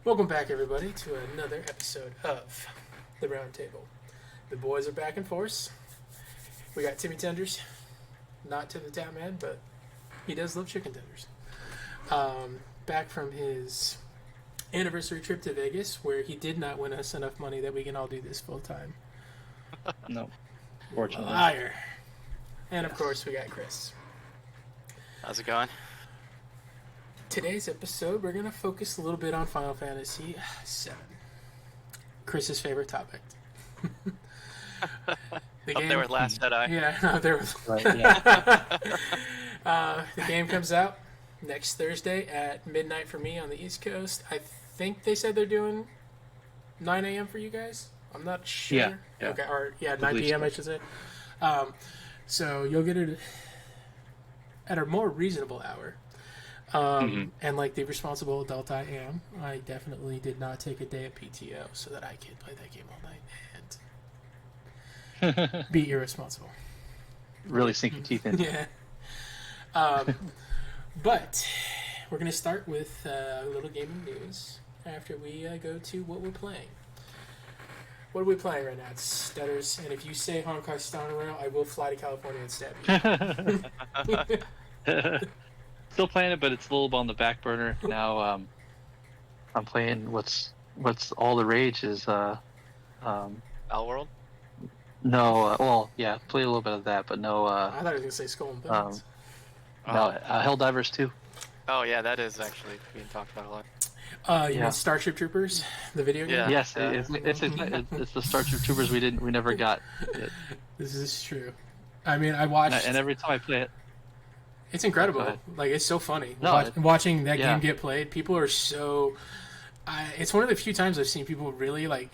Welcome back, everybody, to another episode of The Round Table. The boys are back in force. We got Timmy Tenders, not to the tap man, but he does love chicken tenders. Back from his anniversary trip to Vegas, where he did not win us enough money that we can all do this full time. No, fortunately. Liar. And of course, we got Chris. How's it going? Today's episode, we're going to focus a little bit on Final Fantasy VII. Chris's favorite topic. Up there with Last Jedi. Yeah, no, there was. Right, yeah. The game comes out next Thursday at midnight for me on the East Coast. I think they said they're doing 9 a.m. for you guys. I'm not sure. Yeah. Okay, or 9 p.m. I should say. So you'll get it at a more reasonable hour. And like the responsible adult I am, I definitely did not take a day of PTO so that I could play that game all night and be irresponsible. Really sink your teeth in. Yeah. But we're going to start with a little gaming news after we go to what we're playing. What are we playing right now? It's Stutters, and if you say Honkai Star Rail, I will fly to California and stab you. Still playing it, but it's a little on the back burner now. I'm playing what's all the rage is. World? No, well, yeah, play a little bit of that, but no. I thought I was going to say Skull and Bones. No, Helldivers 2. Oh yeah, that is actually being talked about a lot. You mean Starship Troopers, the video game? Yeah. Yes, it's the Starship Troopers we never got. This is true. I mean, I watched, and every time I play it, it's incredible. Like, it's so funny. No, watching that game get played. People are so. It's one of the few times I've seen people really like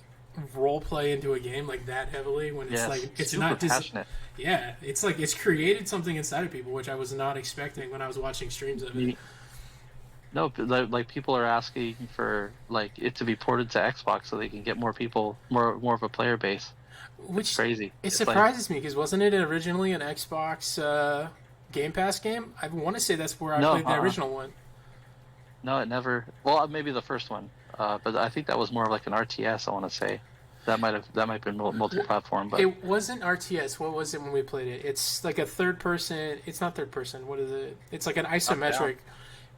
role play into a game like that heavily when it's like it's super not just passionate. Yeah, it's like it's created something inside of people, which I was not expecting when I was watching streams of it. No, like people are asking for like it to be ported to Xbox so they can get more people, more of a player base. Which it's crazy. It surprises me because wasn't it originally an Xbox Game Pass game? I want to say that's where I played the original one. No, it never. Well, maybe the first one, but I think that was more of like an RTS. I want to say that might have been multi-platform. But it wasn't RTS. What was it when we played it? It's like a third person. It's not third person. What is it? It's like an isometric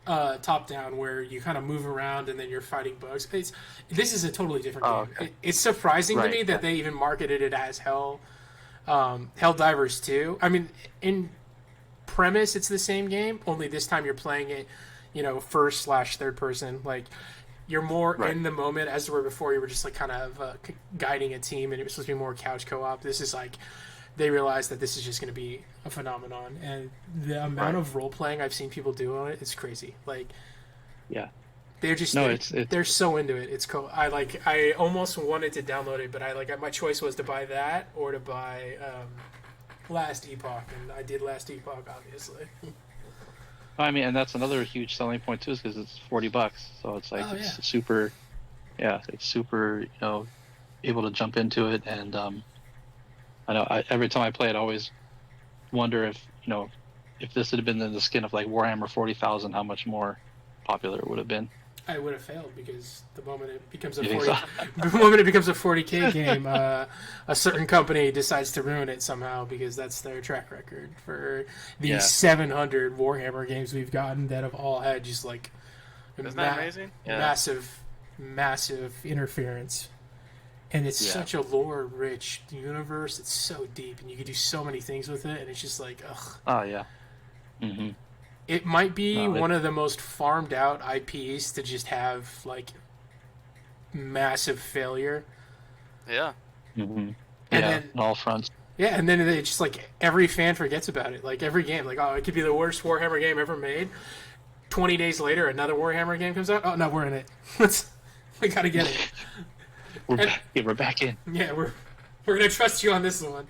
top down where you kind of move around and then you're fighting bugs. This is a totally different game. Okay. It's surprising to me that they even marketed it as Helldivers 2. I mean, in premise, it's the same game. Only this time you're playing it, first/third person. Like you're more in the moment, as were before. You were just like kind of guiding a team, and it was supposed to be more couch co-op. This is like they realized that this is just going to be a phenomenon, and the amount of role playing I've seen people do on it is crazy. Like, yeah, they're just they're so into it. It's cool. I almost wanted to download it, but my choice was to buy that or to buy Last Epoch, and I did Last Epoch, obviously. I mean, and that's another huge selling point too, is because it's $40, so it's like it's super, it's super, able to jump into it, and I know every time I play it, I always wonder if this had been in the skin of like Warhammer 40,000, how much more popular it would have been. I would have failed because the moment it becomes a the moment it becomes a 40K game, a certain company decides to ruin it somehow because that's their track record for these 700 Warhammer games we've gotten that have all had just like Isn't that amazing? massive interference. And it's such a lore-rich universe. It's so deep, and you can do so many things with it. And it's just like, ugh. Oh yeah. Mm-hmm. It might be one of the most farmed out IPs to just have like massive failure. Yeah. Mm-hmm. And then on all fronts. Yeah, and then it just like every fan forgets about it. Like every game, like it could be the worst Warhammer game ever made. 20 days later, another Warhammer game comes out. Oh no, we're in it. We gotta get it. We're back in. Yeah, we're gonna trust you on this one.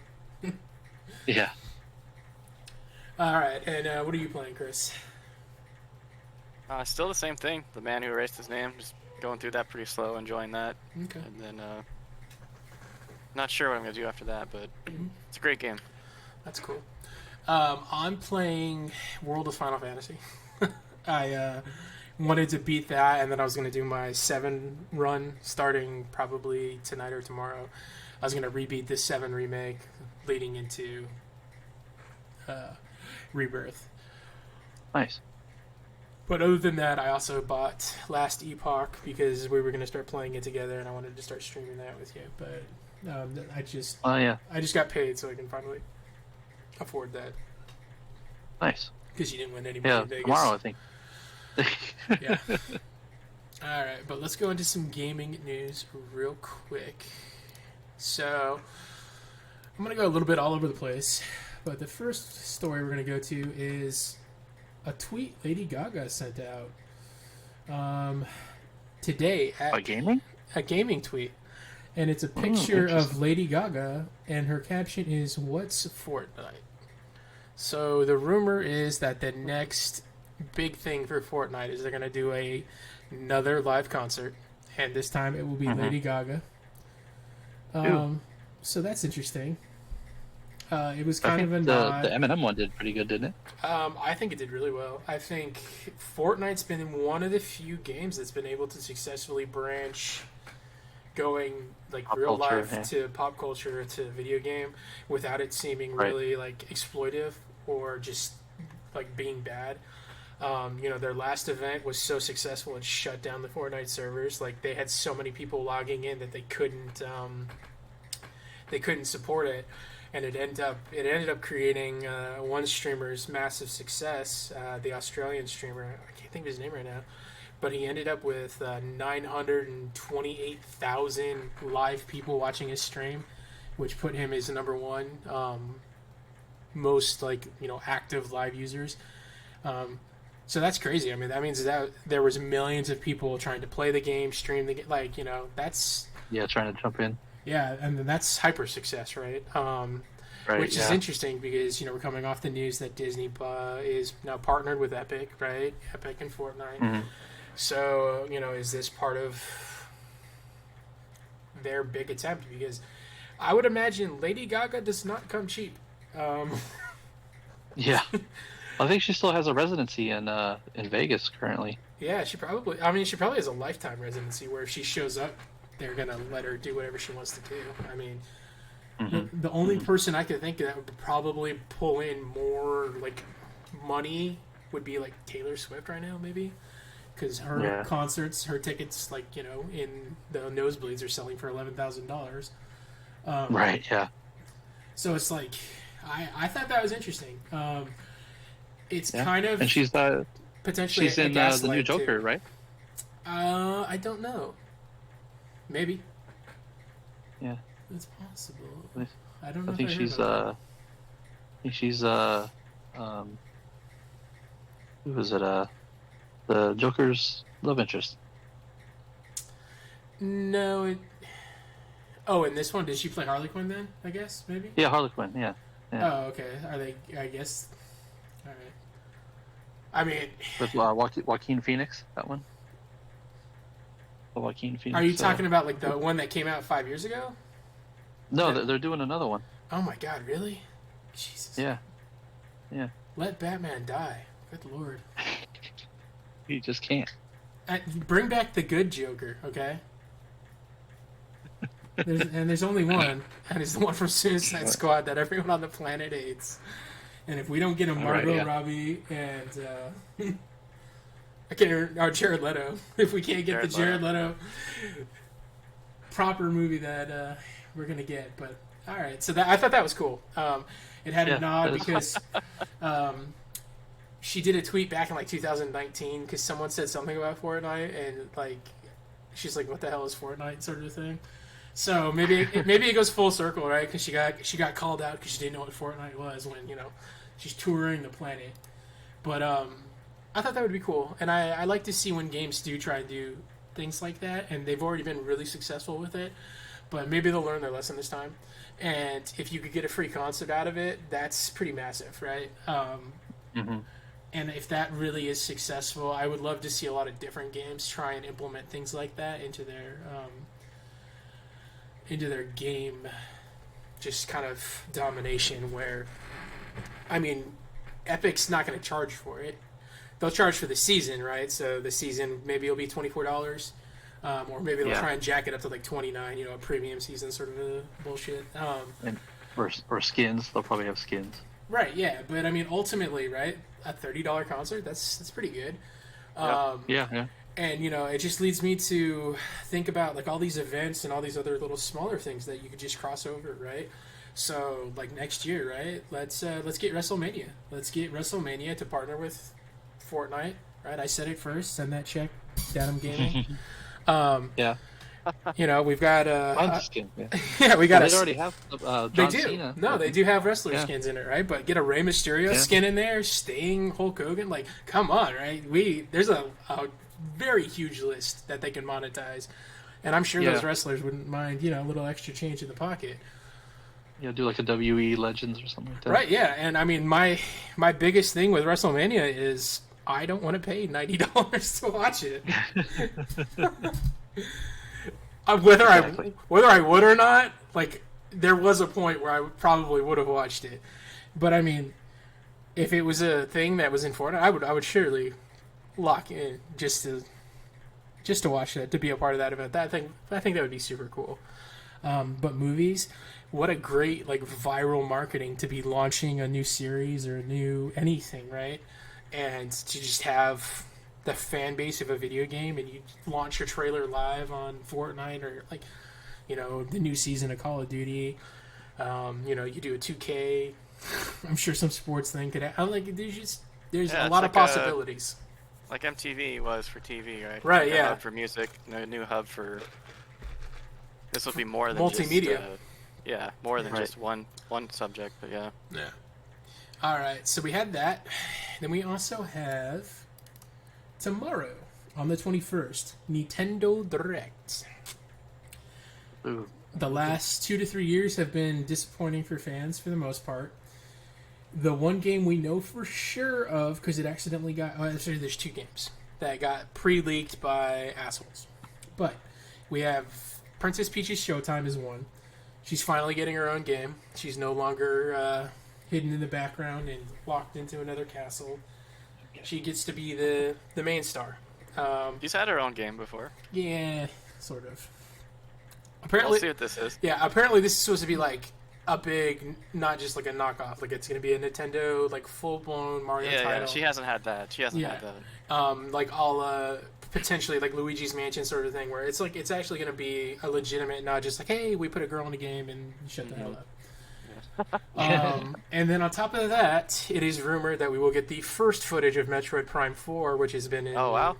Yeah. All right, and what are you playing, Chris? Still the same thing. The Man Who Erased His Name. Just going through that pretty slow, enjoying that. Okay. And then, not sure what I'm gonna do after that, but it's a great game. That's cool. I'm playing World of Final Fantasy. I wanted to beat that, and then I was going to do my 7 run starting probably tonight or tomorrow. I was going to rebeat this 7 remake leading into Rebirth. Nice. But other than that, I also bought Last Epoch because we were going to start playing it together, and I wanted to start streaming that with you. But I just got paid, so I can finally afford that. Nice. Because you didn't win any money in Vegas. Tomorrow, I think. Yeah. All right, but let's go into some gaming news real quick. So, I'm going to go a little bit all over the place, but the first story we're going to go to is a tweet Lady Gaga sent out today. A gaming? A gaming tweet. And it's a picture of Lady Gaga, and her caption is, "What's Fortnite?" So the rumor is that the next big thing for Fortnite is they're going to do another live concert, and this time it will be Lady Gaga. So that's interesting. It was kind of a nod. The Eminem one did pretty good, didn't it? I think it did really well. I think Fortnite's been one of the few games that's been able to successfully branch going like Pop real culture, life to pop culture to video game without it seeming really like exploitive or just like being bad. Their last event was so successful and shut down the Fortnite servers. Like they had so many people logging in that they couldn't support it, and it ended up creating one streamer's massive success. The Australian streamer, I can't think of his name right now, but he ended up with 928,000 live people watching his stream, which put him as number one most active live users. So that's crazy. I mean, that means that there was millions of people trying to play the game, stream the game. That's trying to jump in. Yeah, and then that's hyper success, right? Which is interesting because we're coming off the news that Disney is now partnered with Epic, right? Epic and Fortnite. Mm-hmm. So is this part of their big attempt? Because I would imagine Lady Gaga does not come cheap. Yeah. I think she still has a residency in Vegas currently. Yeah, she probably has a lifetime residency where if she shows up, they're gonna let her do whatever she wants to do. I mean, the only person I could think of that would probably pull in more like money would be like Taylor Swift right now, maybe, because her concerts, her tickets, in the nosebleeds are selling for $11,000. Right. Yeah. So it's like, I thought that was interesting. It's kind of, and she's potentially she's in the new Joker, too. Right? I don't know. Maybe. Yeah. It's possible. I don't know. I think she's who was it? The Joker's love interest. No. Oh, in this one, did she play Harley Quinn then? I guess maybe. Yeah, Harley Quinn. Yeah. Oh, okay. Are they? I guess. All right. I mean, with Joaquin Phoenix, that one. Joaquin Phoenix. Are you talking about like the one that came out 5 years ago? No, they're doing another one. Oh my God! Really? Jesus. Yeah. Yeah. Let Batman die. Good Lord. You just can't. Bring back the good Joker, okay? There's only one, and it's the one from Suicide Squad that everyone on the planet hates. And if we don't get a Margot Robbie and Jared Leto, if we can't get the Jared Leto proper movie that we're gonna get, but all right. So I thought that was cool. It had a nod because she did a tweet back in like 2019 because someone said something about Fortnite and like she's like, "What the hell is Fortnite?" sort of thing. So maybe it goes full circle, right? Because she got called out because she didn't know what Fortnite was when she's touring the planet. But I thought that would be cool, and I like to see when games do try to do things like that, and they've already been really successful with it. But maybe they'll learn their lesson this time. And if you could get a free concert out of it, that's pretty massive, right? And if that really is successful, I would love to see a lot of different games try and implement things like that into their game, just kind of domination. Where, I mean, Epic's not going to charge for it. they'll charge for the season, right? So the season maybe it'll be $24, or maybe they'll try and jack it up to like $29. You know, a premium season sort of a bullshit. And or skins. They'll probably have skins. Right. Yeah, but I mean, ultimately, right? A $30 concert. That's pretty good. Yeah. And, you know, it just leads me to think about, like, all these events and all these other little smaller things that you could just cross over, right? So, like, next year, right, let's get WrestleMania. Let's get WrestleMania to partner with Fortnite, right? I said it first. Send that check, Datum Gaming. Yeah. You know, we've got... Skin, yeah. yeah, we got... They already have John they do. Cena. No, they do have wrestler skins in it, right? But get a Rey Mysterio skin in there, Sting, Hulk Hogan. Like, come on, right? There's a very huge list that they can monetize. And I'm sure those wrestlers wouldn't mind, you know, a little extra change in the pocket. Yeah, do like a WE Legends or something like that. Right, yeah. And I mean, my biggest thing with WrestleMania is I don't want to pay $90 to watch it. Whether I would or not, like, there was a point where I probably would have watched it. But I mean, if it was a thing that was in Fortnite, I would surely lock in just to watch that, to be a part of that event. I think that would be super cool. But movies, what a great, like, viral marketing to be launching a new series or a new anything, right? And to just have the fan base of a video game, and you launch your trailer live on Fortnite, or, like, you know, the new season of Call of Duty. You know, you do a 2K. I'm sure some sports thing could have, like, there's a lot of possibilities. Like MTV was for TV, right? Right, a yeah. hub for music, a new hub for... This will be more than multimedia. Just, more than just one subject, but yeah. Yeah. All right, so we had that. Then we also have tomorrow on the 21st, Nintendo Direct. Ooh. The last 2 to 3 years have been disappointing for fans for the most part. The one game we know for sure of, because it accidentally got... Oh, actually, there's 2 games that got pre-leaked by assholes. But we have Princess Peach's Showtime is one. She's finally getting her own game. She's no longer hidden in the background and locked into another castle. She gets to be the main star. She's had her own game before. Yeah, sort of. Apparently, We'll see what this is. Yeah, apparently this is supposed to be like a big, not just like a knockoff. Like, it's going to be a Nintendo, like, full-blown Mario title. Yeah, she hasn't had that. She hasn't had that. Like, all potentially like Luigi's Mansion sort of thing, where it's like it's actually going to be a legitimate, not just like, hey, we put a girl in a game and shut the hell up. And then on top of that, it is rumored that we will get the first footage of Metroid Prime 4, which has been in... Oh, wow.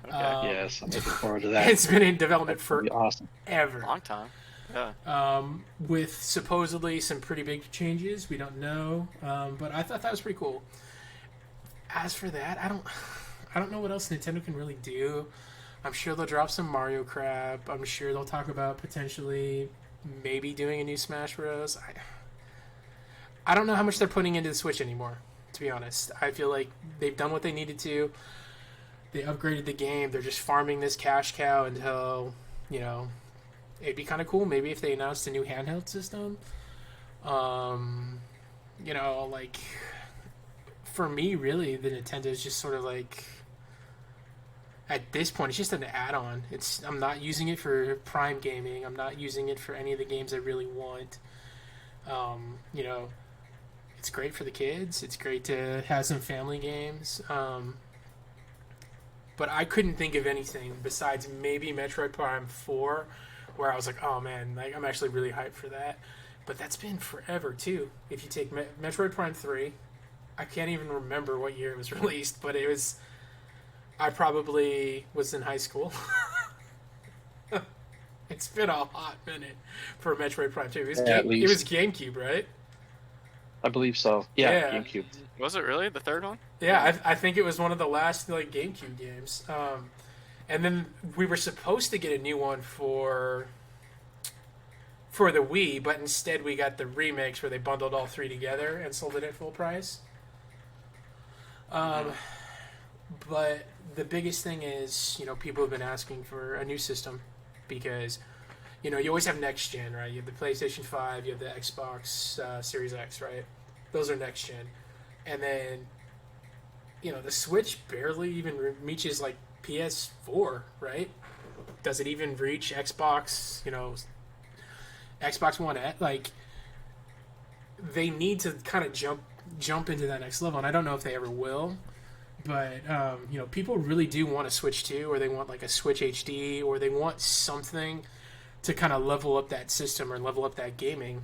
Okay. Yes, I'm looking forward to that. It's been in development for awesome. ever. Long time. Yeah. With supposedly some pretty big changes. We don't know. But I thought that was pretty cool. As for that, I don't know what else Nintendo can really do. I'm sure they'll drop some Mario crap. I'm sure they'll talk about potentially maybe doing a new Smash Bros. I don't know how much they're putting into the Switch anymore, to be honest. I feel like they've done what they needed to. They upgraded the game. They're just farming this cash cow until, you know, it'd be kind of cool maybe if they announced a new handheld system. You know, like, for me, really, the Nintendo is just sort of like, at this point, it's just an add-on. I'm not using it for Prime gaming. I'm not using it for any of the games I really want. You know, it's great for the kids. It's great to have some family games. But I couldn't think of anything besides maybe Metroid Prime 4, where I was like, oh man, like, I'm actually really hyped for that. But that's been forever, too. If you take Metroid Prime 3, I can't even remember what year it was released, but I probably was in high school. It's been a hot minute for Metroid Prime 2. It was GameCube, right? I believe so. Yeah, GameCube. Was it really the third one? Yeah, I think it was one of the last, like, GameCube games. And then we were supposed to get a new one for the Wii, but instead we got the remakes where they bundled all 3 together and sold it at full price. But the biggest thing is, you know, people have been asking for a new system because, you know, you always have next gen, right? You have the PlayStation 5, you have the Xbox Series X, right? Those are next gen. And then the Switch barely even reaches like PS4, right? Does it even reach Xbox? Xbox One X? Like, they need to kind of jump into that next level, and I don't know if they ever will. But people really do want a Switch 2, or they want like a Switch HD, or they want something to kind of level up that system or level up that gaming.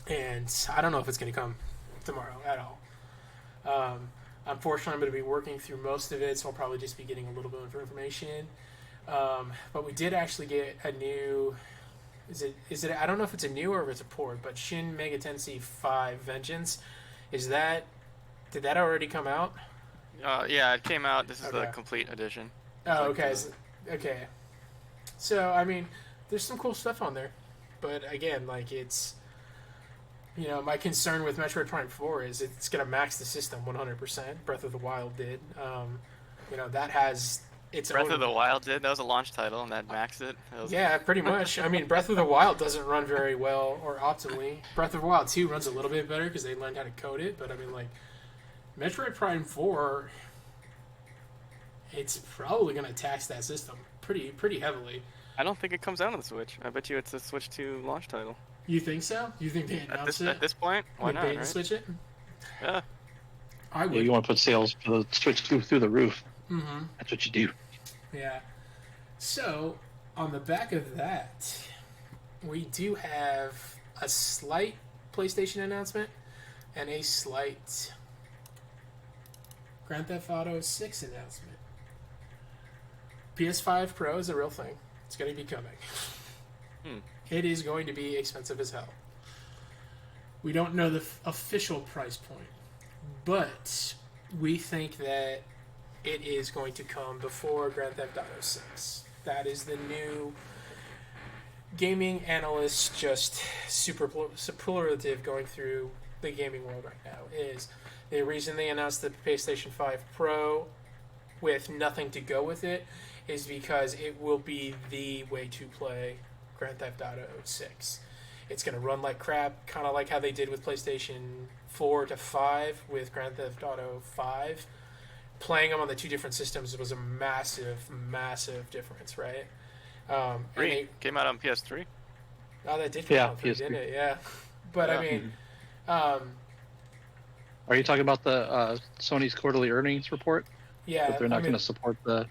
And I don't know if it's going to come tomorrow at all. Unfortunately, I'm going to be working through most of it, so I'll probably just be getting a little bit of information. But we did actually get a new. Is it? I don't know if it's a new or if it's a port, but Shin Megami Tensei 5 Vengeance. Did that already come out? Yeah, it came out. This is the Okay. complete edition. Oh, okay. Okay. So, I mean, there's some cool stuff on there. But again, like, it's. My concern with Metroid Prime 4 is it's going to max the system 100%. Breath of the Wild did. That has its Breath own. of the Wild did. That was a launch title, and that maxed it. Yeah, pretty much. I mean, Breath of the Wild doesn't run very well or optimally. Breath of the Wild 2 runs a little bit better because they learned how to code it. But, I mean, like, Metroid Prime 4, it's probably going to tax that system pretty heavily. I don't think it comes out on the Switch. I bet you it's a Switch 2 launch title. You think so? You think they announced it? At this point, why Like, not? bait and Right? switch it? Yeah. I would. Yeah, you want to put sales for the Switch 2 through the roof. Mm-hmm. That's what you do. Yeah. So, on the back of that, we do have a slight PlayStation announcement and a slight Grand Theft Auto 6 announcement. PS5 Pro is a real thing. It's going to be coming. It is going to be expensive as hell. We don't know the official price point, but we think that it is going to come before Grand Theft Auto 6. That is the new gaming analysts just superlative going through the gaming world right now. Is the reason they announced the PlayStation 5 Pro with nothing to go with it is because it will be the way to play Grand Theft Auto 6. It's going to run like crap, kind of like how they did with PlayStation 4 to 5 with Grand Theft Auto 5. Playing them on the two different systems was a massive, massive difference, right? Came out on PS3. Oh, that did come out, PS3. didn't it? Yeah. But, Yeah. I mean, Are you talking about the Sony's quarterly earnings report? yeah. That they're not going to support the.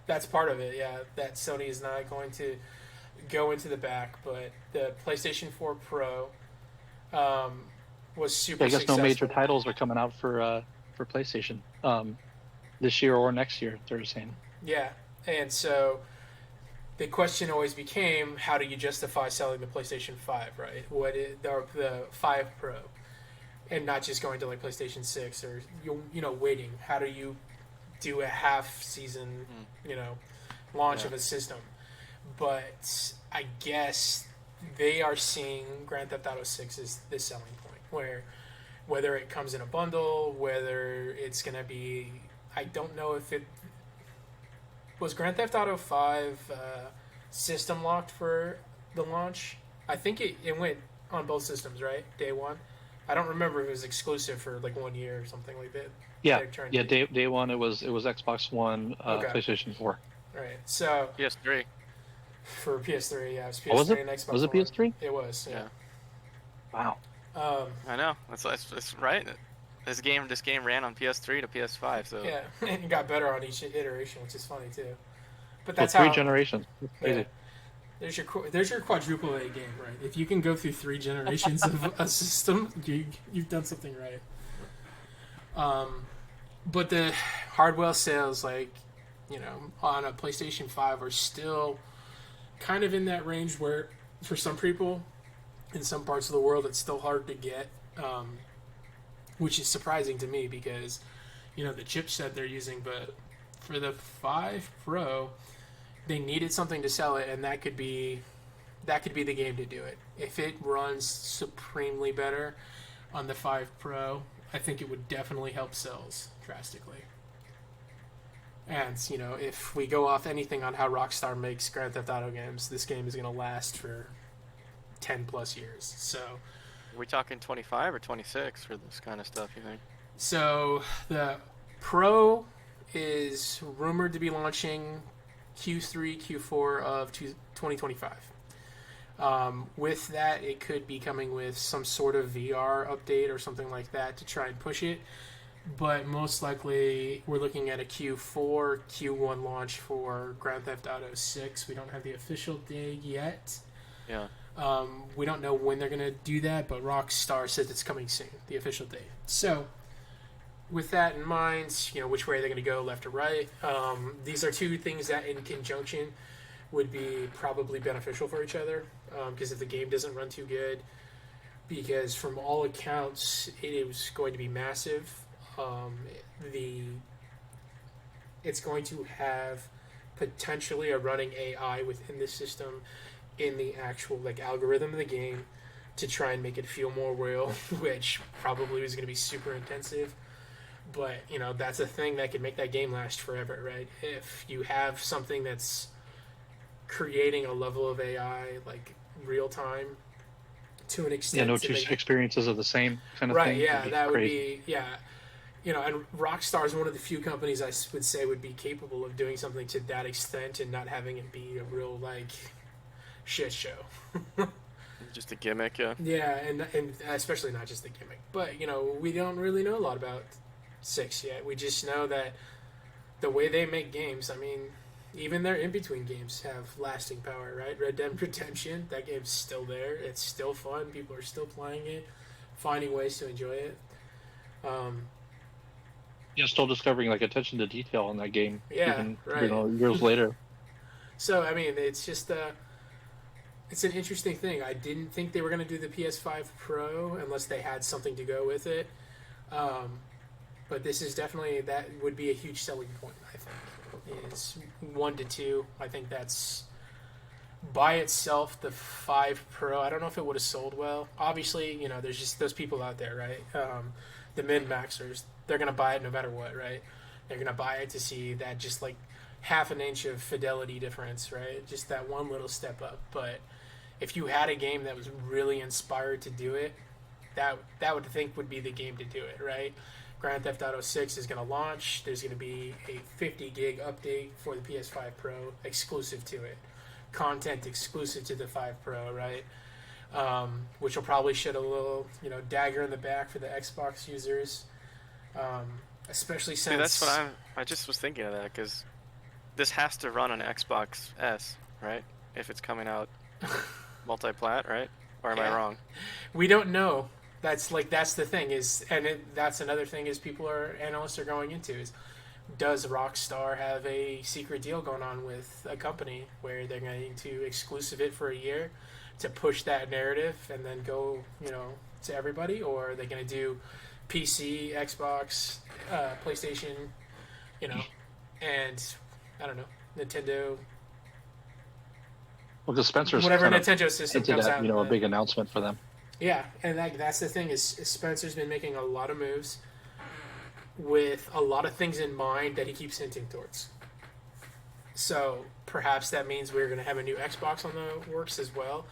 That's part of it, yeah. That Sony is not going to go into the back, but the PlayStation 4 Pro was super I guess successful. no major titles are coming out for PlayStation this year or next year. They're saying. Yeah, and so the question always became, how do you justify selling the PlayStation 5, right? The 5 Pro, and not just going to like PlayStation 6 or waiting? How do you do a half season, launch of a system? But I guess they are seeing Grand Theft Auto 6 as the selling point, where whether it comes in a bundle, whether it's going to be, I don't know if it was Grand Theft Auto 5 system locked for the launch. I think it went on both systems, right? Day one. I don't remember if it was exclusive for like 1 year or something like that. Yeah, day one it was Xbox One, Okay. PlayStation 4. Right. So PS3. for PS3, yeah, it was PS3 was it? and Xbox Was it One. PS3? It was. Yeah. Wow. I know. That's right. This game ran on PS3 to PS5. So Yeah, and it got better on each iteration, which is funny too. But So that's three how. generations. That's crazy. Yeah. There's your quadruple A game, right? If you can go through 3 generations of a system, you've done something right. But the hardware sales, like, on a PlayStation 5 are still kind of in that range where, for some people, in some parts of the world, it's still hard to get, which is surprising to me because, the chipset they're using. But for the 5 Pro, they needed something to sell it, and that could be the game to do it. If it runs supremely better on the 5 Pro, I think it would definitely help sales drastically. And, if we go off anything on how Rockstar makes Grand Theft Auto games, this game is going to last for 10 plus years. So, are we talking 25 or 26 for this kind of stuff, you think? So the Pro is rumored to be launching Q3, Q4 of 2025. With that, it could be coming with some sort of VR update or something like that to try and push it. But most likely, we're looking at a Q4, Q1 launch for Grand Theft Auto 6. We don't have the official day yet. Yeah. We don't know when they're going to do that, but Rockstar says it's coming soon, the official date. So, with that in mind, which way they're going to go, left or right. These are two things that, in conjunction, would be probably beneficial for each other. Because if the game doesn't run too good, because from all accounts, it is going to be massive. It's going to have potentially a running AI within the system in the actual algorithm of the game to try and make it feel more real, which probably is going to be super intensive. But that's a thing that could make that game last forever, right? If you have something that's creating a level of AI real time to an extent. Yeah, no two experiences are the same kind of thing. Right, yeah, that would be, and Rockstar is one of the few companies I would say would be capable of doing something to that extent and not having it be a real, shit show. Just a gimmick, yeah. Yeah, and especially not just a gimmick. But, we don't really know a lot about 6 yet. We just know that the way they make games, even their in-between games have lasting power, right? Red Dead Redemption, that game's still there. It's still fun. People are still playing it, finding ways to enjoy it. Yeah, still discovering attention to detail in that game. Yeah, even, right. Years later. So, it's just it's an interesting thing. I didn't think they were going to do the PS5 Pro unless they had something to go with it. But this is definitely, that would be a huge selling point, I think. Is 1 to 2. I think that's by itself the 5 Pro. I don't know if it would have sold well. Obviously, there's just those people out there, right? The min-maxers, they're going to buy it no matter what, right? They're going to buy it to see that just half an inch of fidelity difference, right? Just that one little step up. But if you had a game that was really inspired to do it, that would be the game to do it, right? Grand Theft Auto 6 is going to launch. There's going to be a 50 gig update for the PS5 Pro exclusive to it. Content exclusive to the 5 Pro, right? Which will probably shed a little, dagger in the back for the Xbox users. Especially since... See, that's what I just was thinking of that, because this has to run on Xbox S, right? If it's coming out multi-plat, right? Or am I wrong? We don't know. That's the thing is, and that's another thing is analysts are going into is, does Rockstar have a secret deal going on with a company where they're going to exclusive it for a year to push that narrative and then go, to everybody, or are they going to do PC, Xbox, PlayStation, and I don't know, Nintendo. Well, because Spencer's whatever Nintendo system comes out, a big announcement for them. Yeah, and that's the thing is Spencer's been making a lot of moves with a lot of things in mind that he keeps hinting towards. So perhaps that means we're going to have a new Xbox on the works as well.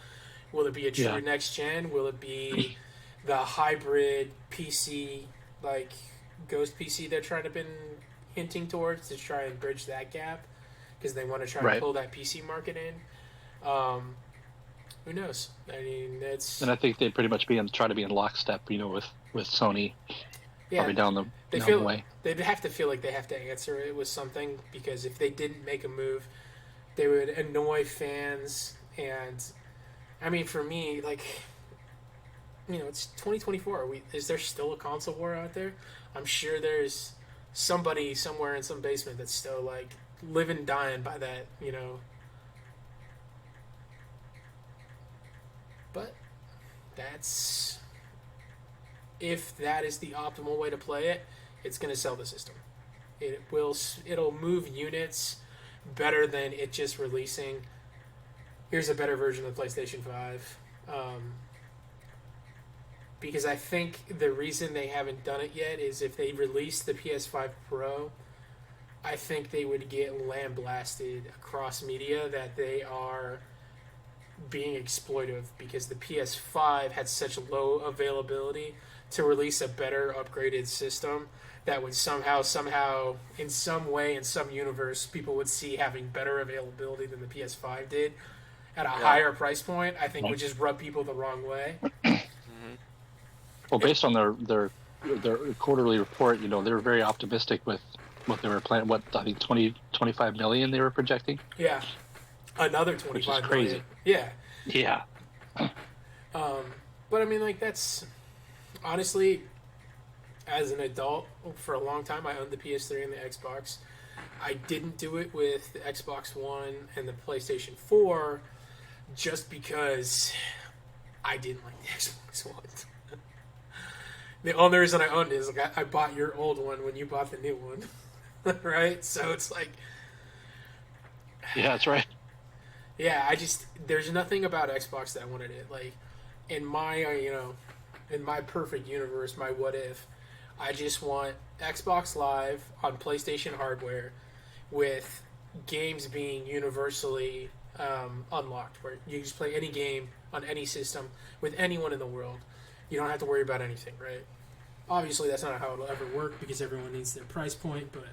Will it be a true next gen? Will it be the hybrid PC, Ghost PC they're trying to been hinting towards to try and bridge that gap because they want to try and pull that PC market in? Who knows? And I think they'd pretty much try to be in lockstep, with Sony. Yeah, probably down the way. They'd have to feel like they have to answer it with something, because if they didn't make a move, they would annoy fans. And for me, it's 2024. Is there still a console war out there? I'm sure there's somebody somewhere in some basement that's still living and dying by that, But if that is the optimal way to play it, it's going to sell the system. It'll move units better than it just releasing, here's a better version of the PlayStation 5. Because I think the reason they haven't done it yet is if they release the PS5 Pro, I think they would get lambasted across media that they are being exploitive because the PS5 had such low availability to release a better upgraded system that would somehow, in some way, in some universe, people would see having better availability than the PS5 did at a higher price point, I think would just rub people the wrong way. Well, based on their quarterly report, they were very optimistic with what they were planning. What I think 25 million they were projecting. Yeah, another 25 which is crazy. Million. Yeah. But I mean, like, that's honestly, as an adult, for a long time, I owned the PS3 and the Xbox. I didn't do it with the Xbox One and the PlayStation 4 just because I didn't like the Xbox One. The only reason I owned it is like I bought your old one when you bought the new one, right? So it's like, yeah, that's right. Yeah, there's nothing about Xbox that I wanted it. Like, in my in my perfect universe, my what if, I just want Xbox Live on PlayStation hardware with games being universally unlocked, where you just play any game on any system with anyone in the world. You don't have to worry about anything, right? Obviously, that's not how it'll ever work because everyone needs their price point, but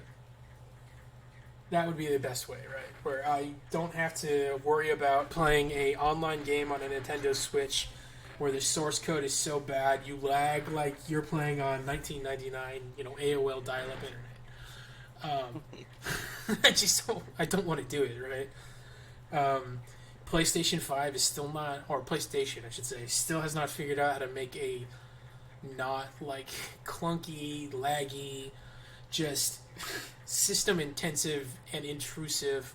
that would be the best way, right? Where I don't have to worry about playing a online game on a Nintendo Switch where the source code is so bad you lag like you're playing on 1999, AOL dial-up internet. I don't want to do it, right? PlayStation 5 is still not, or PlayStation, I should say, still has not figured out how to make a not, like, clunky, laggy, just system-intensive and intrusive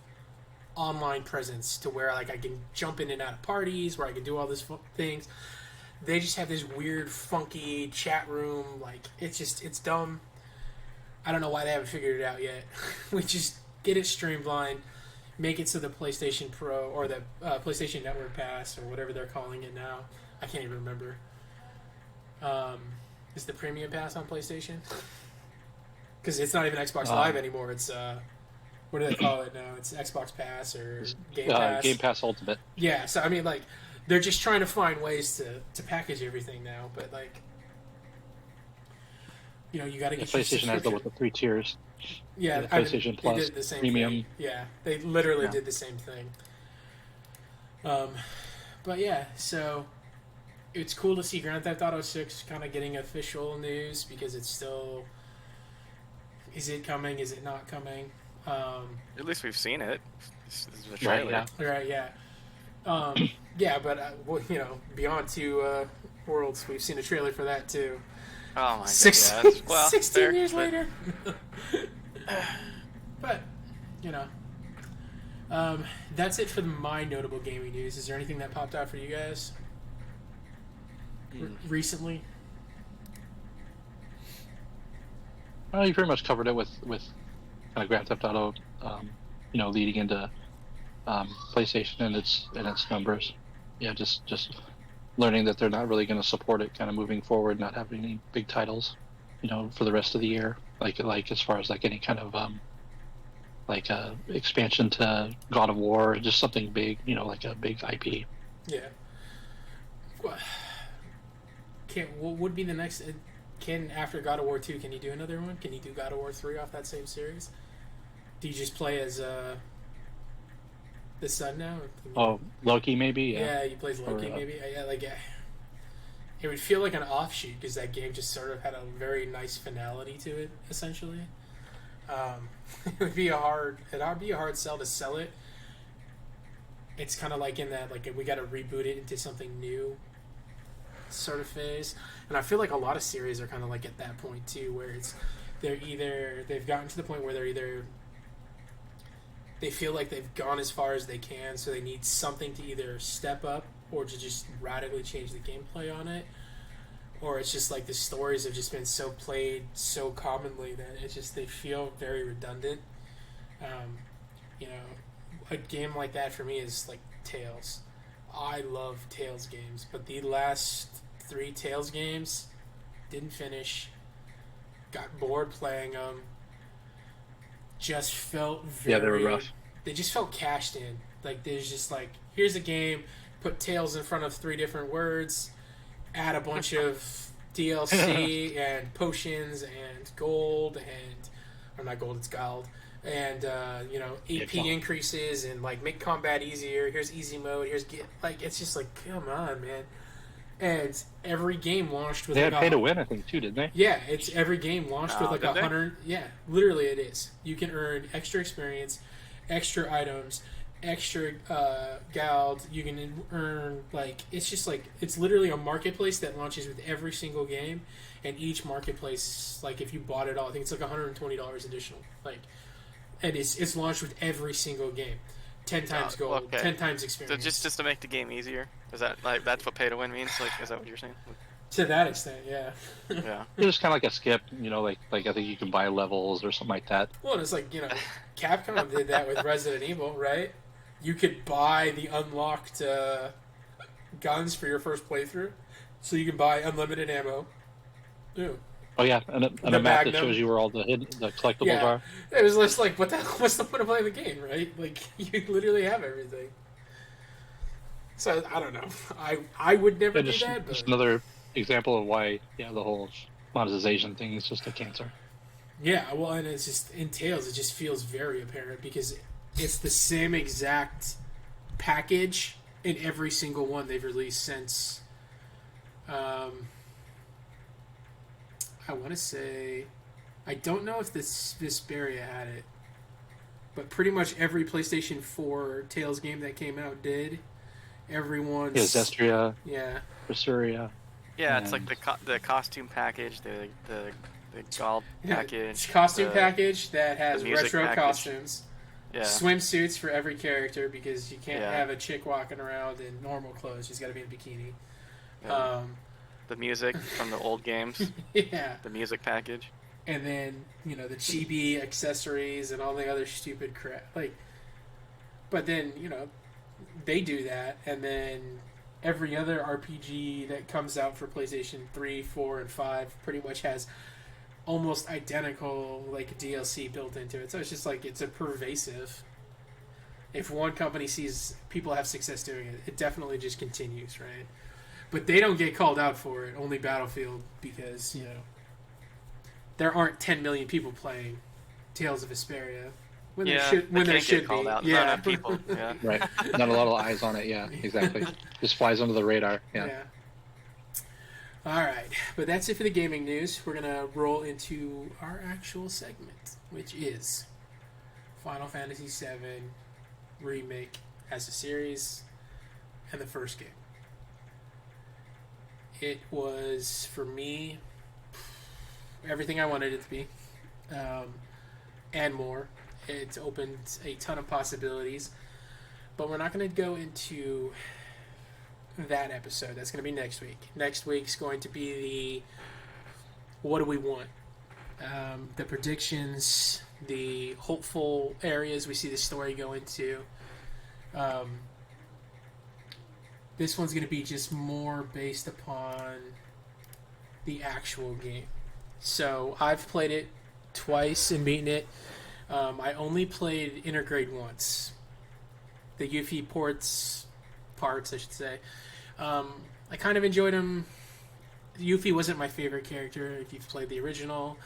online presence to where, like, I can jump in and out of parties, where I can do all these things. They just have this weird, funky chat room, like, it's dumb. I don't know why they haven't figured it out yet. We just get it streamlined, make it so the PlayStation Pro or the PlayStation Network Pass or whatever they're calling it now. I can't even remember. Is the Premium Pass on PlayStation? Because it's not even Xbox Live anymore. It's what do they call it now? It's Xbox Pass or Game Pass. Game Pass Ultimate. Yeah. So I mean, like, they're just trying to find ways to package everything now. But like, you got to get PlayStation has the 3 tiers. Yeah, PlayStation Plus, they did the same Premium. Thing. Yeah, they literally did the same thing. But yeah, so it's cool to see Grand Theft Auto 6 kind of getting official news because it's still, is it coming? Is it not coming? At least we've seen it. This is a trailer. Right, yeah. Yeah, but Beyond Two Worlds, we've seen a trailer for that too. Oh my 16 years later. But, that's it for my notable gaming news. Is there anything that popped out for you guys recently? Well, you pretty much covered it with kind of Grand Theft Auto, leading into PlayStation and its numbers. Yeah, just learning that they're not really going to support it kind of moving forward, not having any big titles, for the rest of the year. Like as far as like any kind of expansion to God of War, just something big, like a big IP. Yeah. What would be the next? After God of War 2, can you do another one? Can you do God of War 3 off that same series? Do you just play as the son now? Oh, Loki maybe. Yeah, he plays Loki maybe. It would feel like an offshoot because that game just sort of had a very nice finality to it, essentially. It'd be a hard sell to sell it. It's kind of like in that, like, we got to reboot it into something new sort of phase. And I feel like a lot of series are kind of like at that point too, where they've gotten to the point where they feel like they've gone as far as they can, so they need something to either step up or to just radically change the gameplay on it, or it's just like the stories have just been so played so commonly that they feel very redundant. A game like that for me is like Tales. I love Tales games, but the last 3 Tales games didn't finish. Got bored playing them. Just felt very... Yeah, they were rough. They just felt cashed in. Like, there's just like, here's a game, put Tails in front of 3 different words, add a bunch of DLC and potions and gold or not gold, it's gold, and AP increases and like make combat easier. Here's easy mode. It's just like, come on, man. And every game launched with they had pay to win, I think, too, didn't they? Yeah, it's every game launched with like 100. Yeah, literally it is. You can earn extra experience, extra items, extra gold. You can earn it's literally a marketplace that launches with every single game, and each marketplace, like if you bought it all, I think it's like $120 additional. And it's launched with every single game. 10 times gold, 10 times experience. So just to make the game easier? Is that that's what pay to win means? Is that what you're saying? To that extent, yeah. Yeah. It's just kind of like a skip, like I think you can buy levels or something like that. Well, it's like, Capcom did that with Resident Evil, right? You could buy the unlocked guns for your first playthrough, so you can buy unlimited ammo. Ooh. Oh yeah, and a map that shows you where all the collectibles are. It was just like, what's the point of playing the game, right? Like, you literally have everything. So I don't know. I would never do that. But... Just another example of why the whole monetization thing is just a cancer. Yeah, well, and it's just in Tales, it just feels very apparent because it's the same exact package in every single one they've released since. I want to say, I don't know if this Vesperia had it, but pretty much every PlayStation 4 Tales game that came out did. Everyone's Zestria. Yeah. Vesperia. Yeah, it's like the costume package, the gold package. It's costume package that has retro package. Costumes. Yeah. Swimsuits for every character because you can't have a chick walking around in normal clothes. She's got to be in a bikini. Yeah. The music from the old games. Yeah. The music package. And then, the chibi accessories and all the other stupid crap. But then, they do that, and then every other RPG that comes out for PlayStation 3, 4, and 5 pretty much has almost identical, DLC built into it. So it's just it's a pervasive. If one company sees people have success doing it, it definitely just continues, right? But they don't get called out for it, only Battlefield, because, there aren't 10 million people playing Tales of Vesperia. When there should be. Out. Yeah. Not enough people. Yeah. Right. Not a lot of eyes on it, yeah, exactly. Just flies under the radar, yeah. All right. But that's it for the gaming news. We're going to roll into our actual segment, which is Final Fantasy VII Remake as a series and the first game. It was, for me, everything I wanted it to be, and more. It's opened a ton of possibilities, but we're not going to go into that episode. That's going to be next week. Next week's going to be the what do we want? The predictions, the hopeful areas we see the story go into. This one's going to be just more based upon the actual game. So I've played it twice and beaten it. I only played Intergrade once. The Yuffie parts, I should say. I kind of enjoyed him. Yuffie wasn't my favorite character. If you've played the original,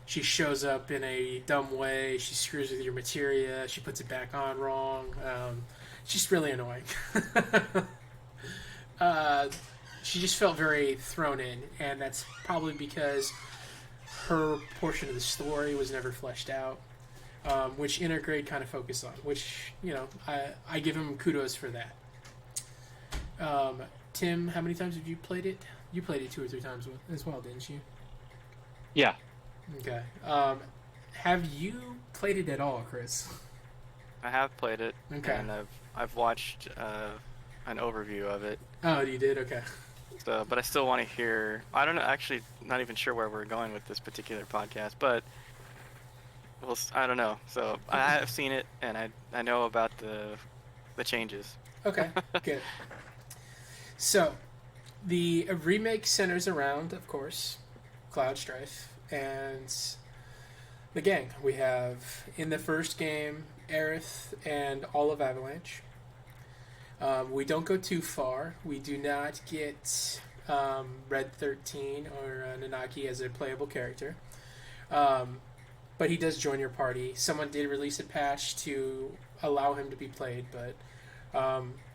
she shows up in a dumb way. She screws with your materia. She puts it back on wrong. She's really annoying. She just felt very thrown in, and that's probably because her portion of the story was never fleshed out, which Intergrade kind of focused on, which, I give him kudos for that. Tim, how many times have you played it? You played it 2 or 3 times as well, didn't you? Yeah. Okay. Have you played it at all, Chris? I have played it. Okay. And I've watched an overview of it. Oh, you did? Okay. So, but I still want to hear. I don't know. Actually, not even sure where we're going with this particular podcast, but I don't know. So I have seen it, and I know about the changes. Okay. Good. So, the remake centers around, of course, Cloud Strife and the gang. We have in the first game Aerith and all of Avalanche. We don't go too far. We do not get Red 13 or Nanaki as a playable character. But he does join your party. Someone did release a patch to allow him to be played, but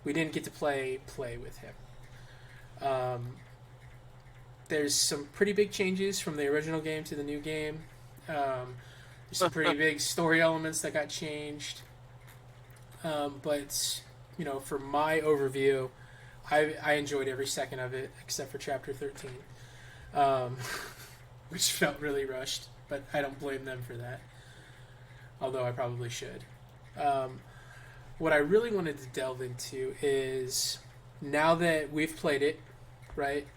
we didn't get to play with him. There's some pretty big changes from the original game to the new game. There's some pretty big story elements that got changed. But, for my overview, I enjoyed every second of it except for Chapter 13, which felt really rushed, but I don't blame them for that, although I probably should. What I really wanted to delve into is, now that we've played it, right,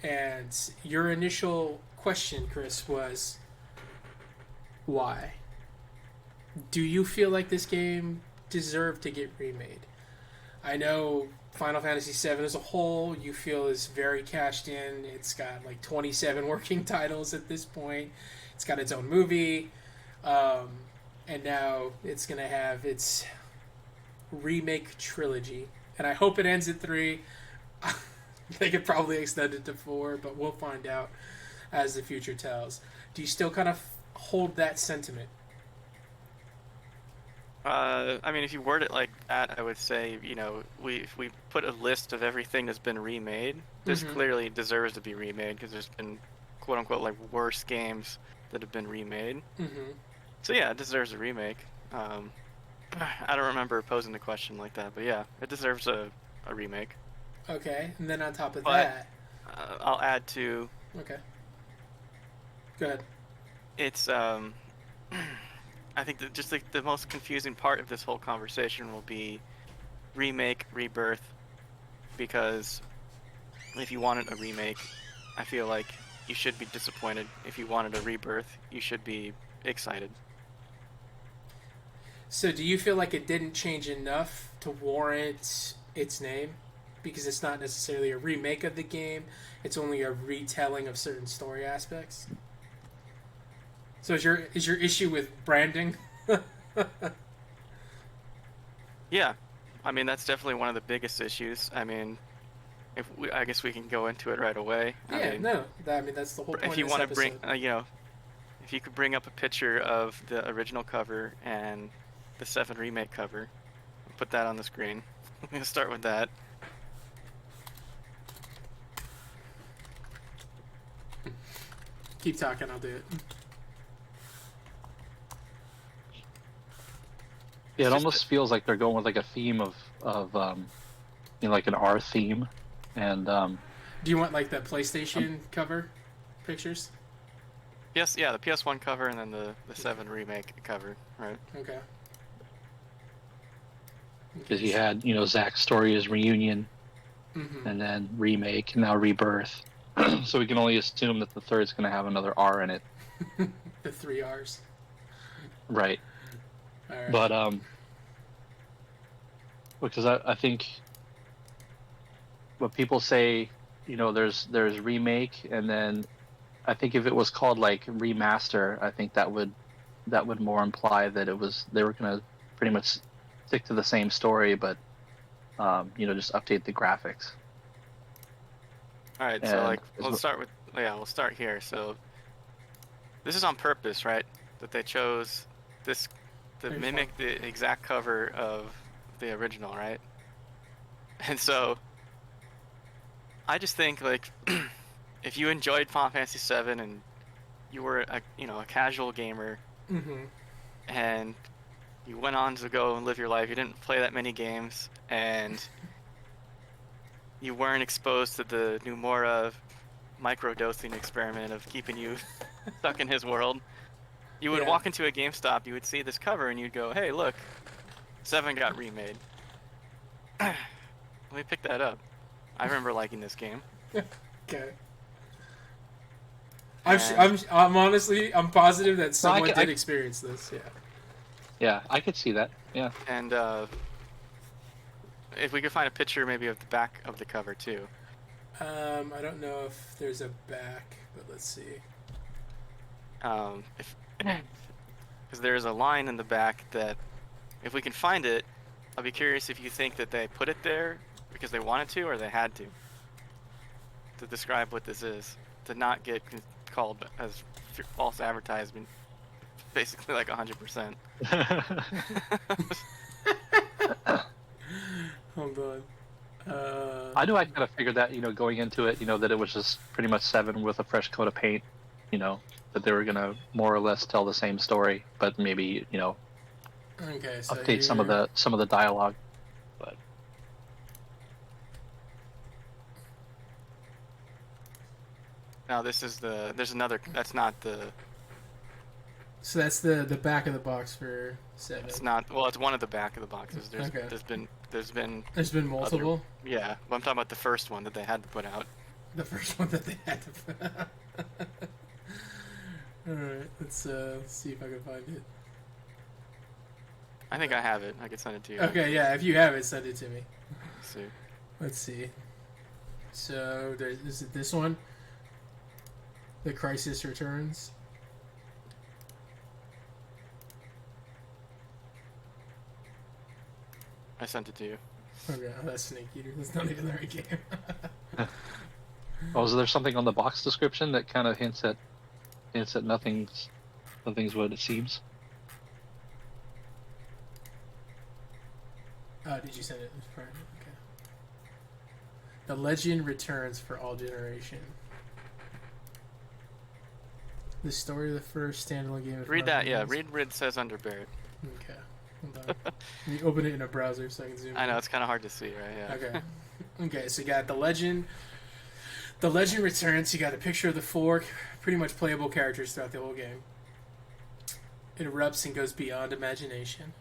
and your initial question, Chris, was, why? Do you feel like this game deserved to get remade? I know Final Fantasy VII as a whole, you feel is very cashed in. It's got like 27 working titles at this point. It's got its own movie. And now it's going to have its remake trilogy. And I hope it ends at 3. They could probably extend it to 4, but we'll find out as the future tells. Do you still kind of hold that sentiment? I mean, if you word it like that, I would say, if we put a list of everything that's been remade, this clearly deserves to be remade, because there's been quote unquote like worse games that have been remade. So yeah, it deserves a remake. I don't remember posing the question like that, but yeah, it deserves a remake. Okay, and then on top of But, that, I'll add to. Okay. Go ahead. It's I think that just the most confusing part of this whole conversation will be remake, rebirth, because if you wanted a remake, I feel like you should be disappointed. If you wanted a rebirth, you should be excited. So do you feel like it didn't change enough to warrant its name? Because it's not necessarily a remake of the game, it's only a retelling of certain story aspects? So is your issue with branding? Yeah, I mean that's definitely one of the biggest issues. I mean, I guess we can go into it right away. That's the whole point. If you of this want to episode. bring, if you could bring up a picture of the original cover and the 7 remake cover, put that on the screen. I'm gonna start with that. Keep talking, I'll do it. Yeah, it almost feels like they're going with like a theme of like an R theme, and Do you want like the PlayStation cover pictures? Yes, yeah, the PS1 cover and then the 7 remake cover, right? Okay. because you had Zack's story is reunion, and then remake, and now rebirth. So we can only assume that the third's going to have another R in it. The 3 R's. Right. All right. But because I think what people say, there's remake, and then I think if it was called like remaster, I think that would more imply that they were going to pretty much stick to the same story, but just update the graphics. All right, so we'll start here. So this is on purpose, right? That they chose this to mimic the exact cover of the original, right? And so I just think like if you enjoyed Final Fantasy VII and you were a casual gamer, and you went on to go and live your life, you didn't play that many games, and you weren't exposed to the Numura microdosing experiment of keeping you stuck in his world, you would walk into a GameStop, you would see this cover, and you'd go, hey, look, 7 got remade. Let me pick that up. I remember liking this game. Okay. I'm honestly positive that someone did experience this. Yeah. Yeah, I could see that. Yeah. And if we could find a picture maybe of the back of the cover too. I don't know if there's a back, but let's see. Because there's a line in the back that, if we can find it, I'll be curious if you think that they put it there because they wanted to or they had to describe what this is, to not get called as false advertisement, basically like 100%. Hold on. I knew I kind of figured that, going into it, that it was just pretty much 7 with a fresh coat of paint, that they were going to more or less tell the same story, but maybe, Okay, so update some of the dialogue. But now there's another, that's not the... So that's the back of the box for 7. It's not, well, it's one of the back of the boxes. There's been multiple? Yeah, but I'm talking about the first one that they had to put out. The first one that they had to put out. Alright, let's see if I can find it. I think I have it. I could send it to you. Okay, yeah, if you have it, send it to me. Let's see. Let's see. So, is it this one? The Crisis Returns? I sent it to you. Okay, that's Snake Eater. That's not even the right game. oh, is there something on the box description that kind of hints at nothing's what it seems? Oh, did you send it? Okay. The Legend returns for all generation. The story of the first standalone game of Read that, yeah. Read what it says under Barrett. Okay. Hold on. You open it in a browser so I can zoom I in. know, it's kind of hard to see, right? Yeah. Okay. Okay, so you got The Legend. The Legend returns. You got a picture of the 4 pretty much playable characters throughout the whole game. It erupts and goes beyond imagination.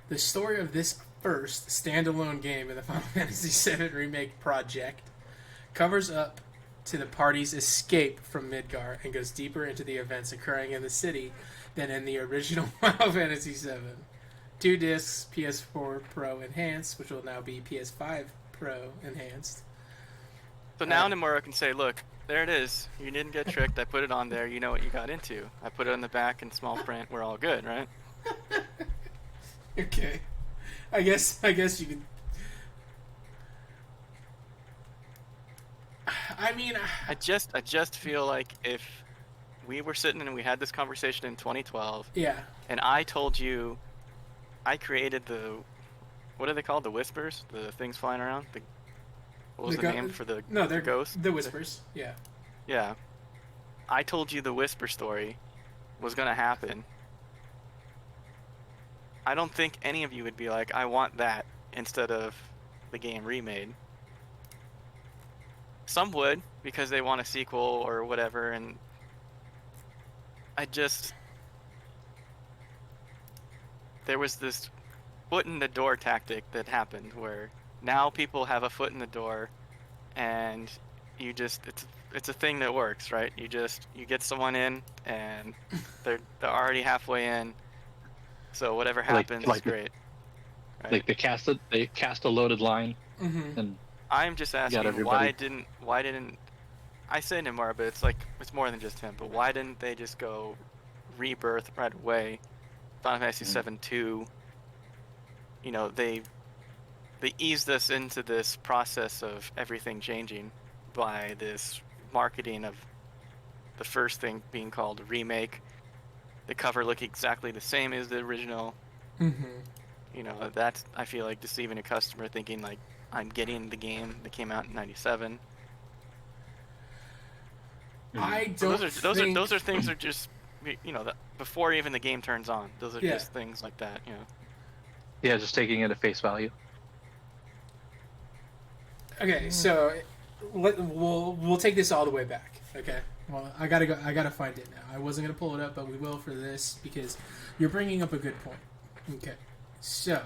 The story of this first standalone game in the Final Fantasy VII Remake project covers up to the party's escape from Midgar and goes deeper into the events occurring in the city than in the original Final Fantasy VII. 2 discs, PS4 Pro Enhanced, which will now be PS5 Pro Enhanced. So now Nomura can say, look, there it is. You didn't get tricked. I put it on there. You know what you got into. I put it on the back in small print. We're all good, right? Okay. I guess you could... I mean... I just feel like if we were sitting and we had this conversation in 2012... Yeah. And I told you... I created the... What are they called? The Whispers? The things flying around? What was the name for the they're ghosts? The Whispers, yeah. Yeah. I told you the Whisper story was going to happen. I don't think any of you would be like, I want that instead of the game remade. Some would, because they want a sequel or whatever, and there was this foot in the door tactic that happened where now people have a foot in the door, and it's a thing that works, right? You get someone in, and they're already halfway in, so whatever happens is great. Right? Like they cast a loaded line, and I'm just asking why didn't I say Nomura, but it's more than just him. But why didn't they just go Rebirth right away? Final Fantasy VII 2. You know, they eased us into this process of everything changing by this marketing of the first thing being called a remake. The cover look exactly the same as the original. You know, that's, I feel like, deceiving a customer, thinking like I'm getting the game that came out in '97. I don't. Those are things that are just, you know, that before even the game turns on. Those are just things like that, you know. Yeah, just taking it at face value. Okay, so we'll take this all the way back. Okay, well I gotta find it now. I wasn't gonna pull it up, but we will for this because you're bringing up a good point. Okay, so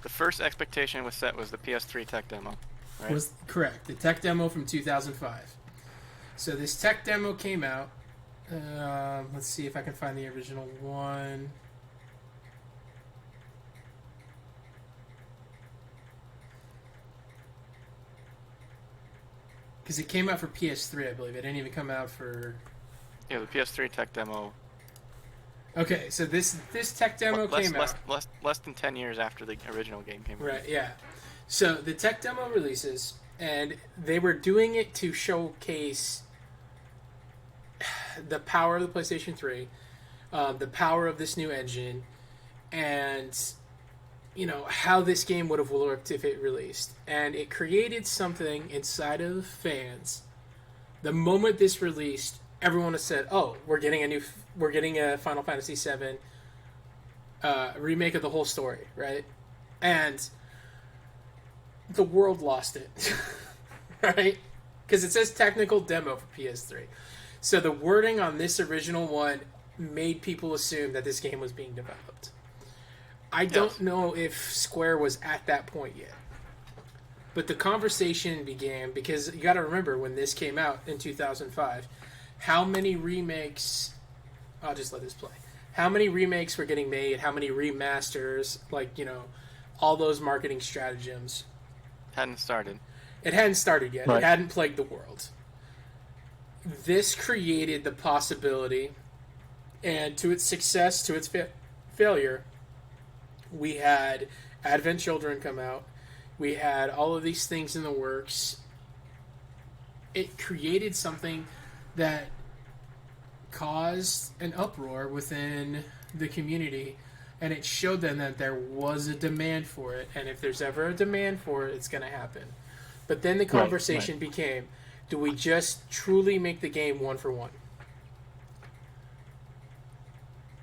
the first expectation was set was the PS3 tech demo, right? Was correct. The tech demo from 2005. So this tech demo came out. Let's see if I can find the original one. Because it came out for PS3, I believe. It didn't even come out for... Yeah, the PS3 tech demo. Okay, so this tech demo came out. Less than 10 years after the original game came out. Right, yeah. So the tech demo releases, and they were doing it to showcase the power of the PlayStation 3, the power of this new engine, and how this game would have looked if it released. And it created something inside of fans. The moment this released, everyone has said, "Oh, we're getting a Final Fantasy VII remake of the whole story," right? And the world lost it, right? Because it says technical demo for PS3. So the wording on this original one made people assume that this game was being developed. I don't know if Square was at that point yet. But the conversation began, because you got to remember when this came out in 2005, how many remakes... I'll just let this play. How many remakes were getting made, how many remasters, all those marketing stratagems. Hadn't started. It hadn't started yet. Right. It hadn't plagued the world. This created the possibility, and to its success, to its failure, we had Advent Children come out. We had all of these things in the works. It created something that caused an uproar within the community, and it showed them that there was a demand for it, and if there's ever a demand for it, it's going to happen. But then the conversation became, do we just truly make the game one for one?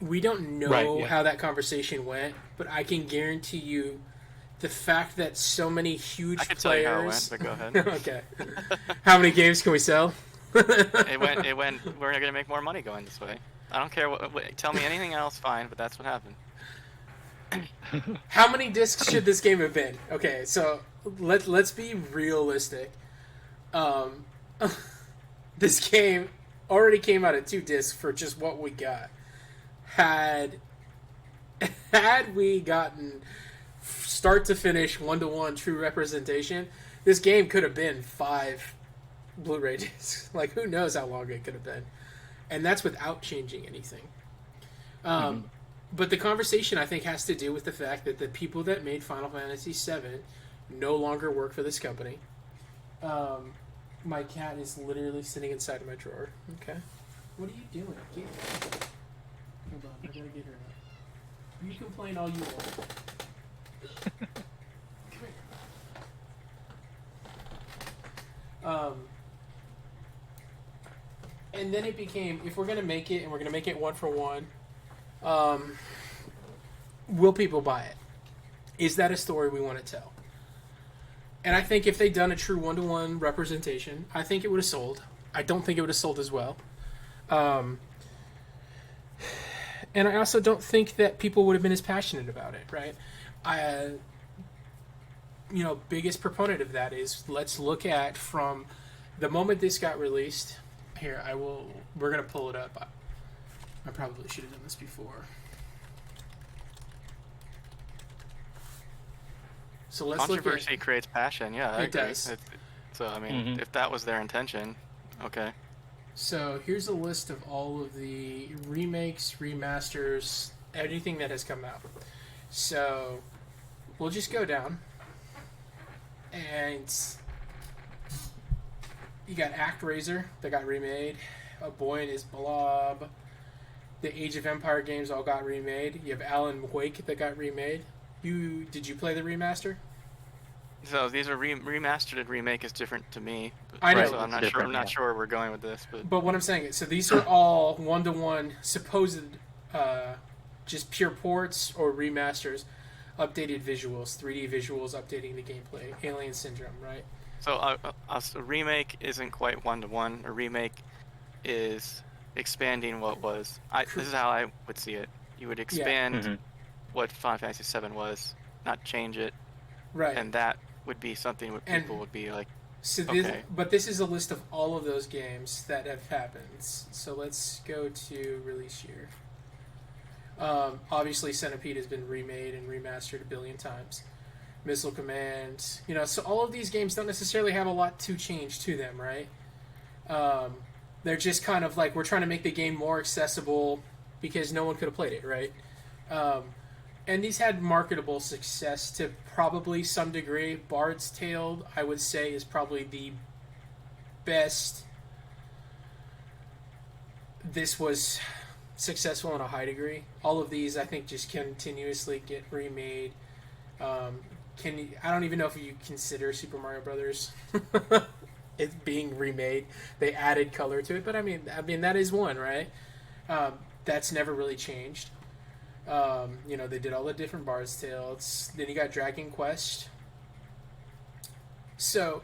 We don't know how that conversation went, but I can guarantee you the fact that so many huge I can players... tell you how it went, but go ahead. Okay. How many games can we sell? It went, we're going to make more money going this way. I don't care tell me anything else, fine, but that's what happened. How many discs should this game have been? Okay, so let's be realistic. This game already came out at 2 discs for just what we got. Had we gotten start to finish 1-to-1 true representation, this game could have been 5 Blu-ray discs. Like, who knows how long it could have been. And that's without changing anything. But the conversation, I think, has to do with the fact that the people that made Final Fantasy VII no longer work for this company. My cat is literally sitting inside of my drawer. Okay. What are you doing? Get her. Hold on, I gotta get her out. You complain all you want. Come here. And then it became, if we're gonna make it, and we're gonna make it one for one, will people buy it? Is that a story we want to tell? And I think if they'd done a true 1-to-1 representation, I think it would have sold. I don't think it would have sold as well. And I also don't think that people would have been as passionate about it, right? Biggest proponent of that is, let's look at from the moment this got released. Here, we're going to pull it up. I probably should have done this before. So let's Controversy look at, creates passion, yeah. I it agree. does. So, I mean, if that was their intention, okay. So here's a list of all of the remakes, remasters, everything that has come out. So we'll just go down. And you got ActRaiser that got remade. A Boy and His Blob. The Age of Empire games all got remade. You have Alan Wake that got remade. Did you play the remaster? So these are remastered and remake is different to me. I know. So I'm not sure. I'm not sure where we're going with this, But what I'm saying is, so these are all 1-to-1 supposed, just pure ports or remasters, updated visuals, 3D visuals, updating the gameplay. Alien Syndrome, right? So a remake isn't quite 1-to-1. A remake is expanding what was. This is how I would see it. You would expand what Final Fantasy VII was, not change it. Right. And that would be something where people would be like, so but this is a list of all of those games that have happened. So let's go to release year. Obviously, Centipede has been remade and remastered a billion times. Missile Command, so all of these games don't necessarily have a lot to change to them, right? They're just kind of like, we're trying to make the game more accessible because no one could have played it, right? And these had marketable success to probably some degree. Bard's Tale, I would say, is probably the best. This was successful on a high degree. All of these, I think, just continuously get remade. I don't even know if you consider Super Mario Brothers it's being remade. They added color to it, but I mean that is one, right? That's never really changed. They did all the different Bard's Tales. Then you got Dragon Quest. So,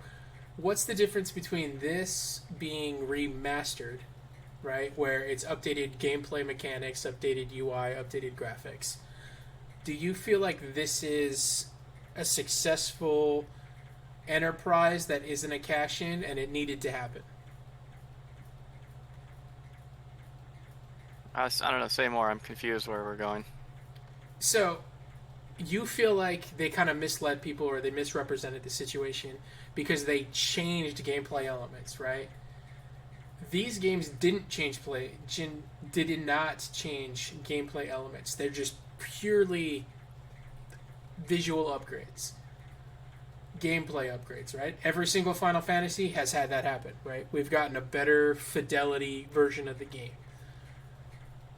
what's the difference between this being remastered, right, where it's updated gameplay mechanics, updated UI, updated graphics? Do you feel like this is a successful enterprise that isn't a cash-in and it needed to happen? I don't know. Say more. I'm confused where we're going. So, you feel like they kind of misled people or they misrepresented the situation because they changed gameplay elements, right? These games did not change gameplay elements. They're just purely visual upgrades. Gameplay upgrades, right? Every single Final Fantasy has had that happen, right? We've gotten a better fidelity version of the game.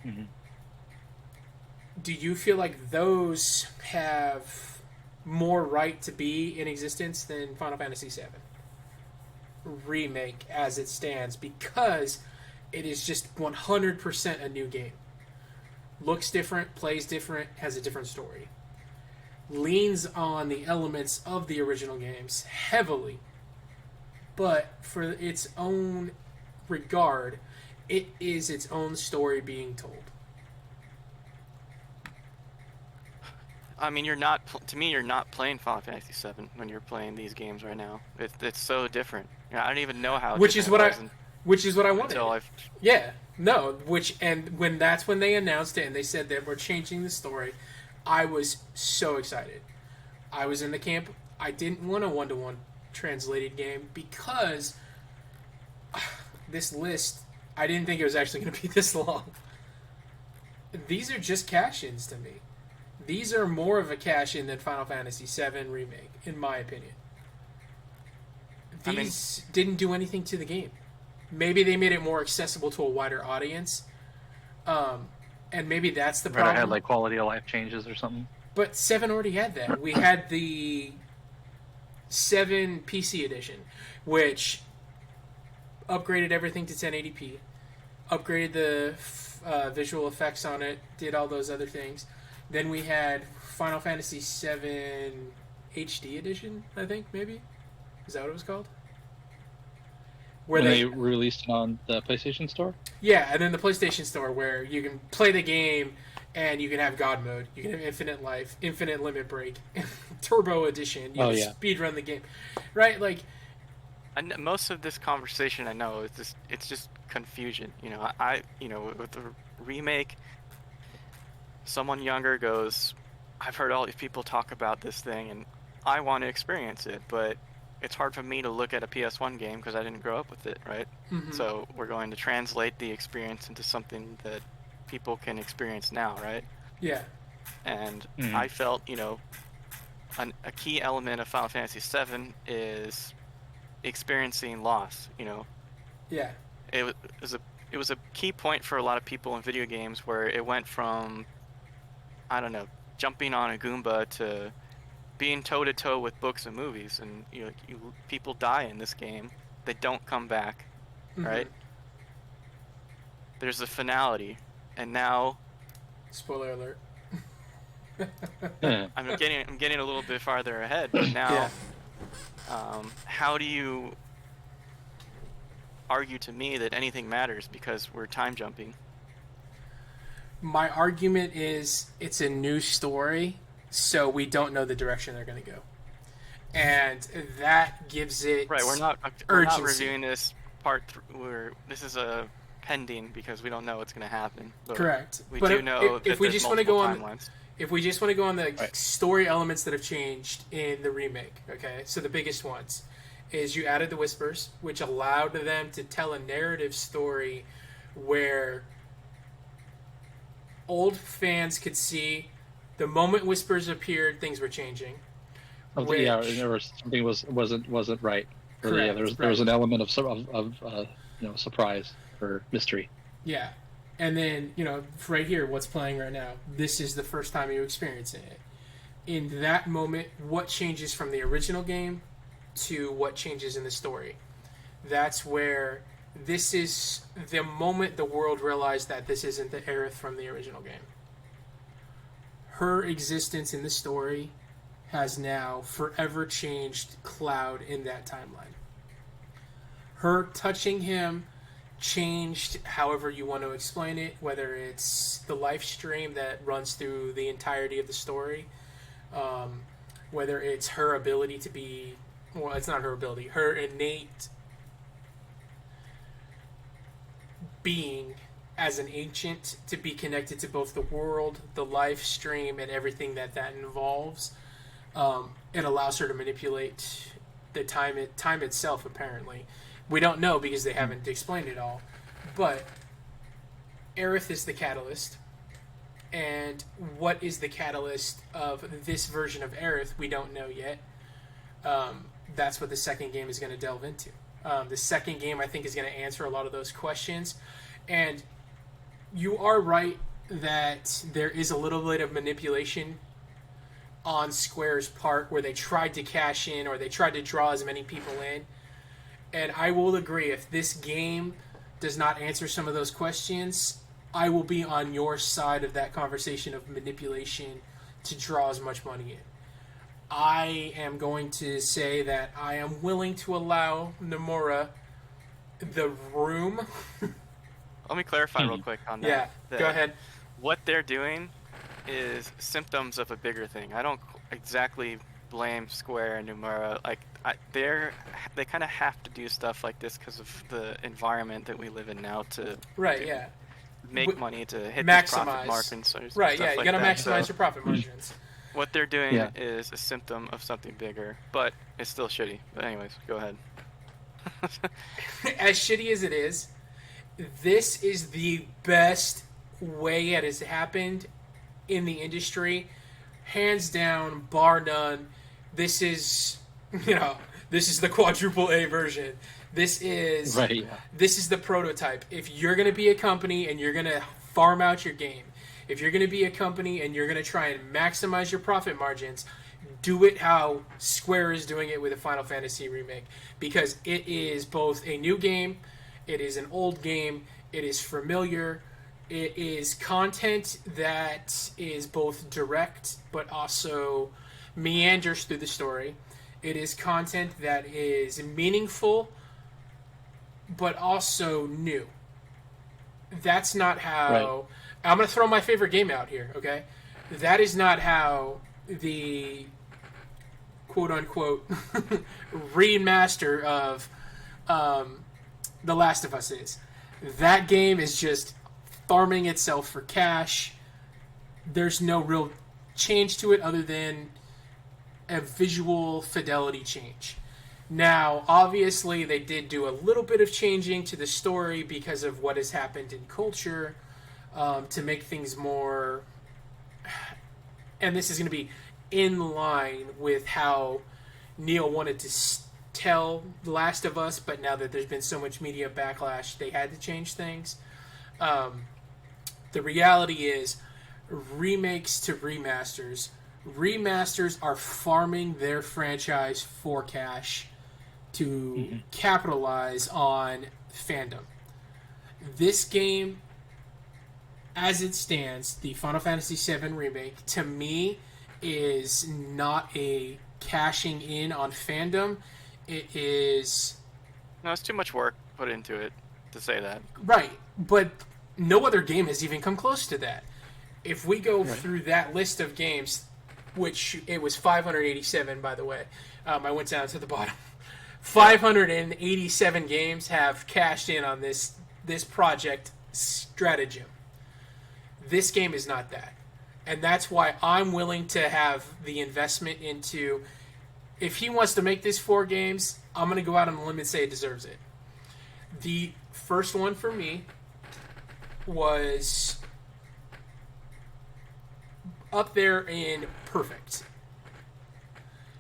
Mm-hmm. Do you feel like those have more right to be in existence than Final Fantasy VII Remake as it stands, because it is just 100% a new game? Looks different, plays different, has a different story. Leans on the elements of the original games heavily, but for its own regard, it is its own story being told. I mean, you're not. To me, you're not playing Final Fantasy VII when you're playing these games right now. It's so different. I don't even know how. Which is what I wanted. Yeah, no. When they announced it and they said that we're changing the story, I was so excited. I was in the camp. I didn't want a 1-to-1 translated game because this list, I didn't think it was actually going to be this long. These are just cash-ins to me. These are more of a cash-in than Final Fantasy VII Remake, in my opinion. These didn't do anything to the game. Maybe they made it more accessible to a wider audience, and maybe that's the problem. Right, I had like quality of life changes or something. But 7 already had that. We had the 7 PC edition, which upgraded everything to 1080p, upgraded the visual effects on it, did all those other things. Then we had Final Fantasy VII HD edition, I think, maybe? Is that what it was called? When they released it on the PlayStation Store? Yeah, and then the PlayStation Store, where you can play the game and you can have God mode. You can have infinite life, infinite limit break, turbo edition. You can speed run the game. Right? Like, most of this conversation, I know, it's just confusion. With the remake, someone younger goes, I've heard all these people talk about this thing and I want to experience it, but it's hard for me to look at a PS1 game because I didn't grow up with it, right? Mm-hmm. So we're going to translate the experience into something that people can experience now, right? Yeah. And I felt, a key element of Final Fantasy VII is experiencing loss, Yeah. It was a key point for a lot of people in video games where it went from, I don't know, jumping on a Goomba to being toe-to-toe with books and movies. And, people die in this game. They don't come back, right? There's a finality. And now... Spoiler alert. I'm getting a little bit farther ahead. But now, how do you argue to me that anything matters because we're time jumping? My argument is it's a new story, so we don't know the direction they're going to go, and that gives it We're not reviewing this part. This is a pending because we don't know what's going to happen. But correct. We do know if we just want to go on. If we just want to go on the story elements that have changed in the remake, okay. So the biggest ones is you added the Whispers, which allowed them to tell a narrative story where old fans could see the moment whispers appeared, things were changing. Yeah, there was something wasn't right. Correct. Yeah, there was an element of surprise or mystery. Yeah, and then right here, what's playing right now. This is the first time you're experiencing it. In that moment, what changes from the original game to what changes in the story? That's where this is the moment the world realized that this isn't the Aerith from the original game. Her existence in the story has now forever changed Cloud in that timeline. Her touching him changed however you want to explain it, whether it's the life stream that runs through the entirety of the story, whether it's her ability to be, well, it's not her ability, her innate being as an ancient to be connected to both the world, the life stream, and everything that involves. It allows her to manipulate the time itself, apparently. We don't know because they haven't explained it all. But Aerith is the catalyst. And what is the catalyst of this version of Aerith, we don't know yet. That's what the second game is going to delve into. The second game, I think, is going to answer a lot of those questions. And you are right that there is a little bit of manipulation on Square's part where they tried to cash in or they tried to draw as many people in. And I will agree, if this game does not answer some of those questions, I will be on your side of that conversation of manipulation to draw as much money in. I am going to say that I am willing to allow Nomura the room. Let me clarify real quick on that. Yeah, go ahead. What they're doing is symptoms of a bigger thing. I don't exactly blame Square and Nomura. Like, they kind of have to do stuff like this because of the environment that we live in now to make money to hit the profit margins. Right, yeah, you got to maximize your profit margins. What they're doing is a symptom of something bigger, but it's still shitty. But anyways, go ahead. As shitty as it is, this is the best way it has happened in the industry, hands down, bar none. This is the quadruple A version. This is the prototype. If you're going to be a company and you're going to farm out your game, if you're going to be a company and you're going to try and maximize your profit margins, do it how Square is doing it with a Final Fantasy Remake, because it is both a new game, it is an old game, it is familiar, it is content that is both direct but also meanders through the story. It is content that is meaningful but also new. That's not how... I'm going to throw my favorite game out here, okay? That is not how the quote-unquote remaster of The Last of Us is. That game is just farming itself for cash. There's no real change to it other than a visual fidelity change. Now, obviously, they did do a little bit of changing to the story because of what has happened in culture to make things more... And this is going to be in line with how Neil wanted to tell The Last of Us, but now that there's been so much media backlash, they had to change things. The reality is, remakes to remasters are farming their franchise for cash to capitalize on fandom. This game, as it stands, the Final Fantasy VII Remake, to me, is not a cashing in on fandom. It is... No, it's too much work put into it to say that. Right, but no other game has even come close to that. If we go through that list of games, which it was 587, by the way. I went down to the bottom. 587 games have cashed in on this project stratagem. This game is not that. And that's why I'm willing to have the investment into... If he wants to make this 4 games, I'm going to go out on a limb and say it deserves it. The first one for me was up there in perfect.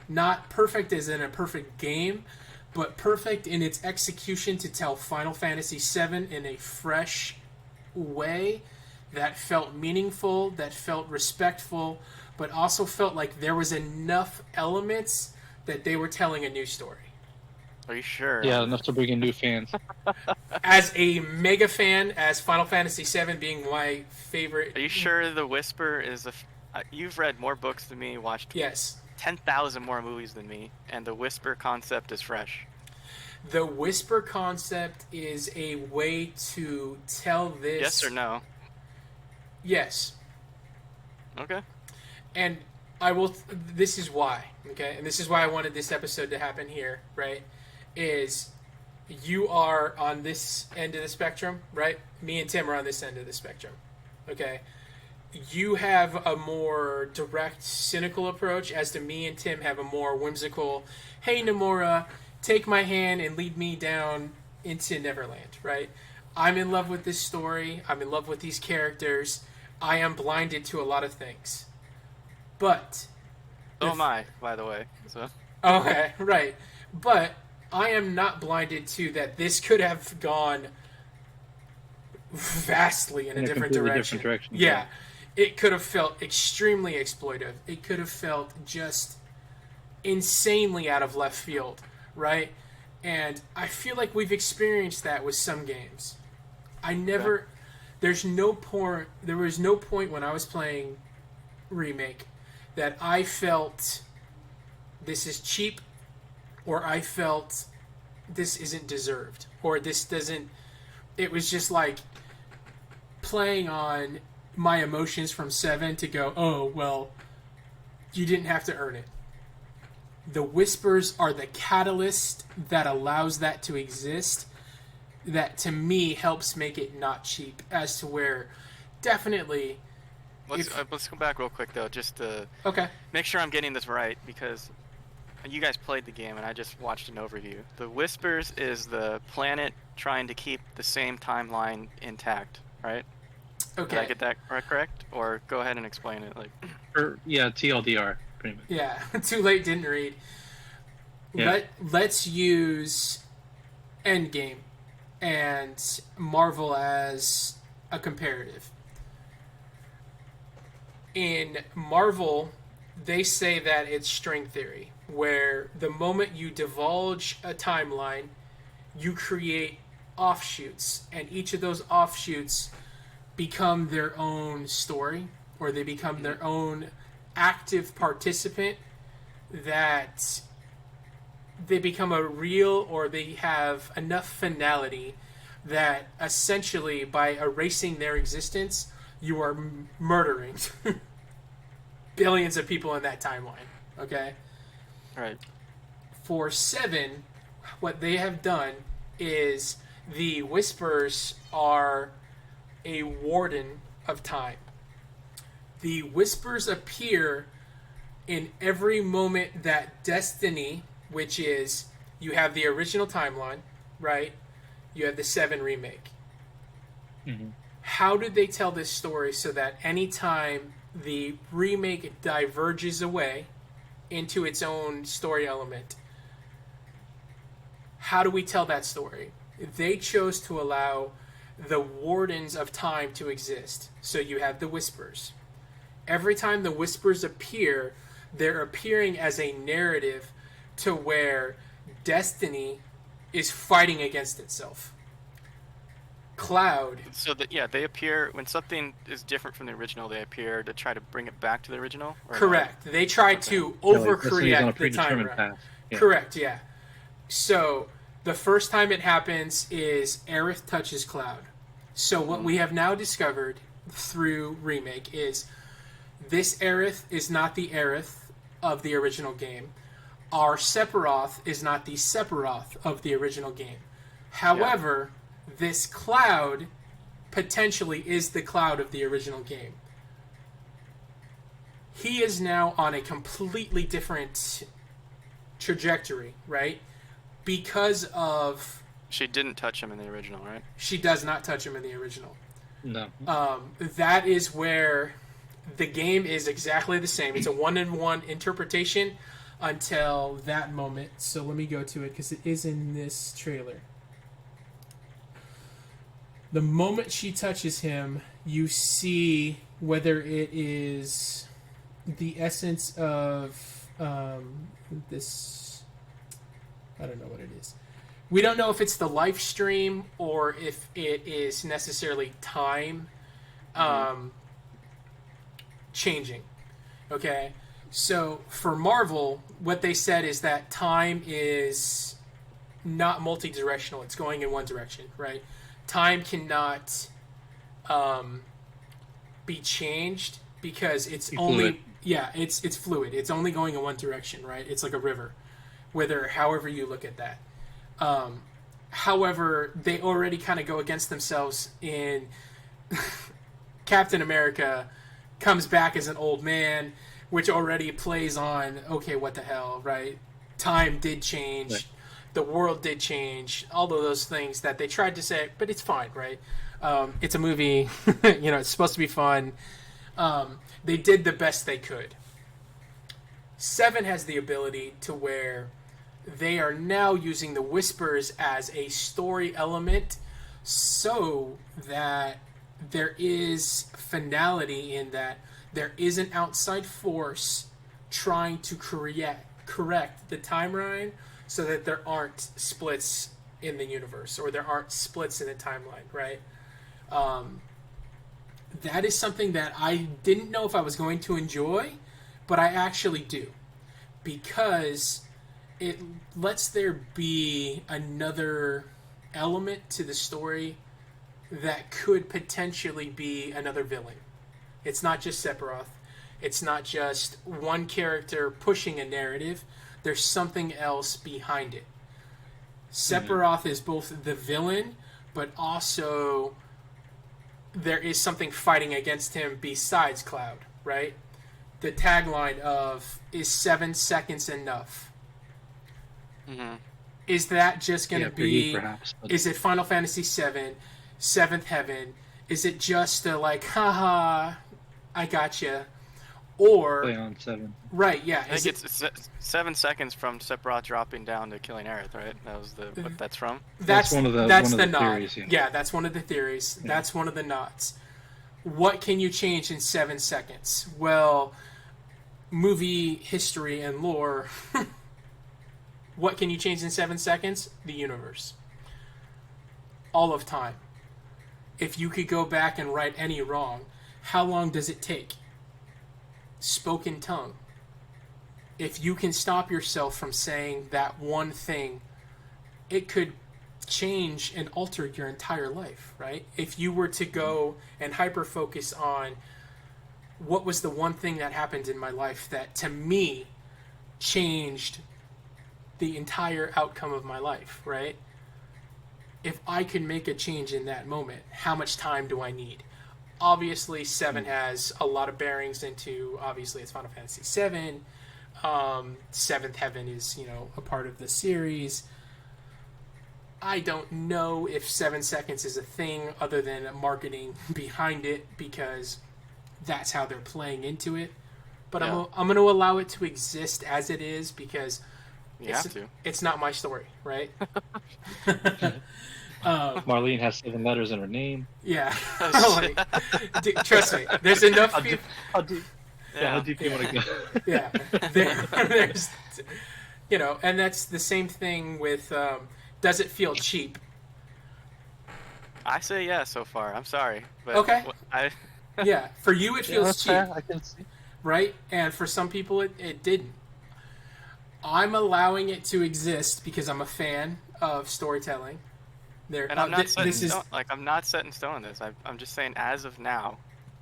Not perfect as in a perfect game, but perfect in its execution to tell Final Fantasy VII in a fresh way that felt meaningful, that felt respectful, but also felt like there was enough elements that they were telling a new story. Are you sure? Yeah, enough to bring in new fans. As a mega fan, as Final Fantasy VII being my favorite... Are you sure the Whisper is you've read more books than me, watched Yes. 10,000 more movies than me, and the Whisper concept is fresh? The Whisper concept is a way to tell this... Yes or no? Yes. Okay. And I will... This is why, okay? And this is why I wanted this episode to happen here, right? Is you are on this end of the spectrum, right? Me and Tim are on this end of the spectrum, okay? You have a more direct, cynical approach, as to me and Tim have a more whimsical, hey, Nomura, take my hand and lead me down into Neverland, right? I'm in love with this story. I'm in love with these characters. I am blinded to a lot of things. But... So am I, by the way. So. Okay, right. But I am not blinded to that this could have gone vastly in a different direction. Yeah. It could have felt extremely exploitive. It could have felt just insanely out of left field, right? And I feel like we've experienced that with some games. There was no point when I was playing Remake that I felt this is cheap, or I felt this isn't deserved, or this doesn't... It was just like playing on my emotions from 7 to go, oh, well, you didn't have to earn it. The Whispers are the catalyst that allows that to exist, that to me helps make it not cheap, as to where definitely... Let's go back real quick, though, just to Okay. make sure I'm getting this right, because you guys played the game and I just watched an overview. The Whispers is the planet trying to keep the same timeline intact, right? Okay. Did I get that correct? Or go ahead and explain it. Yeah, TLDR, pretty much. Yeah, too late, didn't read. Yeah. Let's use Endgame and Marvel as a comparative. In Marvel, they say that it's string theory, where the moment you divulge a timeline, you create offshoots, and each of those offshoots become their own story, or they become their own active participant, that they become a real, or they have enough finality that essentially by erasing their existence, you are murdering billions of people in that timeline, okay? Right. For 7, what they have done is the Whispers are a warden of time. The Whispers appear in every moment that Destiny, which is, you have the original timeline, right? You have the 7 remake. Mm-hmm. How did they tell this story so that anytime the remake diverges away into its own story element, how do we tell that story? They chose to allow the Wardens of Time to exist. So you have the Whispers. Every time the Whispers appear, they're appearing as a narrative to where Destiny is fighting against itself. Cloud. So they appear when something is different from the original. They appear to try to bring it back to the original. Correct. They try to overcorrect the time. Yeah. Correct. Yeah. So the first time it happens is Aerith touches Cloud. So what we have now discovered through Remake is this Aerith is not the Aerith of the original game. Our Sephiroth is not the Sephiroth of the original game. However, this Cloud potentially is the Cloud of the original game. He is now on a completely different trajectory, right? Because of... She didn't touch him in the original, right? She does not touch him in the original. No. That is where the game is exactly the same. It's a one-in-one interpretation until that moment. So let me go to it because it is in this trailer. The moment she touches him, you see whether it is the essence of this. I don't know what it is. We don't know if it's the life stream or if it is necessarily time changing. Okay? So for Marvel, what they said is that time is not multi-directional. It's going in one direction, right? Time cannot be changed because it's only it's fluid. It's only going in one direction, right? It's like a river, however you look at that. However, they already kind of go against themselves in Captain America comes back as an old man, which already plays on, okay, what the hell, right? Time did change. Right. The world did change. All of those things that they tried to say, but it's fine, right? It's a movie. It's supposed to be fun. They did the best they could. 7 has the ability to where they are now using the whispers as a story element so that there is finality in that there is an outside force trying to correct the timeline so that there aren't splits in the universe or there aren't splits in the timeline, right? That is something that I didn't know if I was going to enjoy, but I actually do. Because it lets there be another element to the story that could potentially be another villain. It's not just Sephiroth. It's not just one character pushing a narrative. There's something else behind it. Sephiroth is both the villain, but also there is something fighting against him besides Cloud, right? The tagline of, is 7 seconds enough? Mm-hmm. Is that just going to be... perhaps, but... Is it Final Fantasy VII, Seventh Heaven? Is it just a like, haha, I gotcha? Or... Play on 7. Right, yeah. I think it's 7 seconds from Sephiroth dropping down to killing Aerith, right? That was what that's from? That's one of the nod. Theories, yeah, that's one of the theories. Yeah. That's one of the nods. What can you change in 7 seconds? Well, movie history and lore. What can you change in 7 seconds? The universe. All of time. If you could go back and right any wrong, how long does it take? Spoken tongue. If you can stop yourself from saying that one thing, it could change and alter your entire life, right? If you were to go and hyper focus on what was the one thing that happened in my life that to me changed the entire outcome of my life, right? If I could make a change in that moment, how much time do I need? Obviously, 7 has a lot of bearings into, obviously, it's Final Fantasy 7. Seventh Heaven is, a part of the series. I don't know if 7 seconds is a thing other than marketing behind it because that's how they're playing into it. But yeah. I'm going to allow it to exist as it is because it's not my story, right? Marlene has 7 letters in her name. Yeah. Trust me, there's enough people. How deep you want to go? Yeah. There's, and that's the same thing with, does it feel cheap? I say yeah so far. I'm sorry. But okay. Yeah, for you it feels cheap. Fair. I can see. Right? And for some people it didn't. I'm allowing it to exist because I'm a fan of storytelling. And I'm not set in stone. I'm not set in stone on this. I'm just saying, as of now,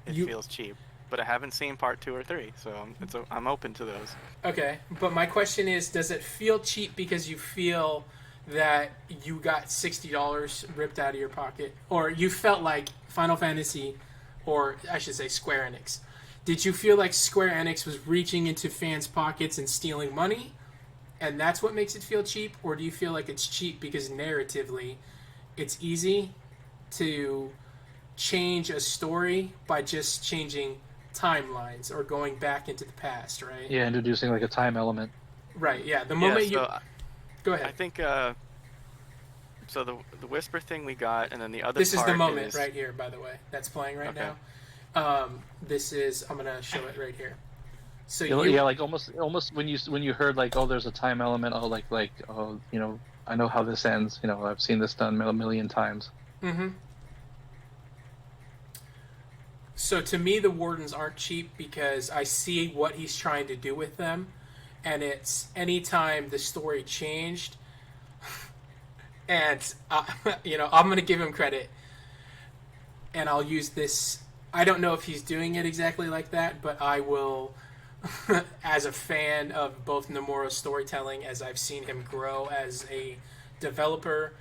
it feels cheap. But I haven't seen part 2 or 3, so I'm open to those. Okay, but my question is, does it feel cheap because you feel that you got $60 ripped out of your pocket, or you felt like Final Fantasy, or I should say Square Enix? Did you feel like Square Enix was reaching into fans' pockets and stealing money, and that's what makes it feel cheap, or do you feel like it's cheap because narratively it's easy to change a story by just changing timelines or going back into the past, right? Yeah, introducing like a time element. Right. Yeah. The moment yeah, you so go I ahead. think so the whisper thing we got, and then the other This is part the moment is right here, by the way. That's playing right okay. now. This is. I'm gonna show it right here. So Yeah, like almost when you heard like, oh, there's a time element. Oh, oh, I know how this ends. I've seen this done a million times. Mm-hmm. So to me, the Wardens aren't cheap because I see what he's trying to do with them, and it's anytime the story changed, and I'm gonna give him credit, and I'll use this. I don't know if he's doing it exactly like that, but I will, as a fan of both Nomura's storytelling, as I've seen him grow as a developer,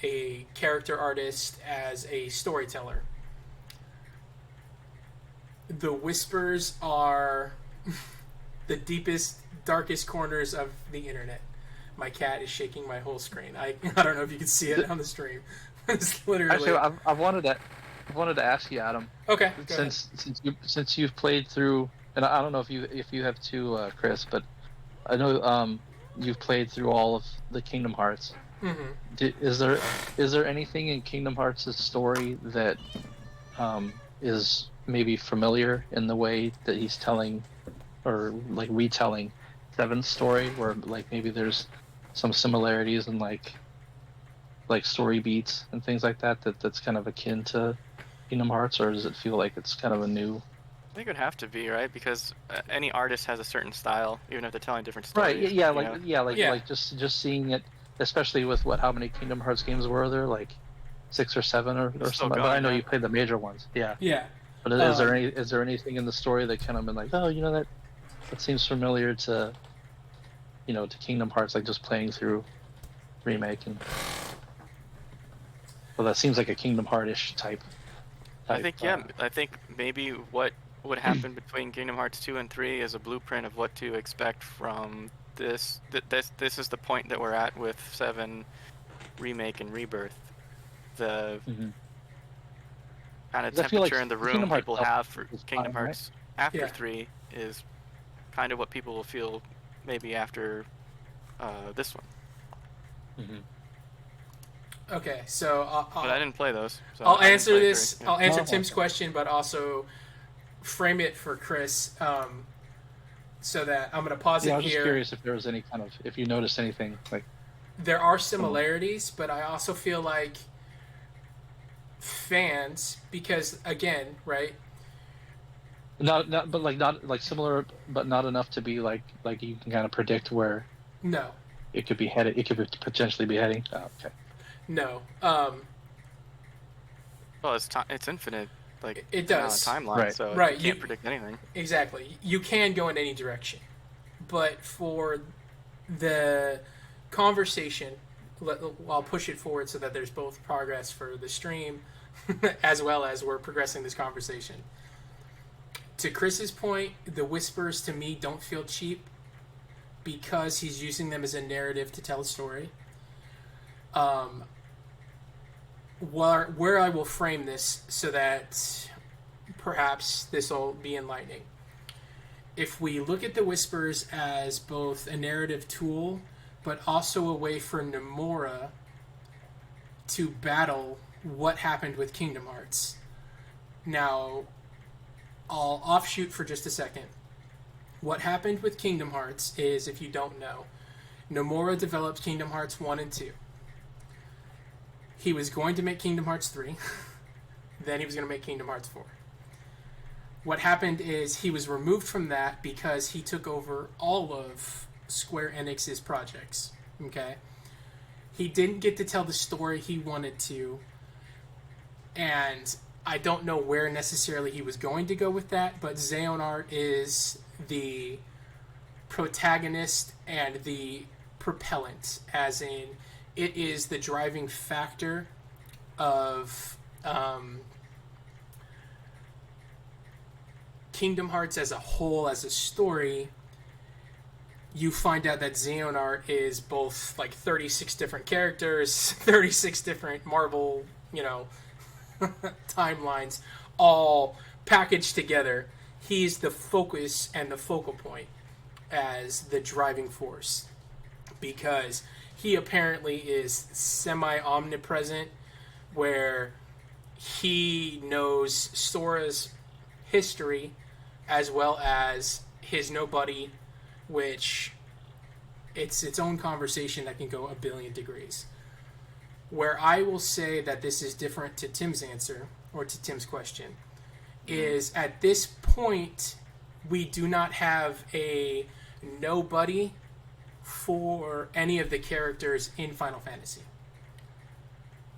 a character artist, as a storyteller. The whispers are the deepest, darkest corners of the internet. My cat is shaking my whole screen. I don't know if you can see it on the stream. It's literally. Actually, I wanted to ask you, Adam. Okay. Since you've played through, and I don't know if you have too, Chris, but I know you've played through all of the Kingdom Hearts. Mm-hmm. Is there anything in Kingdom Hearts' story that is maybe familiar in the way that he's telling, or like retelling Seven's story, where like maybe there's some similarities in like story beats and things like that's kind of akin to Kingdom Hearts, or does it feel like it's kind of a new? I think it would have to be, right, because any artist has a certain style, even if they're telling different stories. Right. Yeah. Yeah. Like just seeing it, especially with how many Kingdom Hearts games were there? Like 6 or 7 or something. But I know you played the major ones. Yeah. Yeah. But is there anything in the story that kind of been like, oh, that seems familiar to to Kingdom Hearts, like just playing through Remake and. Well, that seems like a Kingdom Heart-ish type. I think I think maybe what would happen between Kingdom Hearts 2 and 3 is a blueprint of what to expect from this. This is the point that we're at with 7 Remake and Rebirth. The kind of temperature in the room people have for Kingdom Hearts after 3 is kind of what people will feel maybe after this one. Mm-hmm. Okay, so but I didn't play those. So I'll answer this. I'll answer Tim's question, but also frame it for Chris, so that I'm going to pause it here. I was just curious if there was any kind of, if you noticed anything like. There are similarities, but I also feel like fans, because again, right? Not like similar, but not enough to be like you can kind of predict where. No. It could be headed. It could potentially be heading. Oh, okay. No. Well, it's infinite. Like it does timeline, right. So right. You can't predict anything. Exactly. You can go in any direction, but for the conversation, I'll push it forward so that there's both progress for the stream, as well as we're progressing this conversation. To Chris's point, the whispers to me don't feel cheap because he's using them as a narrative to tell a story. Where I will frame this so that perhaps this will be enlightening. If we look at the whispers as both a narrative tool, but also a way for Nomura to battle what happened with Kingdom Hearts. Now, I'll offshoot for just a second. What happened with Kingdom Hearts is, if you don't know, Nomura developed Kingdom Hearts 1 and 2. He was going to make Kingdom Hearts 3. Then he was going to make Kingdom Hearts 4. What happened is he was removed from that because he took over all of Square Enix's projects. Okay? He didn't get to tell the story he wanted to. And I don't know where necessarily he was going to go with that, but Xehanort is the protagonist and the propellant, as in it is the driving factor of Kingdom Hearts as a whole, as a story. You find out that Xehanort is both like 36 different characters, 36 different Marvel, timelines, all packaged together. he's the focus and the focal point as the driving force, because he apparently is semi-omnipresent, where he knows Sora's history as well as his nobody, which it's its own conversation that can go a billion degrees. Where I will say that this is different to Tim's answer, or to Tim's question, is at this point, we do not have a nobody for any of the characters in Final Fantasy.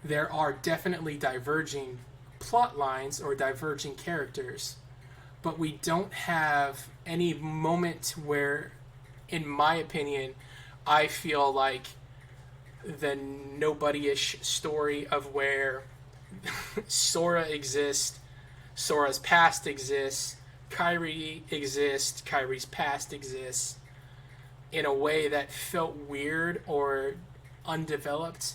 There are definitely diverging plot lines or diverging characters, but we don't have any moment where, in my opinion, I feel like the nobody-ish story of where Sora exists, Sora's past exists, Kairi exists, Kairi's past exists, in a way that felt weird or undeveloped.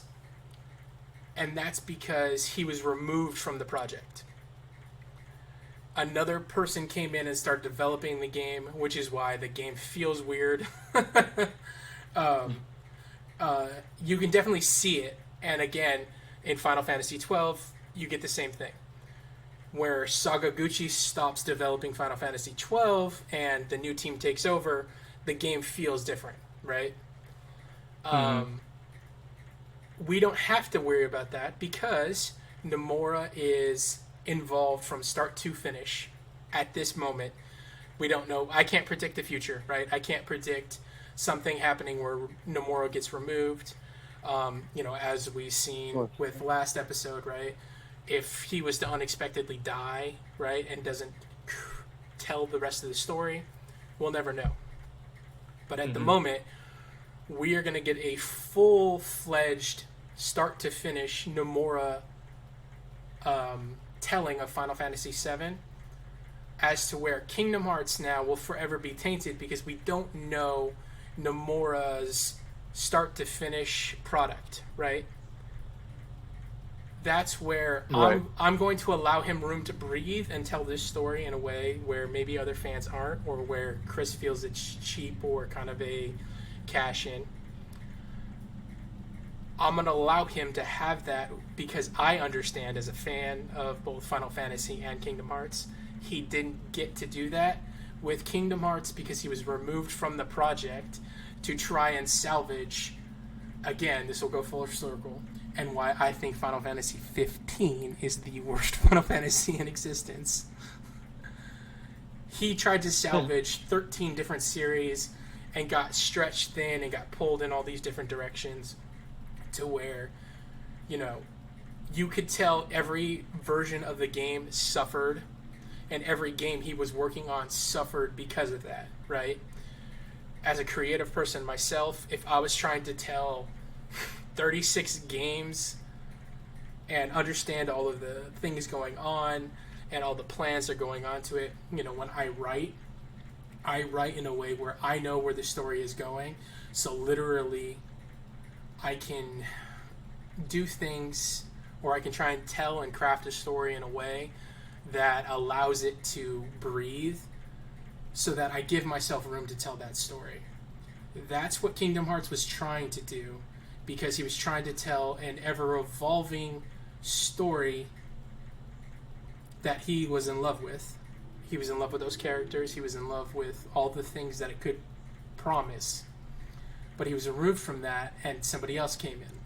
And that's because he was removed from the project. Another person came in and started developing the game, which is why the game feels weird. You can definitely see it. And again, in Final Fantasy XII, you get the same thing. Where Sakaguchi stops developing Final Fantasy XII and the new team takes over, the game feels different, right? We don't have to worry about that because Nomura is involved from start to finish at this moment. We don't know. I can't predict the future, right? I can't predict something happening where Nomura gets removed. As we've seen with last episode, right? If he was to unexpectedly die, right, and doesn't tell the rest of the story, we'll never know. But at the moment, we are going to get a full-fledged, start-to-finish Nomura telling of Final Fantasy VII, as to where Kingdom Hearts now will forever be tainted because we don't know Nomura's start-to-finish product, right? That's where I'm going to allow him room to breathe and tell this story in a way where maybe other fans aren't, or where Chris feels it's cheap or kind of a cash-in. I'm going to allow him to have that because I understand, as a fan of both Final Fantasy and Kingdom Hearts, he didn't get to do that with Kingdom Hearts because he was removed from the project to try and salvage, again, this will go full circle, and why I think Final Fantasy 15 is the worst Final Fantasy in existence. He tried to salvage 13 different series and got stretched thin and got pulled in all these different directions to where, you could tell every version of the game suffered, and every game he was working on suffered because of that, right? As a creative person myself, if I was trying to tell 36 games and understand all of the things going on and all the plans that are going on to it, when I write in a way where I know where the story is going. So literally, I can do things, or I can try and tell and craft a story in a way that allows it to breathe, so that I give myself room to tell that story. That's what Kingdom Hearts was trying to do, because he was trying to tell an ever-evolving story that he was in love with. He was in love with those characters. He was in love with all the things that it could promise. But he was removed from that, and somebody else came in.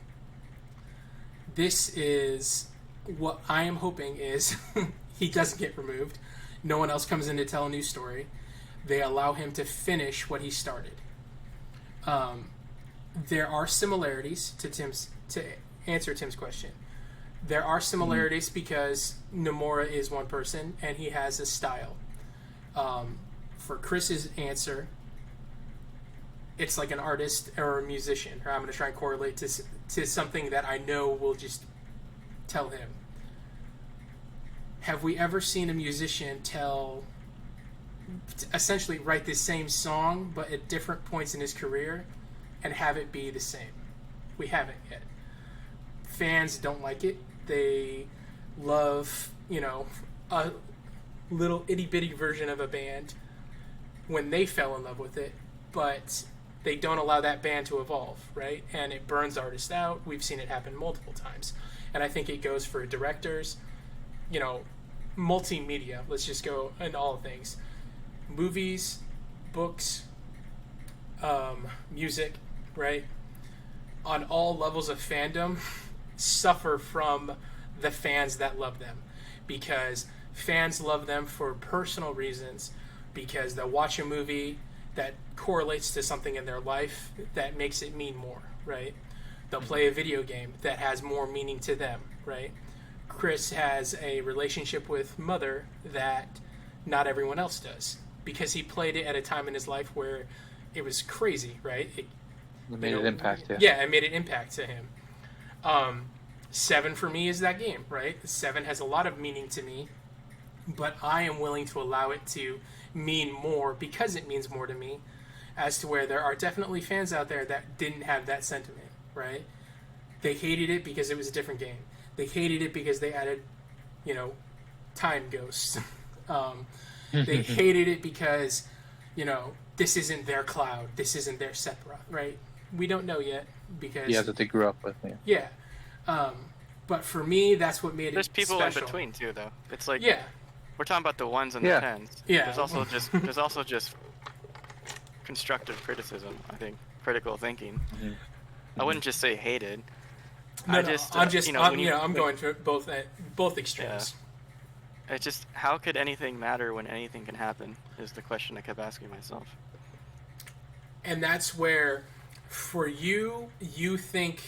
This is what I am hoping is he doesn't get removed. No one else comes in to tell a new story. They allow him to finish what he started. There are similarities to answer Tim's question. There are similarities because Nomura is one person and he has a style. For Chris's answer, it's like an artist or a musician. Or I'm going to try and correlate to something that I know will just tell him. Have we ever seen a musician essentially write the same song but at different points in his career and have it be the same? We haven't yet. Fans don't like it. They love, little itty bitty version of a band when they fell in love with it, but they don't allow that band to evolve, right? And it burns artists out. We've seen it happen multiple times. And I think it goes for directors, multimedia. Let's just go in all things. Movies, books, music, right? On all levels of fandom, suffer from the fans that love them. Because fans love them for personal reasons, because they'll watch a movie that correlates to something in their life that makes it mean more, right? They'll play a video game that has more meaning to them, right? Chris has a relationship with Mother that not everyone else does, because he played it at a time in his life where it was crazy, right? It made an impact, yeah. Yeah, it made an impact to him. 7 for me is that game, right? 7 has a lot of meaning to me, but I am willing to allow it to mean more because it means more to me, as to where there are definitely fans out there that didn't have that sentiment, right? They hated it because it was a different game. They hated it because they added, time ghosts. They hated it because, this isn't their Cloud. This isn't their Sephiroth, right? We don't know yet because... Yeah, that they grew up with, yeah. Yeah. But for me, that's what made There's it people special. in between, too, though. It's like... Yeah. We're talking about the 1s and the 10s. Yeah. There's also just constructive criticism, I think. Critical thinking. Mm-hmm. I wouldn't just say hated. I'm going to both extremes. Yeah. It's just, how could anything matter when anything can happen, is the question I kept asking myself. And that's where, for you think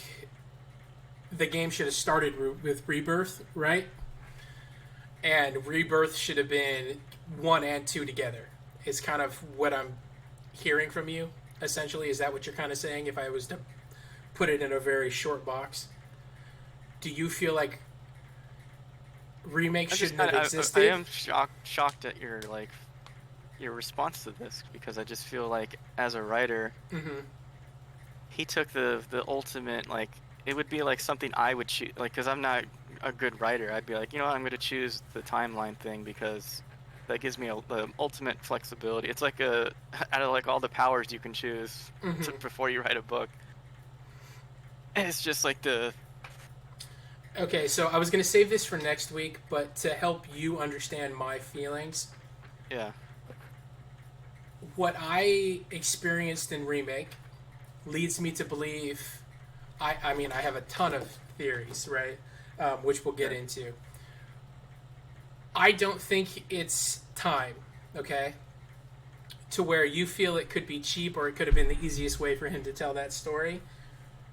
the game should have started with Rebirth, right? And Rebirth should have been 1 and 2 together. Is kind of what I'm hearing from you, essentially. Is that what you're kind of saying, if I was to put it in a very short box? Do you feel like Remake shouldn't have existed? I am shocked at your response to this, because I just feel like, as a writer, he took the ultimate, it would be like something I would choose, because I'm not a good writer. I'd be like, I'm going to choose the timeline thing because that gives me the ultimate flexibility. It's like out of all the powers you can choose before you write a book. It's just like the... Okay, so I was going to save this for next week, but to help you understand my feelings... Yeah. What I experienced in Remake leads me to believe... I mean, I have a ton of theories, right? Which we'll get into. I don't think it's time, okay? To where you feel it could be cheap, or it could have been the easiest way for him to tell that story,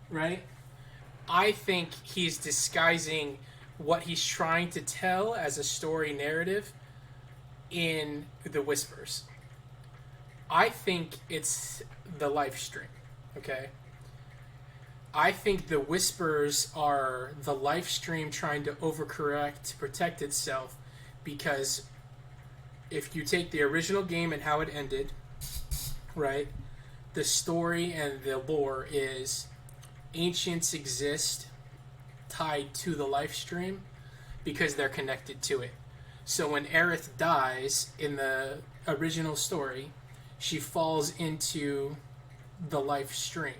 right? I think he's disguising what he's trying to tell as a story narrative in the Whispers. I think it's the live stream, okay? I think the Whispers are the live stream trying to overcorrect to protect itself, because if you take the original game and how it ended, right, the story and the lore is ancients exist tied to the live stream because they're connected to it. So when Aerith dies in the original story, she falls into the live stream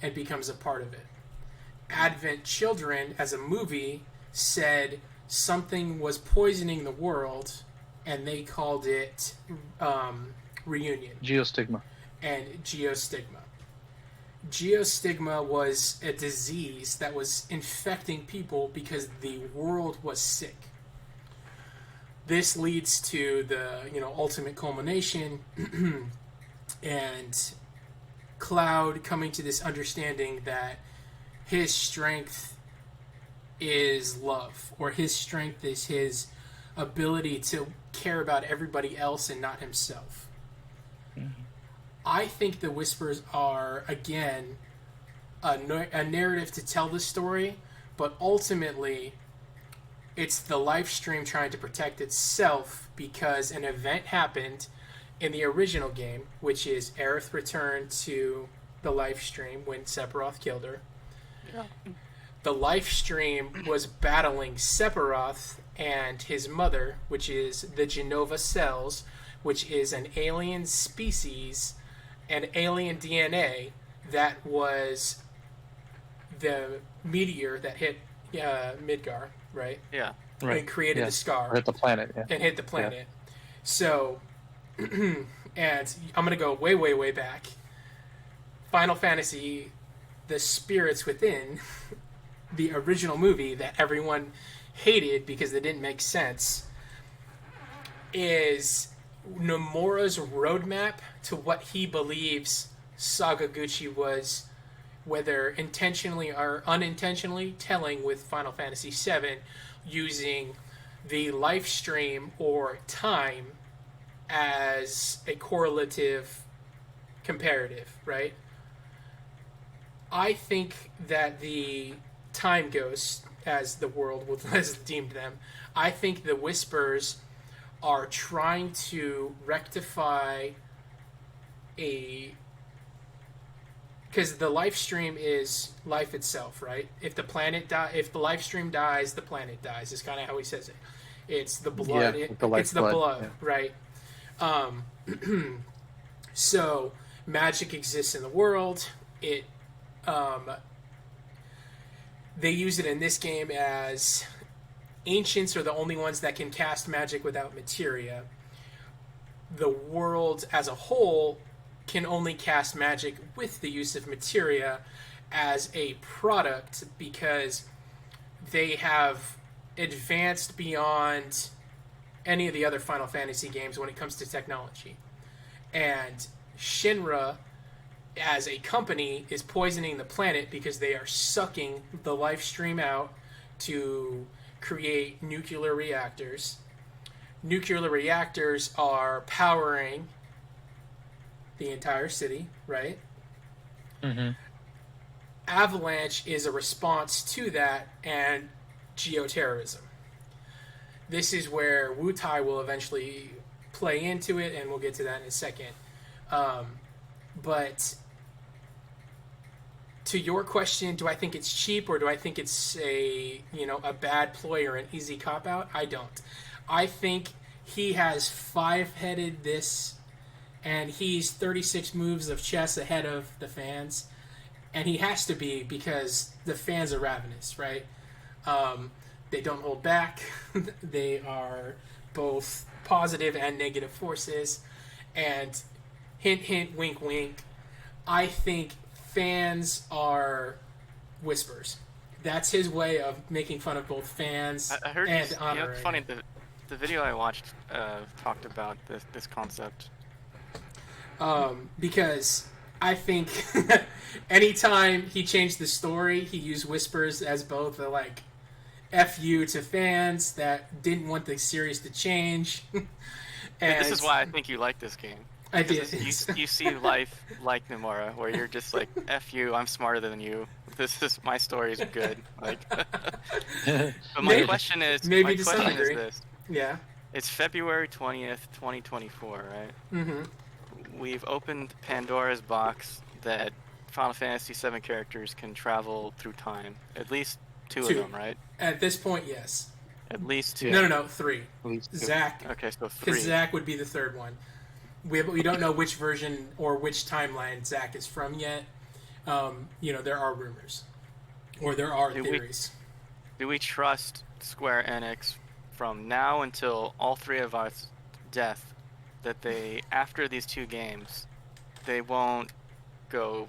and becomes a part of it. Advent Children, as a movie, said something was poisoning the world, and they called it Reunion. Geostigma. And Geostigma. Geostigma was a disease that was infecting people because the world was sick. This leads to the ultimate culmination and Cloud coming to this understanding that his strength is love, or his strength is his ability to care about everybody else and not himself. Mm-hmm. I think the Whispers are, again, a narrative to tell the story, but ultimately it's the live stream trying to protect itself because an event happened in the original game, which is Aerith returned to the live stream when Sephiroth killed her. Yeah. The live stream was battling Sephiroth and his mother, which is the Genova cells, which is an alien species and alien DNA that was the meteor that hit Midgar, right? Yeah. Right. And created the scar. Or hit the planet. Yeah. And hit the planet. So, and I'm going to go way, way, way back. Final Fantasy, the spirits within, the original movie that everyone hated because they didn't make sense, is Nomura's roadmap to what he believes Sakaguchi was, whether intentionally or unintentionally, telling with Final Fantasy VII, using the life stream or time as a correlative comparative, right? I think that the time ghosts, as the world has deemed them, I think the Whispers are trying to rectify because the life stream is life itself, right? If the life stream dies, the planet dies. Is kind of how he says it. It's the blood. Yeah, It's the blood, right? So magic exists in the world. They use it in this game as ancients are the only ones that can cast magic without materia. The world as a whole can only cast magic with the use of materia as a product because they have advanced beyond any of the other Final Fantasy games when it comes to technology. And Shinra, as a company, is poisoning the planet because they are sucking the life stream out to create nuclear reactors. Nuclear reactors are powering the entire city, right? Mm-hmm. Avalanche is a response to that and geoterrorism. This is where Wutai will eventually play into it, and we'll get to that in a second. But to your question, do I think it's cheap or do I think it's a bad ploy or an easy cop out? I don't. I think he has five-headed this, and he's 36 moves of chess ahead of the fans, and he has to be because the fans are ravenous, right? They don't hold back. They are both positive and negative forces, and hint, hint, wink, wink. I think fans are Whispers. That's his way of making fun of both fans I heard and honoring. It's funny. The video I watched talked about this concept. Because I think anytime he changed the story, he used Whispers as both a F you to fans that didn't want the series to change. And This is why I think you like this game. I did. You see life like Nomura, where you're just like, F you, I'm smarter than you. My story is good. But my question is this. Yeah. It's February 20th, 2024, right? Mm-hmm. We've opened Pandora's box that Final Fantasy VII characters can travel through time. At least two of them, right? At this point, yes. At least two. No, three. At least two. Zack. Okay, so three. Because Zack would be the third one. We don't know which version or which timeline Zack is from yet. There are rumors. Or there are theories. Do we trust Square Enix from now until all three of us death that they, after these two games, they won't go,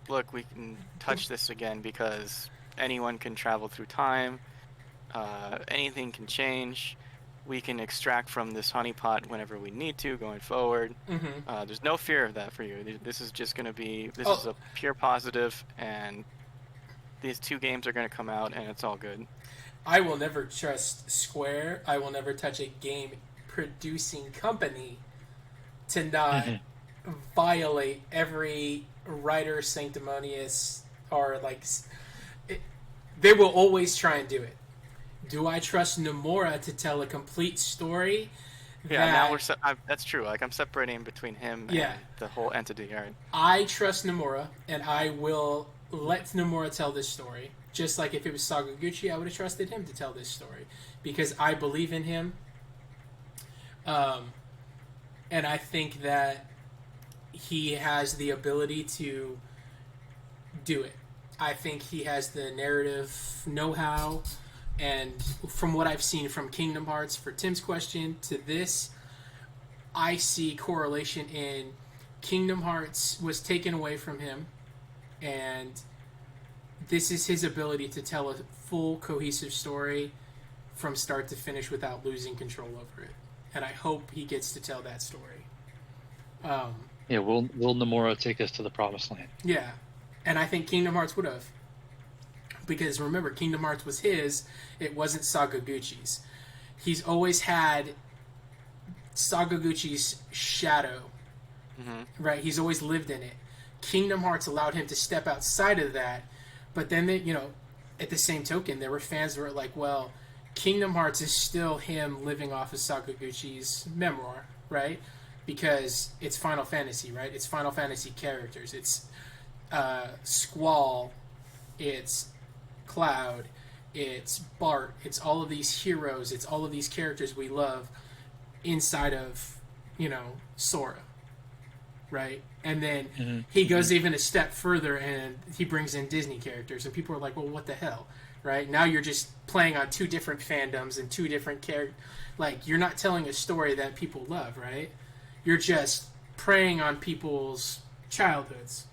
look, we can touch this again because anyone can travel through time, anything can change, we can extract from this honeypot whenever we need to going forward. Mm-hmm. There's no fear of that for you. This is just going to be, is a pure positive, and these two games are going to come out and it's all good. I will never trust Square. I will never touch a game producing company to not violate every writer sanctimonious or they will always try and do it. Do I trust Nomura to tell a complete story? Yeah, that's true. I'm separating between him and the whole entity. Right? I trust Nomura, and I will let Nomura tell this story. Just like if it was Sakaguchi, I would have trusted him to tell this story because I believe in him. And I think that he has the ability to do it. I think he has the narrative know-how, and from what I've seen from Kingdom Hearts, for Tim's question to this, I see correlation in Kingdom Hearts was taken away from him, and this is his ability to tell a full, cohesive story from start to finish without losing control over it. And I hope he gets to tell that story. Yeah, will Nomura take us to the promised land? Yeah, and I think Kingdom Hearts would have. Because remember, Kingdom Hearts was his, it wasn't Sakaguchi's. He's always had Sakaguchi's shadow, right? He's always lived in it. Kingdom Hearts allowed him to step outside of that, but then, at the same token, there were fans who were like, well, Kingdom Hearts is still him living off of Sakaguchi's memoir, right? Because it's Final Fantasy, right? It's Final Fantasy characters. It's Squall. It's Cloud. It's Bart. It's all of these heroes. It's all of these characters we love inside of, Sora, right? And then he goes even a step further and he brings in Disney characters. And people are like, well, what the hell? Right? Now you're just playing on two different fandoms and two different characters. Like, you're not telling a story that people love, right? You're just preying on people's childhoods.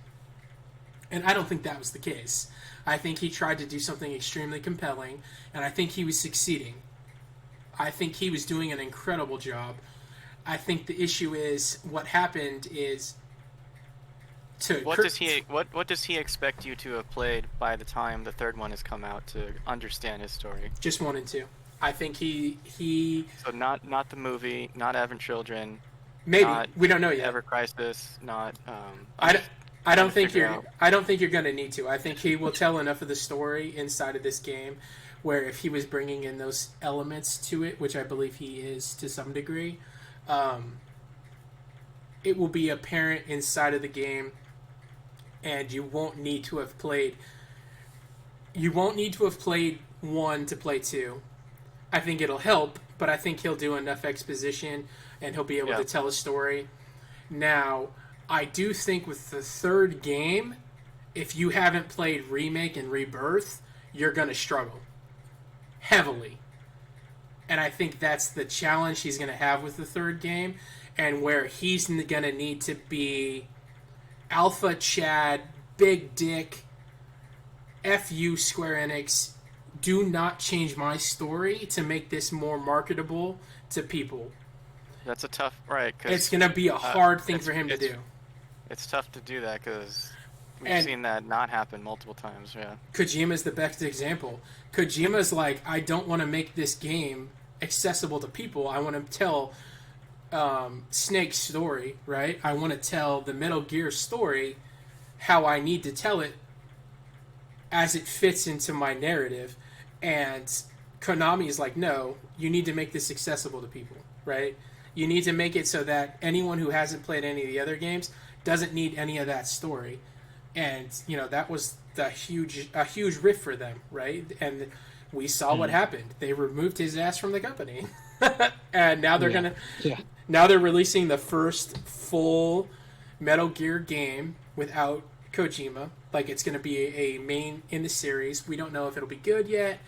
And I don't think that was the case. I think he tried to do something extremely compelling, and I think he was succeeding. I think he was doing an incredible job. I think the issue is what happened is what does he expect you to have played by the time the third one has come out to understand his story? Just 1 and 2. I think he So not the movie, not Advent Children. Maybe we don't know yet. Ever Crisis, not. I don't think you're going to need to. I think he will tell enough of the story inside of this game, where if he was bringing in those elements to it, which I believe he is to some degree, it will be apparent inside of the game, and you won't need to have played. You won't need to have played 1 to play 2. I think it'll help, but I think he'll do enough exposition and he'll be able to tell a story. Now, I do think with the third game, if you haven't played Remake and Rebirth, you're going to struggle heavily. And I think that's the challenge he's going to have with the third game, and where he's going to need to be Alpha Chad, Big Dick, F you Square Enix, do not change my story to make this more marketable to people. That's a tough, right? Cause, it's going to be a hard thing for him to do. It's tough to do that because we've seen that not happen multiple times, yeah. Kojima's the best example. Kojima's like, I don't want to make this game accessible to people. I want to tell Snake's story, right? I want to tell the Metal Gear story how I need to tell it as it fits into my narrative. And Konami is like, no, you need to make this accessible to people, right? You need to make it so that anyone who hasn't played any of the other games doesn't need any of that story. And, that was a huge rift for them, right? And we saw what happened. They removed his ass from the company. And now they're now they're releasing the first full Metal Gear game without Kojima. Like, it's going to be a main in the series. We don't know if it'll be good yet.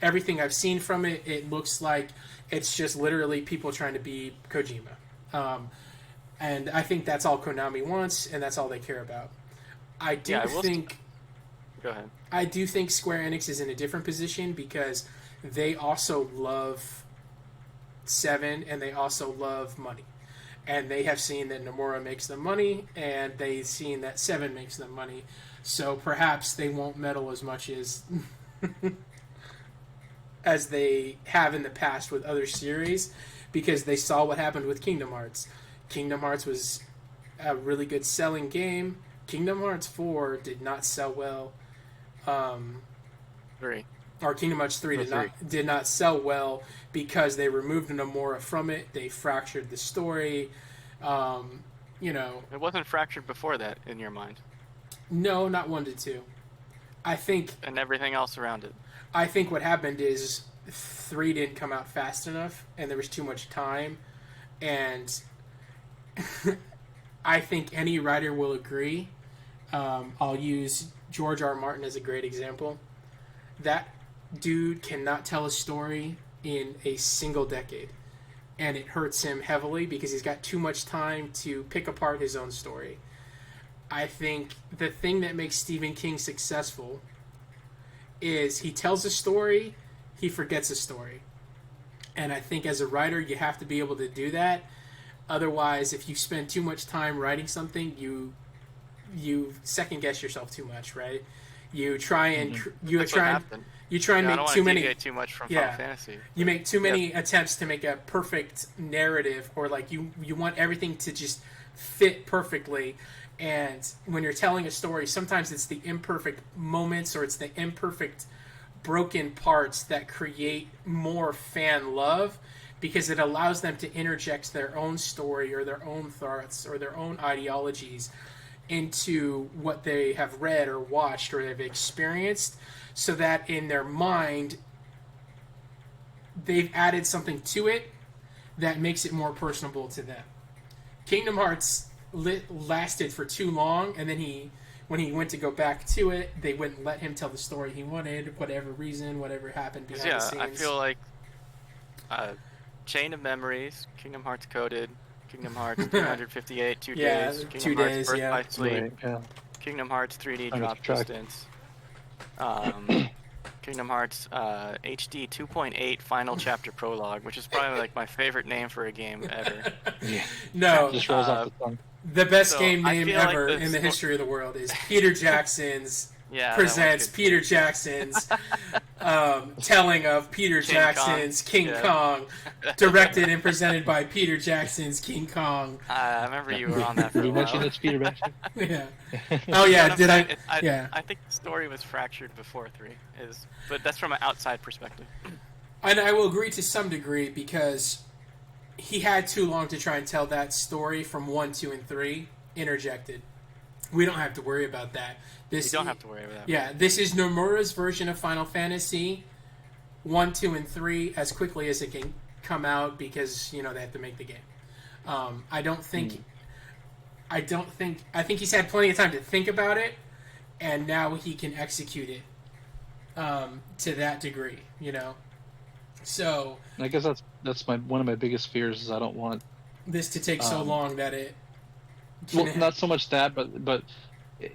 Everything I've seen from it, it looks like it's just literally people trying to be Kojima. And I think that's all Konami wants, and that's all they care about. I do think... Go ahead. I do think Square Enix is in a different position because they also love 7, and they also love money. And they have seen that Nomura makes them money, and they've seen that 7 makes them money. So perhaps they won't meddle as much as as they have in the past with other series, because they saw what happened with Kingdom Hearts. Kingdom Hearts was a really good selling game. Kingdom Hearts 4 did not sell well. 3. Or Kingdom Hearts 3 did not sell well because they removed Nomura from it. They fractured the story. It wasn't fractured before that, in your mind. No, not 1 to 2. I think And everything else around it. I think what happened is 3 didn't come out fast enough, and there was too much time, and I think any writer will agree. I'll use George R. R. Martin as a great example. That dude cannot tell a story in a single decade, and it hurts him heavily because he's got too much time to pick apart his own story. I think the thing that makes Stephen King successful is he tells a story, he forgets a story. And I think as a writer, you have to be able to do that. Otherwise, if you spend too much time writing something, you second guess yourself too much, right? You try and That's what happened. you try and I make don't too want to many. deviate too much from Final Fantasy. You make too many attempts to make a perfect narrative, or like you want everything to just fit perfectly. And when you're telling a story, sometimes it's the imperfect moments or it's the imperfect broken parts that create more fan love, because it allows them to interject their own story or their own thoughts or their own ideologies into what they have read or watched or they've experienced, so that in their mind they've added something to it that makes it more personable to them. Kingdom Hearts lasted for too long, and then when he went to go back to it, they wouldn't let him tell the story he wanted, whatever reason, whatever happened behind the scenes. I feel like Chain of Memories, Kingdom Hearts Coded, Kingdom Hearts 358, 2 days, Kingdom 2 Hearts days, Birth yeah. by Sleep, Right, yeah. Kingdom Hearts 3D I Drop lost track. Distance, Kingdom Hearts HD 2.8 Final Chapter Prologue, which is probably like my favorite name for a game ever. Yeah. No, Just rolls off the tongue. the best So, game I name feel like ever the in the history of the world is Peter Jackson's Yeah, that presents one's good. Peter Jackson's telling of Peter King Jackson's Kong. King Yeah. Kong, directed and presented by Peter Jackson's King Kong. I remember you were on that for Did a you mention while. it's Peter Jackson? Yeah. You Oh know yeah, what I'm did saying? I? Yeah. I think the story was fractured before 3, but that's from an outside perspective. And I will agree to some degree, because he had too long to try and tell that story from 1, 2, and 3 interjected. We don't have to worry about that. You don't have to worry about that. Yeah, this is Nomura's version of Final Fantasy 1, 2, and 3 as quickly as it can come out, because they have to make the game. I think he's had plenty of time to think about it, and now he can execute it to that degree. So I guess that's one of my biggest fears is I don't want. this to take so long that it. Well, not so much that, but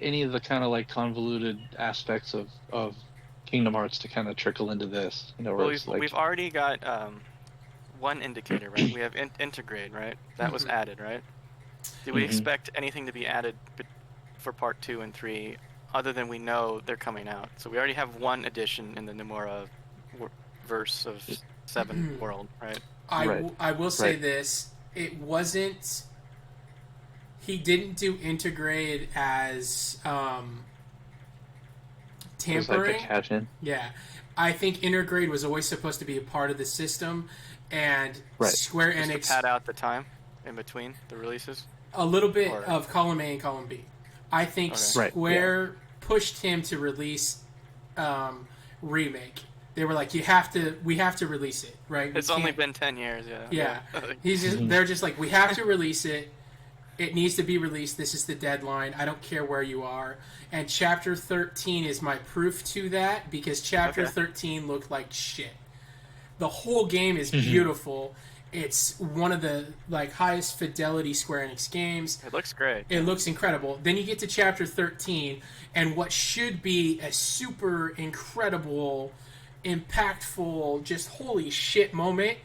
any of the kind of like convoluted aspects of Kingdom Hearts to kind of trickle into this. Where Well, it's like, we've already got one indicator, right? We have Integrate, right? That was added, right? Do we expect anything to be added for part 2 and 3, other than we know they're coming out? So we already have one edition in the Nomura verse of 7 world, right? I will say Right. this: it wasn't. He didn't do Integrate as it's like tampering. a catch in. Yeah, I think Intergrade was always supposed to be a part of the system, and Right. Square Just to Enix pad out the time in between the releases. a little bit Or- of column A and column B. I think Okay. Right, Square pushed him to release Remake. They were like, we have to release it, right? We It's only can't- been 10 years, yeah. Yeah. They're just like, we have to release it. It needs to be released. This is the deadline. I don't care where you are. And Chapter 13 is my proof to that, because Chapter 13 looked like shit. The whole game is beautiful. It's one of the highest fidelity Square Enix games. It looks great. It looks incredible. Then you get to Chapter 13, and what should be a super incredible, impactful, just holy shit moment,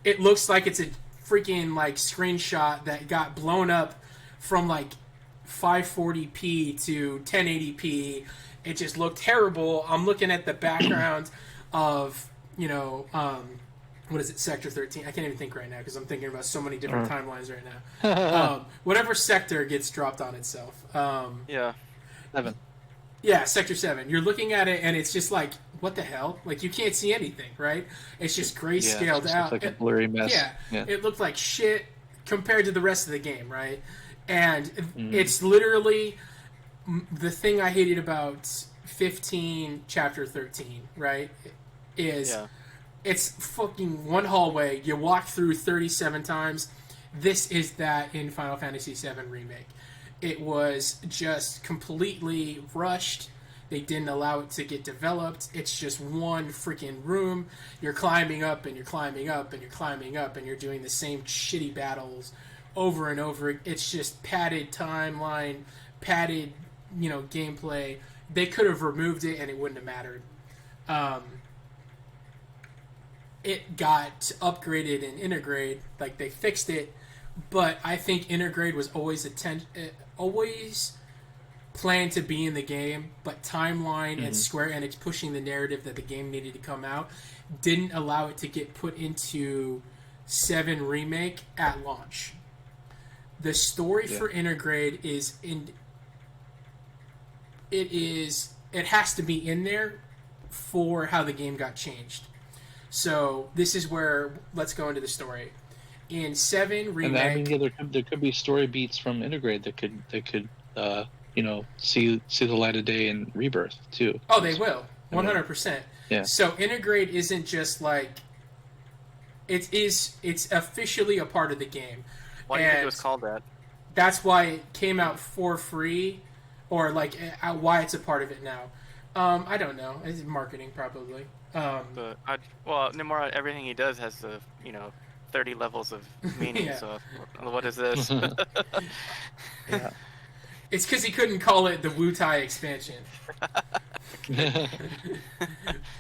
it looks like it's a freaking screenshot that got blown up from 540p to 1080p. It just looked terrible. I'm looking at the background of what is it, Sector 13? I can't even think right now because I'm thinking about so many different timelines right now. Whatever sector gets dropped on itself. Yeah. 7. Yeah, Sector 7. You're looking at it and it's just like, what the hell? You can't see anything, right? It's just grayscaled out. It's like a blurry mess. Yeah, it looked like shit compared to the rest of the game, right? And it's literally the thing I hated about 15 chapter 13, right, is it's fucking one hallway. You walk through 37 times. This is that in Final Fantasy VII Remake. It was just completely rushed. They didn't allow it to get developed. It's just one freaking room. You're climbing up and you're climbing up and you're climbing up and you're doing the same shitty battles over and over. It's just padded timeline, padded, gameplay. They could have removed it and it wouldn't have mattered. It got upgraded in Intergrade, like they fixed it, but I think Intergrade was always planned to be in the game, but timeline and Square Enix pushing the narrative that the game needed to come out didn't allow it to get put into 7 Remake at launch. The story for Intergrade it has to be in there for how the game got changed. So this is where let's go into the story. In 7 Remake, and there could be story beats from Intergrade that could see the light of day in Rebirth too. Oh, they will, 100%. Yeah. So Intergrade isn't just like it's officially a part of the game. Why do you think it was called that? That's why it came out for free, or like why it's a part of it now. I don't know. It's marketing probably. Nimrod, everything he does has 30 levels of meaning. Yeah. So what is this? Yeah. It's because he couldn't call it the Wu-Tai expansion.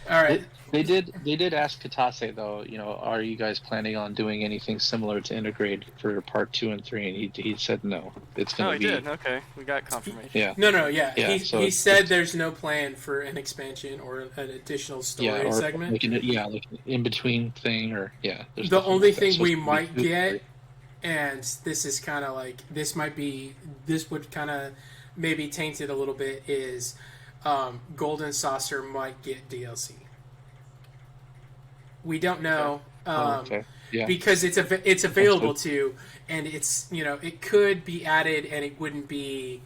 All right. They did ask Katase though. Are you guys planning on doing anything similar to Intergrade for part 2 and 3? And he said no. It's going to be. Oh, he did. Okay, we got confirmation. Yeah. No. Yeah. So he said there's no plan for an expansion or an additional story segment. Like an in between thing The only thing we might get, and this is kind of like this would kind of maybe taint it a little bit, is Golden Saucer might get DLC. We don't know because it's available to, and it's it could be added and it wouldn't be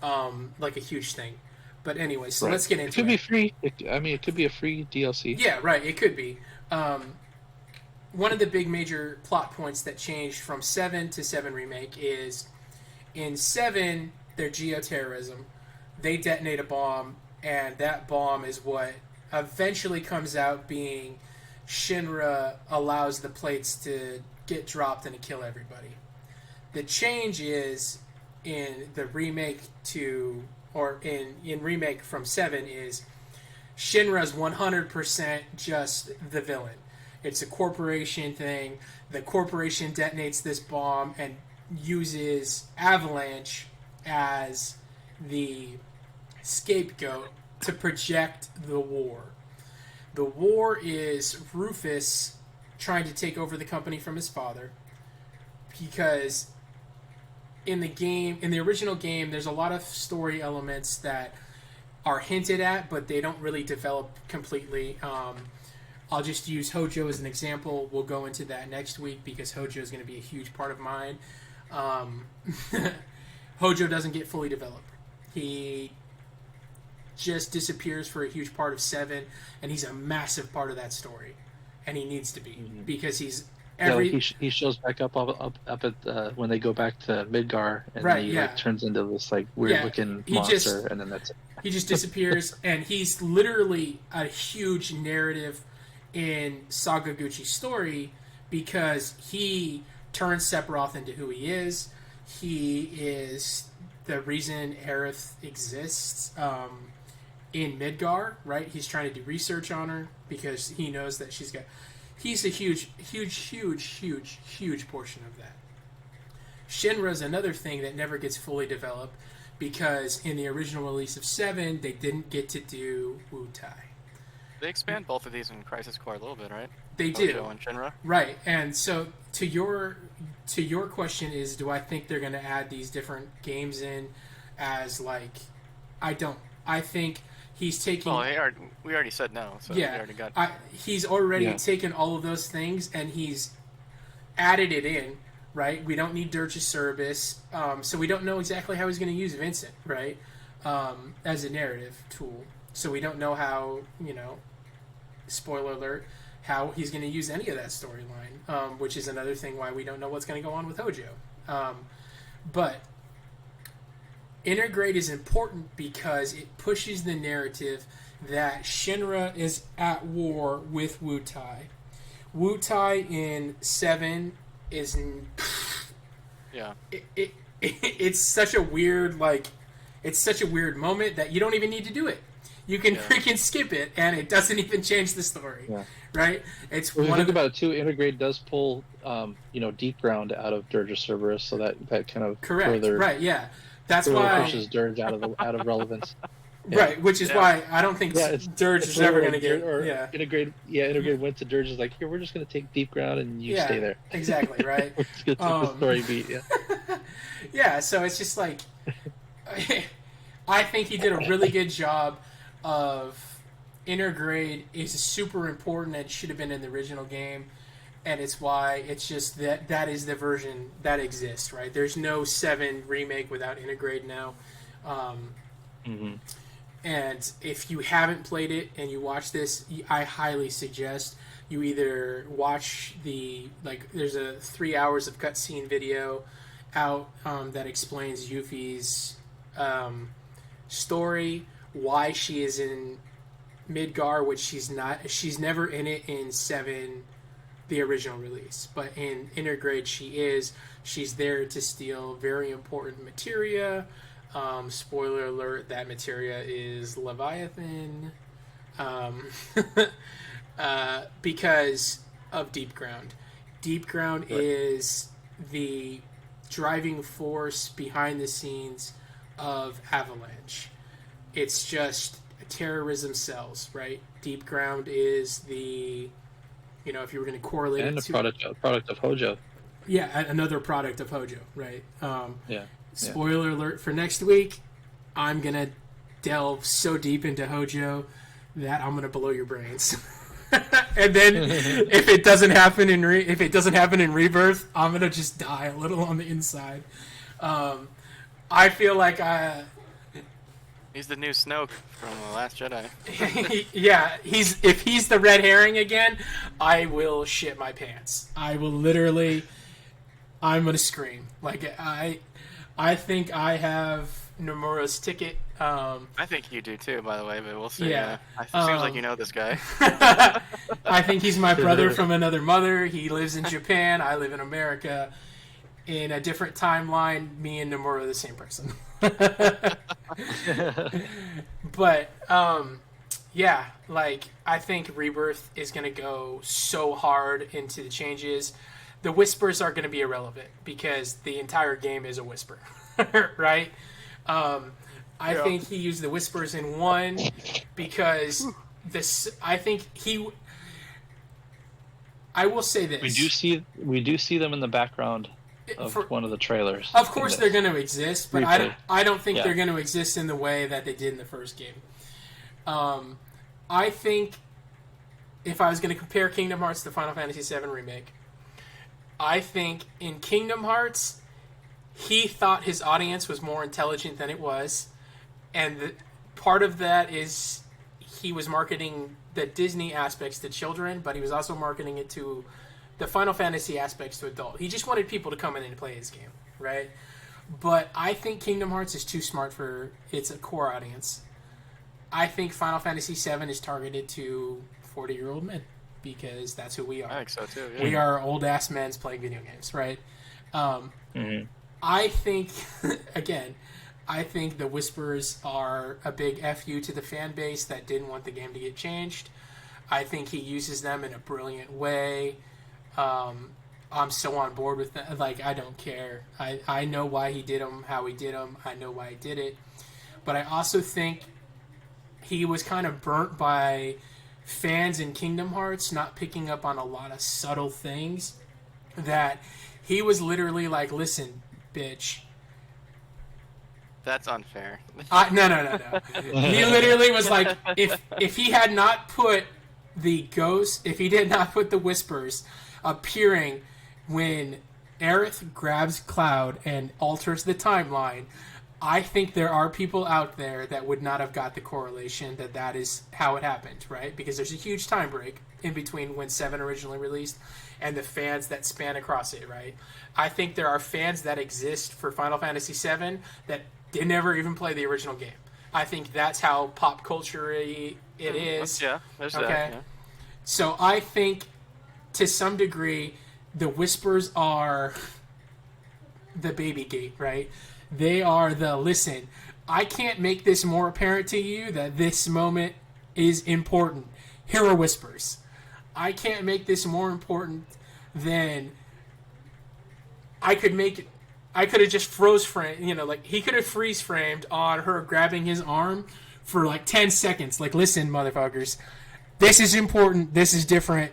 like a huge thing. But anyway, so let's get into it. It could be free. It could be a free DLC. Yeah, right. It could be. One of the big major plot points that changed from 7 to 7 Remake is in 7, their geoterrorism. They detonate a bomb, and that bomb is what eventually comes out being Shinra allows the plates to get dropped and to kill everybody. The change is in the remake in Remake from 7 is Shinra's 100% just the villain. It's a corporation thing. The corporation detonates this bomb and uses Avalanche as the scapegoat to project the war. The war is Rufus trying to take over the company from his father, because in the original game, there's a lot of story elements that are hinted at, but they don't really develop completely. I'll just use Hojo as an example. We'll go into that next week because Hojo is going to be a huge part of mine. Hojo doesn't get fully developed. He just disappears for a huge part of 7, and he's a massive part of that story, and he needs to be because he's he shows back up at when they go back to Midgar, and he turns into this weird looking monster, and then that's it. He just disappears, and he's literally a huge narrative in Sakaguchi's story because he turns Sephiroth into who he is. He is the reason Aerith exists in Midgar, right? He's trying to do research on her because he knows that he's a huge portion of that. Shinra's another thing that never gets fully developed because in the original release of 7, they didn't get to do Wu-Tai. They expand both of these in Crisis Core a little bit, right? They do. Hojo and Shinra. Right, and so to your question is, do I think they're going to add these different games in as I don't. I think he's taking. Well, we already said no, so we already got. He's already taken all of those things and he's added it in. Right, we don't need Dirge's Service, so we don't know exactly how he's going to use Vincent. Right, as a narrative tool. So we don't know how, spoiler alert, how he's going to use any of that storyline, which is another thing why we don't know what's going to go on with Hojo. But Intergrade is important because it pushes the narrative that Shinra is at war with Wutai. Wutai in 7 is... Yeah. It's such a weird, it's such a weird moment that you don't even need to do it. You can freaking skip it, and it doesn't even change the story. Yeah. Right? It's when you think about it, too, Intergrade does pull, Deep Ground out of Dirge of Cerberus, so that kind of further... Right, yeah. That's why... pushes Dirge out of relevance. Yeah. Right, which is why I don't think Dirge is ever going to get... Intergrade went to Dirge is like, here, we're just going to take Deep Ground, and you stay there. Exactly, right? We're just going to take the story beat, Yeah, so it's just like... I think he did a really good job of Intergrade is super important and should have been in the original game, and it's why it's just that is the version that exists, right? There's no 7 remake without Intergrade now. And if you haven't played it and you watch this, I highly suggest you either watch there's a 3 hours of cutscene video out that explains Yuffie's story, why she is in Midgar, which she's never in it in 7, the original release, but in Intergrade she's there to steal very important materia. Spoiler alert, that materia is Leviathan, because of Deep Ground. Deep Ground is the driving force behind the scenes of Avalanche. It's just terrorism cells, right? Deep Ground is the, if you were going to correlate and it to... a product of Hojo. Yeah, another product of Hojo, right? Spoiler alert for next week, I'm going to delve so deep into Hojo that I'm going to blow your brains. And then if it doesn't happen in Rebirth, I'm going to just die a little on the inside. I feel like he's the new Snoke from The Last Jedi. Yeah, if he's the red herring again, I will shit my pants. I will literally... I'm going to scream. I think I have Nomura's ticket. I think you do too, by the way, but we'll see. Yeah. It seems like you know this guy. I think he's my brother from another mother. He lives in Japan. I live in America. In a different timeline, me and Nomura are the same person. But, I think Rebirth is going to go so hard into the changes. The whispers are going to be irrelevant because the entire game is a whisper, right? I think he used the whispers in 1 because I will say this. We do see them in the background of one of the trailers. Of course they're going to exist, but I don't think they're going to exist in the way that they did in the first game. I think if I was going to compare Kingdom Hearts to Final Fantasy VII Remake, I think in Kingdom Hearts, he thought his audience was more intelligent than it was. And part of that is he was marketing the Disney aspects to children, but he was also marketing it to the Final Fantasy aspects to adult. He just wanted people to come in and play his game, right? But I think Kingdom Hearts is too smart for its core audience. I think Final Fantasy VII is targeted to 40-year-old men. Because that's who we are. I think so too. Yeah. We are old ass men playing video games, right? I think, again, the whispers are a big FU to the fan base that didn't want the game to get changed. I think he uses them in a brilliant way. I'm so on board with that. I don't care. I know why he did them, how he did them. I know why he did it. But I also think he was kind of burnt by fans in Kingdom Hearts not picking up on a lot of subtle things that he was literally like, listen, bitch. That's unfair. No. He literally was like, if he had not put the ghost, if he did not put the whispers appearing when Aerith grabs Cloud and alters the timeline, I think there are people out there that would not have got the correlation that is how it happened, right? Because there's a huge time break in between when 7 originally released and the fans that span across it, right? I think there are fans that exist for Final Fantasy VII that did never even play the original game. I think that's how pop culture-y it is. Yeah, there's okay? that. Yeah. So I think, to some degree, the Whispers are the baby gate, right? They are the, listen, I can't make this more apparent to you that this moment is important. Here are Whispers. I can't make this more important than I could have just froze frame, like he could have freeze framed on her grabbing his arm for like 10 seconds. Like, listen, motherfuckers, this is important. This is different.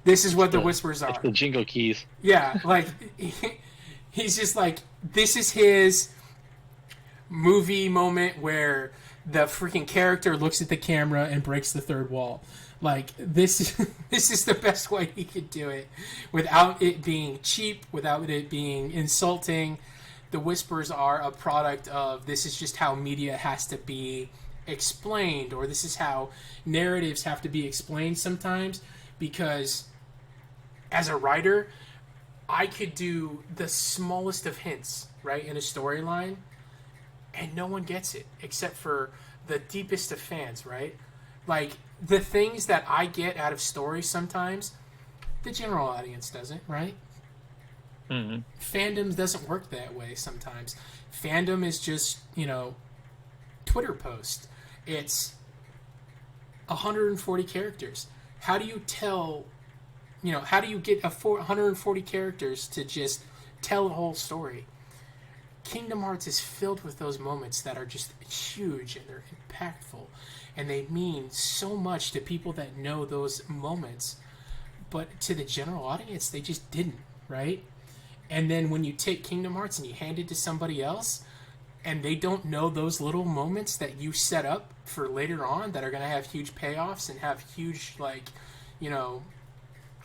This is what the Whispers are. It's the jingle keys. Yeah, like he's just like, this is his movie moment where the freaking character looks at the camera and breaks the third wall. Like, this is the best way he could do it without it being cheap, without it being insulting. The Whispers are a product of, this is just how media has to be explained, or this is how narratives have to be explained sometimes, because as a writer, I could do the smallest of hints, right, in a storyline, and no one gets it except for the deepest of fans, right? Like, the things that I get out of stories sometimes, the general audience doesn't, right? Mm-hmm. Fandom doesn't work that way sometimes. Fandom is just, Twitter post. It's 140 characters. How do you tell, how do you get 140 characters to just tell a whole story? Kingdom Hearts is filled with those moments that are just huge and they're impactful. And they mean so much to people that know those moments. But to the general audience, they just didn't, right? And then when you take Kingdom Hearts and you hand it to somebody else, and they don't know those little moments that you set up for later on that are going to have huge payoffs and have huge,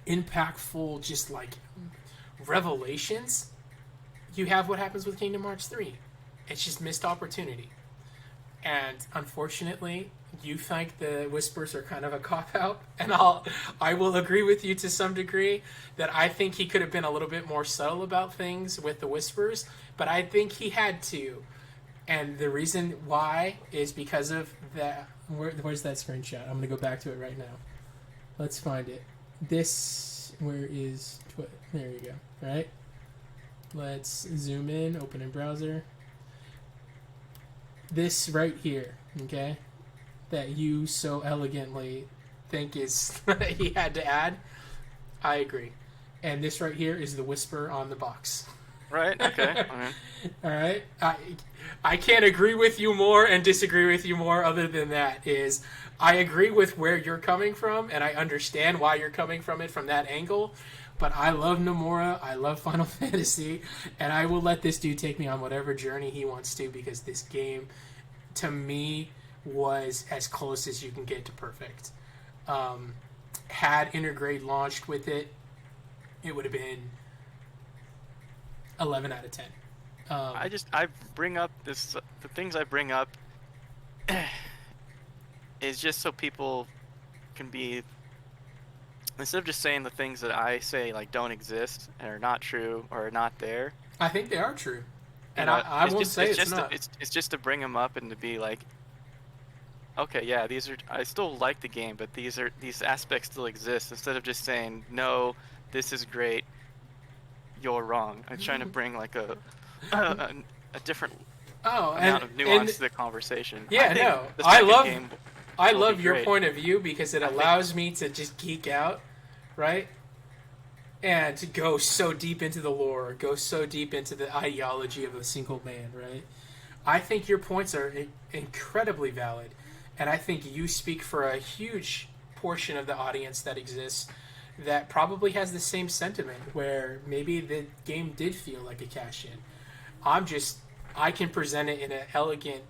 impactful, just, revelations, you have what happens with Kingdom Hearts 3. It's just missed opportunity. And unfortunately, you think the Whispers are kind of a cop-out, and I will agree with you to some degree that I think he could have been a little bit more subtle about things with the Whispers, but I think he had to. And the reason why is because of that. Where's that screenshot? I'm going to go back to it right now. Let's find it. Where is Twitter? There you go. All right. Let's zoom in, open in browser. This right here, okay, that you so elegantly think is he had to add, I agree. And this right here is the Whisper on the box. Right, okay. All right. I can't agree with you more and disagree with you more other than that is I agree with where you're coming from, and I understand why you're coming from it from that angle. But I love Nomura, I love Final Fantasy, and I will let this dude take me on whatever journey he wants to, because this game, to me, was as close as you can get to perfect. Had Intergrade launched with it, it would have been 11 out of 10. I bring up this, the things I bring up is just so people can be, instead of just saying the things that I say don't exist and are not true or are not there. I think they are true, and I won't say it's not. It's just to bring them up and to be like, okay, yeah, these are. I still like the game, but these aspects still exist. Instead of just saying no, this is great, you're wrong. I'm trying to bring a different amount of nuance to the conversation. Yeah, I love your point of view because it allows me to just geek out, right? And to go so deep into the lore, go so deep into the ideology of a single man, right? I think your points are incredibly valid, and I think you speak for a huge portion of the audience that exists that probably has the same sentiment, where maybe the game did feel like a cash-in. I can present it in an elegant,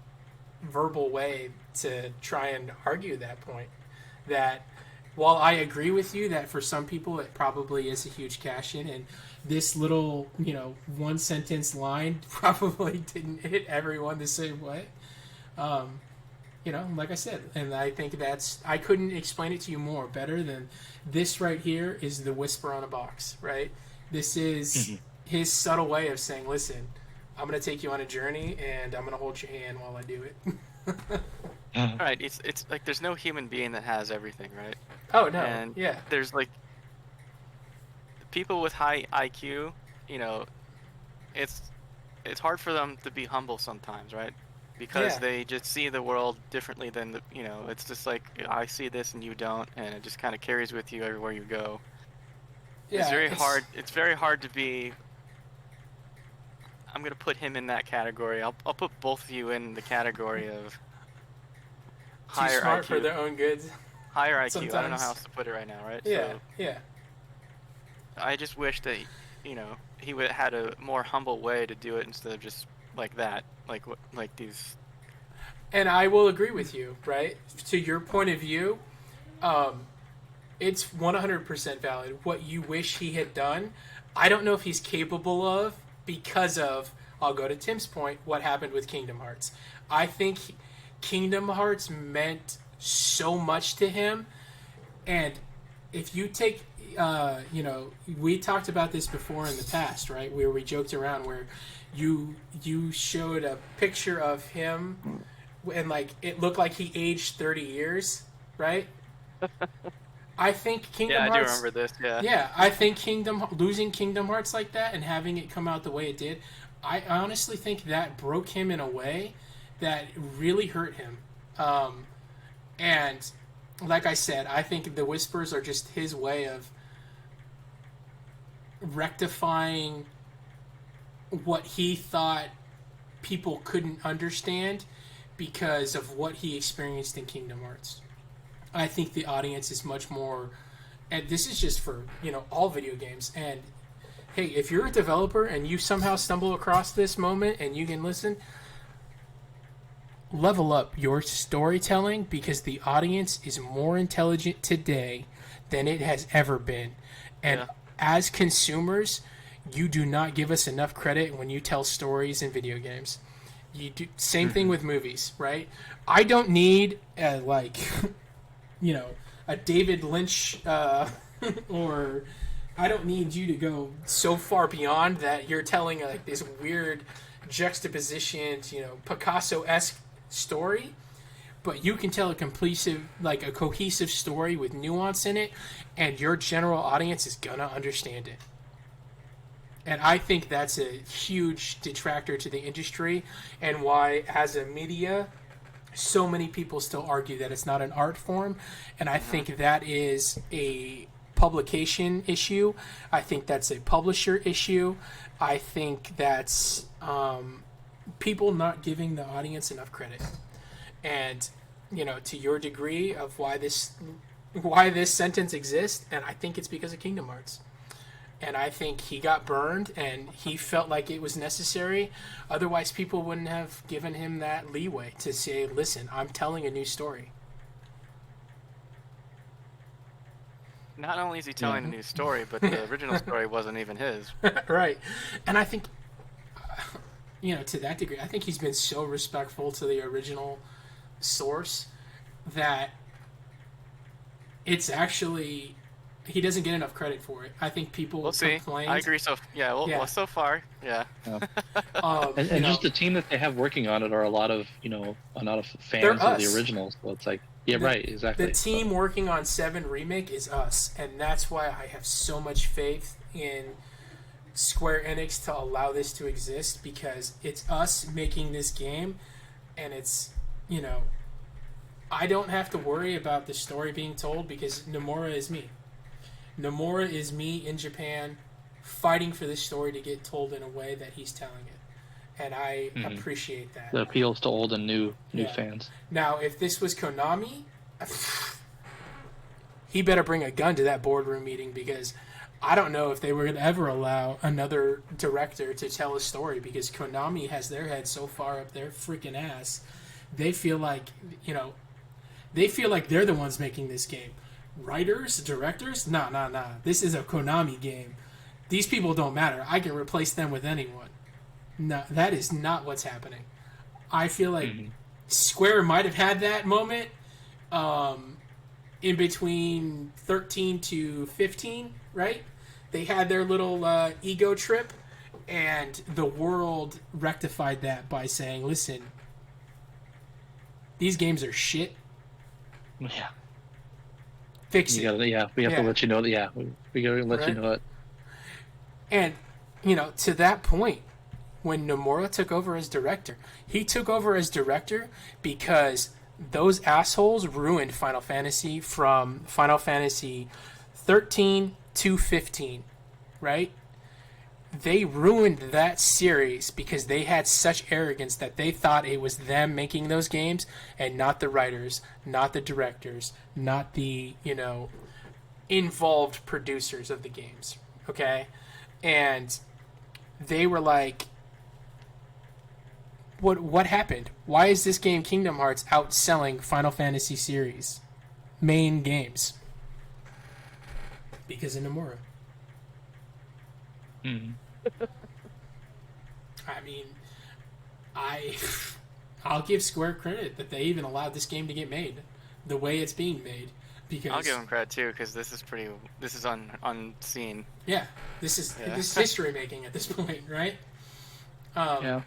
verbal way to try and argue that point, that while I agree with you that for some people it probably is a huge cash in, and this little, one sentence line probably didn't hit everyone the same way. Like I said, and I think I couldn't explain it to you more better than this right here is the whisper on a box, right? This is his subtle way of saying, listen, I'm going to take you on a journey and I'm going to hold your hand while I do it. Right. It's like there's no human being that has everything, right? Oh, no. And yeah. There's like people with high IQ, it's hard for them to be humble sometimes, right? Because they just see the world differently than it's just like I see this and you don't, and it just kind of carries with you everywhere you go. Yeah, it's very hard. It's very hard to be. I'm gonna put him in that category. I'll put both of you in the category of higher too smart IQ for their own good. Higher IQ. Sometimes. I don't know how else to put it right now, right? Yeah, so, yeah. I just wish that he would had a more humble way to do it instead of just like that, like these. And I will agree with you, right? To your point of view, it's 100% valid. What you wish he had done, I don't know if he's capable of because of, I'll go to Tim's point, what happened with Kingdom Hearts. I think Kingdom Hearts meant so much to him, and if you take, we talked about this before in the past, right? Where we joked around where you showed a picture of him and like it looked like he aged 30 years, right? I think Kingdom Hearts... Yeah, I do remember this, yeah. Yeah, I think losing Kingdom Hearts like that and having it come out the way it did, I honestly think that broke him in a way that really hurt him. And like I said, I think the whispers are just his way of rectifying what he thought people couldn't understand because of what he experienced in Kingdom Hearts. I think the audience is much more, and this is just for, all video games. And hey, if you're a developer and you somehow stumble across this moment and you can listen, level up your storytelling because the audience is more intelligent today than it has ever been. And as consumers, you do not give us enough credit when you tell stories in video games. You do same thing with movies, right? I don't need a David Lynch or I don't need you to go so far beyond that you're telling like this weird juxtapositioned, Picasso-esque story, but you can tell a cohesive story with nuance in it, and your general audience is gonna understand it. And I think that's a huge detractor to the industry, and why, as a media, so many people still argue that it's not an art form, and I think that is a publication issue. I think that's a publisher issue. I think that's people not giving the audience enough credit. And, to your degree of why this sentence exists, and I think it's because of Kingdom Hearts. And I think he got burned, and he felt like it was necessary. Otherwise, people wouldn't have given him that leeway to say, listen, I'm telling a new story. Not only is he telling a new story, but the original story wasn't even his. Right. And I think, to that degree, I think he's been so respectful to the original source that it's actually... he doesn't get enough credit for it. I think people complain. I agree. So so far, yeah. And just the team that they have working on it are a lot of fans of the originals. So it's like, right, exactly. The team working on 7 Remake is us, and that's why I have so much faith in Square Enix to allow this to exist, because it's us making this game, and it's I don't have to worry about the story being told because Nomura is me. Nomura is me in Japan fighting for this story to get told in a way that he's telling it. And I appreciate that. It appeals to old and new fans. Now, if this was Konami, he better bring a gun to that boardroom meeting, because I don't know if they were going to ever allow another director to tell a story, because Konami has their head so far up their freaking ass. They feel like, they're the ones making this game. writers, directors, nah. This is a Konami game. These people don't matter. I can replace them with anyone. No, that is not what's happening. I feel like Square might have had that moment in between 13 to 15, right? They had their little ego trip, and the world rectified that by saying, listen, these games are shit. Yeah. Fix it. We have to let you know that. Yeah, we gotta let you know it. And, you know, to that point, when Nomura took over as director, he took over as director because those assholes ruined Final Fantasy from Final Fantasy 13 to 15, right? They ruined that series because they had such arrogance that they thought it was them making those games and not the writers, not the directors, not the, you know, involved producers of the games, okay? And they were like, what happened? Why is this game Kingdom Hearts outselling Final Fantasy series main games? Because of Nomura. I mean, I'll give Square credit that they even allowed this game to get made the way it's being made. Because I'll give them credit too, because this is unseen. Yeah, this is history making at this point, right? Yeah.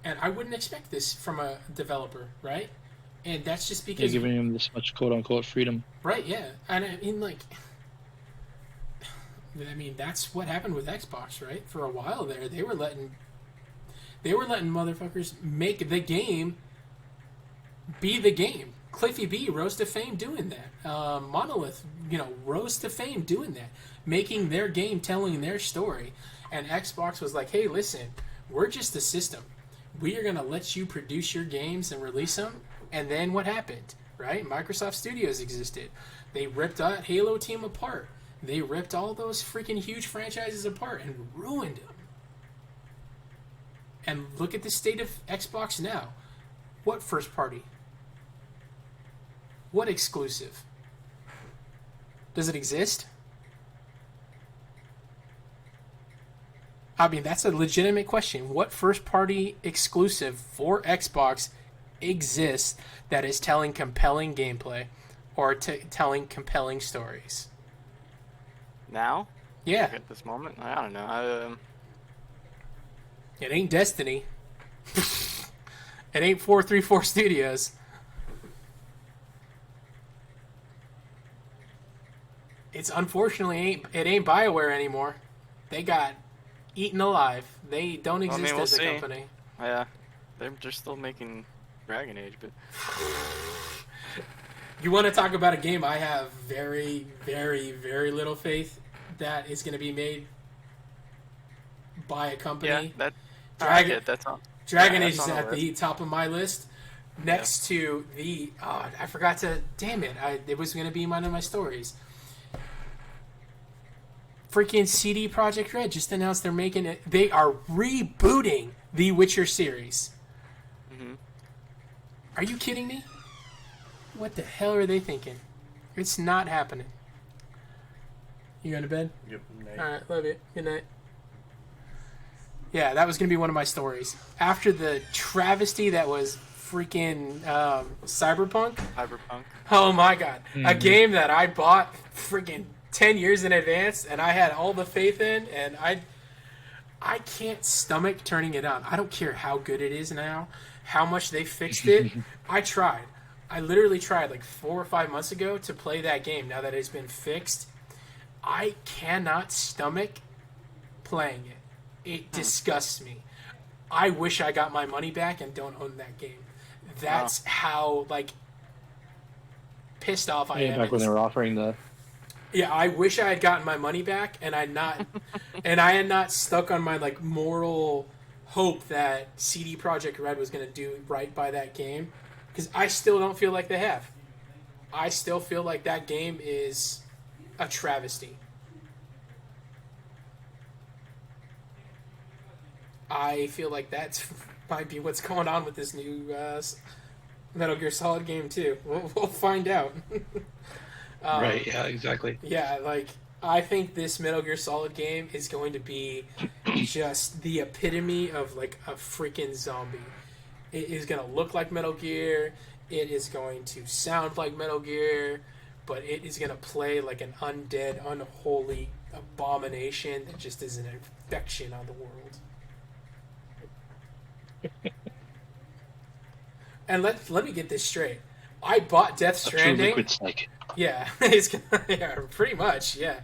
And I wouldn't expect this from a developer, right? And that's just because You're giving him this much quote unquote freedom. Right, yeah. And I mean, that's what happened with Xbox, right? For a while there, they were letting motherfuckers make the game be the game. Cliffy B rose to fame doing that. Monolith, you know, rose to fame doing that, making their game, telling their story. And Xbox was like, hey, listen, we're just a system. We are going to let you produce your games and release them. And then what happened, right? Microsoft Studios existed. They ripped that Halo team apart. They ripped all those freaking huge franchises apart and ruined them. And look at the state of Xbox now. What first party? What exclusive? Does it exist? I mean, that's a legitimate question. What first-party exclusive for Xbox exists that is telling compelling gameplay or telling compelling stories? Now? Yeah. At this moment? I don't know. It ain't Destiny. It ain't 434 Studios. It's unfortunately it ain't BioWare anymore. They got eaten alive. They don't exist we'll as a see. company. Yeah, they're still making Dragon Age, but you want to talk about a game I have very, very, very little faith that is going to be made by a company. Yeah, Dragon Age is at the top of my list. Next to the I forgot to. Damn it! It was going to be one of my stories. Freaking CD Projekt Red just announced they're making it. They are rebooting the Witcher series. Mm-hmm. Are you kidding me? What the hell are they thinking? It's not happening. You going to bed? Yep. All right, love you. Good night. Yeah, that was going to be one of my stories. After the travesty that was freaking Cyberpunk. Oh my god. Mm-hmm. A game that I bought freaking 10 years in advance and I had all the faith in, and I can't stomach turning it on. I don't care how good it is now, how much they fixed it. I tried. I literally tried like 4 or 5 months ago to play that game now that it's been fixed. I cannot stomach playing it. It disgusts me. I wish I got my money back and don't own that game. That's how like pissed off I am. Back when they were offering the. Yeah, I wish I had gotten my money back and I had not stuck on my like moral hope that CD Projekt Red was going to do right by that game, because I still don't feel like they have. I still feel like that game is a travesty. I feel like that might be what's going on with this new Metal Gear Solid game too. We'll find out. Right. Yeah. Exactly. Yeah, like I think this Metal Gear Solid game is going to be just the epitome of like a freaking zombie. It is going to look like Metal Gear. It is going to sound like Metal Gear, but it is going to play like an undead, unholy abomination that just is an infection on the world. And let me get this straight. I bought Death A true Stranding. liquid snake. Yeah, yeah, pretty much. Yeah,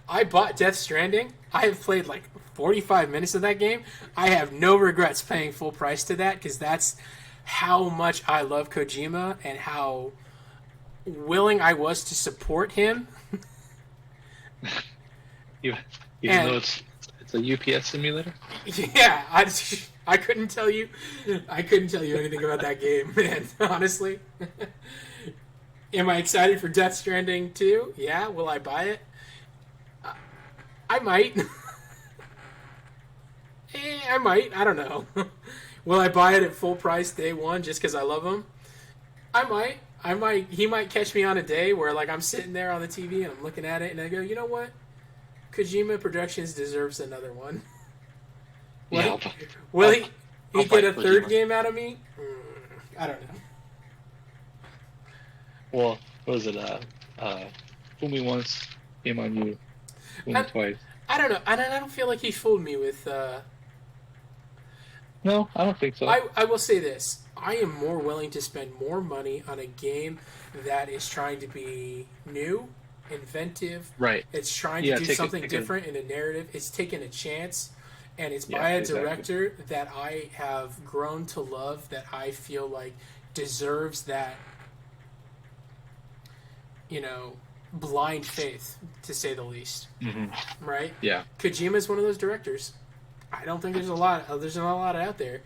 I bought Death Stranding. I have played like 45 minutes of that game. I have no regrets paying full price to that because that's how much I love Kojima and how willing I was to support him. Even And- though it's a UPS simulator. Yeah, I couldn't tell you anything about that game, man. Honestly. Am I excited for Death Stranding 2? Yeah. Will I buy it? I might. I might. I don't know. Will I buy it at full price day one just because I love him? I might. I might. He might catch me on a day where like I'm sitting there on the TV and I'm looking at it and I go, you know what? Kojima Productions deserves another one. Yeah. Will he I'll get a fight third Kojima. game out of me? I don't know. Well, what was it? Fool me once, shame on you. Fool me I- twice. I don't know. I don't feel like he fooled me with. No, I don't think so. I will say this. I am more willing to spend more money on a game that is trying to be new, inventive. Right. It's trying to Yeah, do take something a- different in a narrative. It's taking a chance, and it's Yeah, by a exactly. director that I have grown to love. That I feel like deserves that. Blind faith, to say the least. Mm-hmm. Right? Yeah. Kojima is one of those directors. I don't think there's a lot. There's not a lot out there.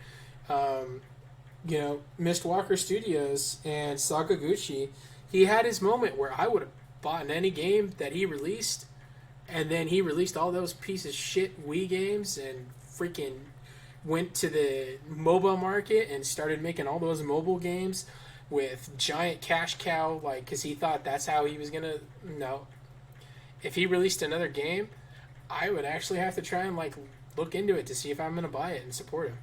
Mist Walker Studios and Sakaguchi. He had his moment where I would have bought any game that he released, and then he released all those piece of shit Wii games and freaking went to the mobile market and started making all those mobile games with giant cash cow, like, because he thought that's how he was gonna. No, if he released another game, I would actually have to try and like look into it to see if I'm gonna buy it and support him.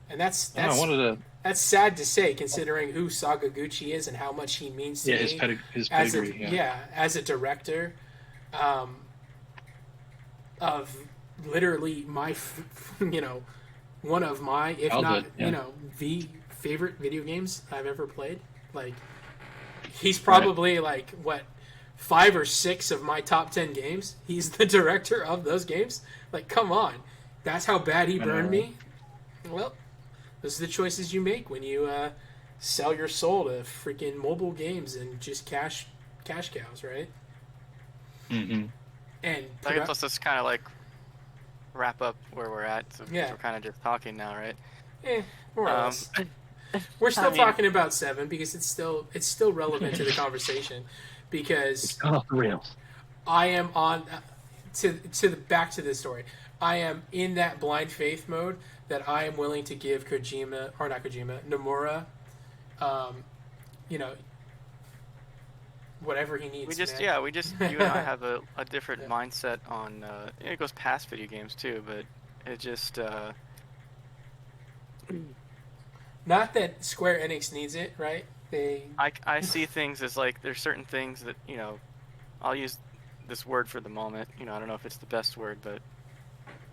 And that's I wanted to. that's sad to say considering who Sakaguchi is and how much he means to Yeah, me his as pedigree. as a director, of literally my one of my, if not Childhood, yeah. the favorite video games I've ever played. Like, he's probably like what 5 or 6 of my top 10 games. He's the director of those games. Like, come on, that's how bad he burned me. Well, those are the choices you make when you sell your soul to freaking mobile games and just cash cows, right? Mm-hmm. And I guess let's just kind of like wrap up where we're at. So Yeah. we're kind of just talking now, right? more or less. We're still talking about 7 because it's still relevant to the conversation because Off the rails. I am on back to this story. I am in that blind faith mode that I am willing to give Nomura, whatever he needs. Man. You and I have a different mindset on. It goes past video games too, but it just. Not that Square Enix needs it, right? I see things as like there's certain things that I'll use this word for the moment. I don't know if it's the best word, but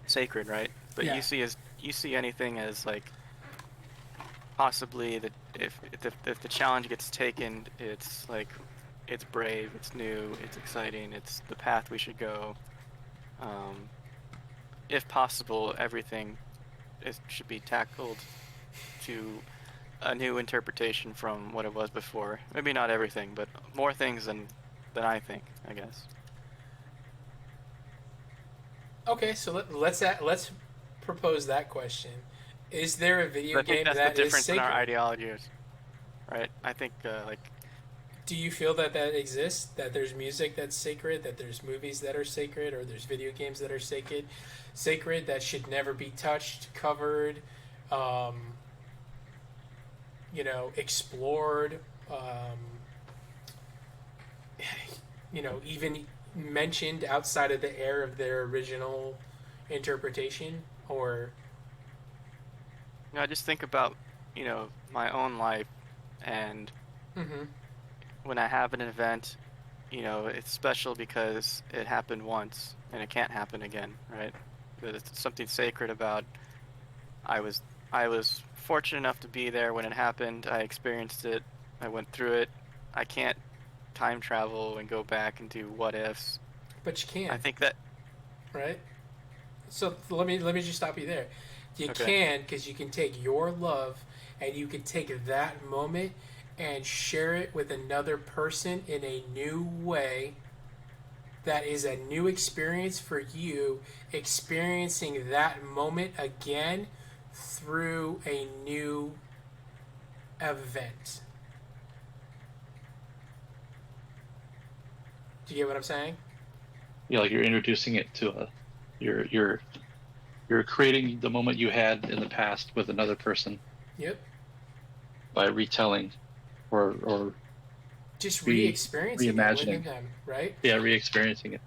sacred, right? But Yeah. you see anything as like possibly that if the challenge gets taken, it's like it's brave, it's new, it's exciting, it's the path we should go. If possible, everything should be tackled to a new interpretation from what it was before. Maybe not everything, but more things than I think, I guess. Okay, so let's propose that question. Is there a video I think game that's that the is difference in our sacred? ideologies, right? I think Do you feel that exists? That there's music that's sacred, that there's movies that are sacred, or there's video games that are sacred that should never be touched, covered, explored, even mentioned outside of the air of their original interpretation, or I just think about, my own life, and mm-hmm. when I have an event, it's special because it happened once and it can't happen again, right? There's something sacred about I was I was fortunate enough to be there when it happened. I experienced it. I went through it. I can't time travel and go back and do what ifs. But you I can, think that right? So let me just stop you there. You okay. can, because you can take your love and you can take that moment and share it with another person in a new way. That is a new experience for you, experiencing that moment again through a new event. Do you get what I'm saying? Like you're introducing it to you're creating the moment you had in the past with another person Yep. by retelling or Just re-experiencing it with reimagining. them, right? Yeah, re-experiencing it.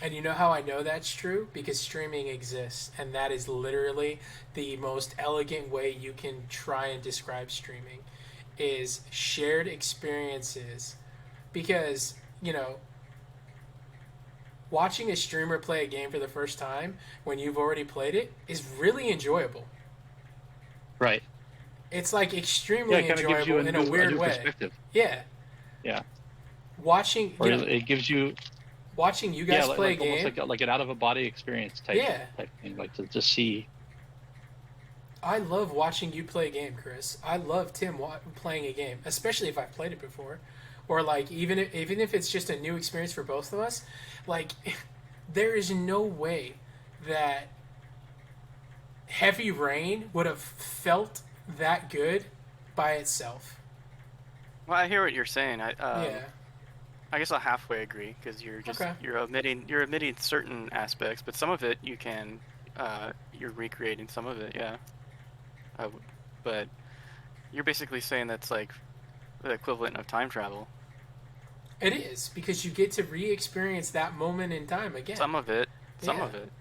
And you know how I know that's true? Because streaming exists, and that is literally the most elegant way you can try and describe streaming is shared experiences. Because, watching a streamer play a game for the first time when you've already played it is really enjoyable. Right. It's like Yeah, extremely it kind of gives you enjoyable in a a weird new way. perspective. Yeah. Yeah. Watching, Or it gives you watching you guys play a like almost game. like an out of a body experience Yeah. type thing, like to see. I love watching you play a game, Chris. I love Tim playing a game, especially if I've played it before, or like even if it's just a new experience for both of us. Like, there is no way that Heavy Rain would have felt that good by itself. Well, I hear what you're saying. Yeah. I guess I'll halfway agree because Okay. you're omitting certain aspects, but some of it you can you're recreating some of it, yeah. But you're basically saying that's like the equivalent of time travel. It is because you get to re-experience that moment in time again. Some of it, some Yeah. of it.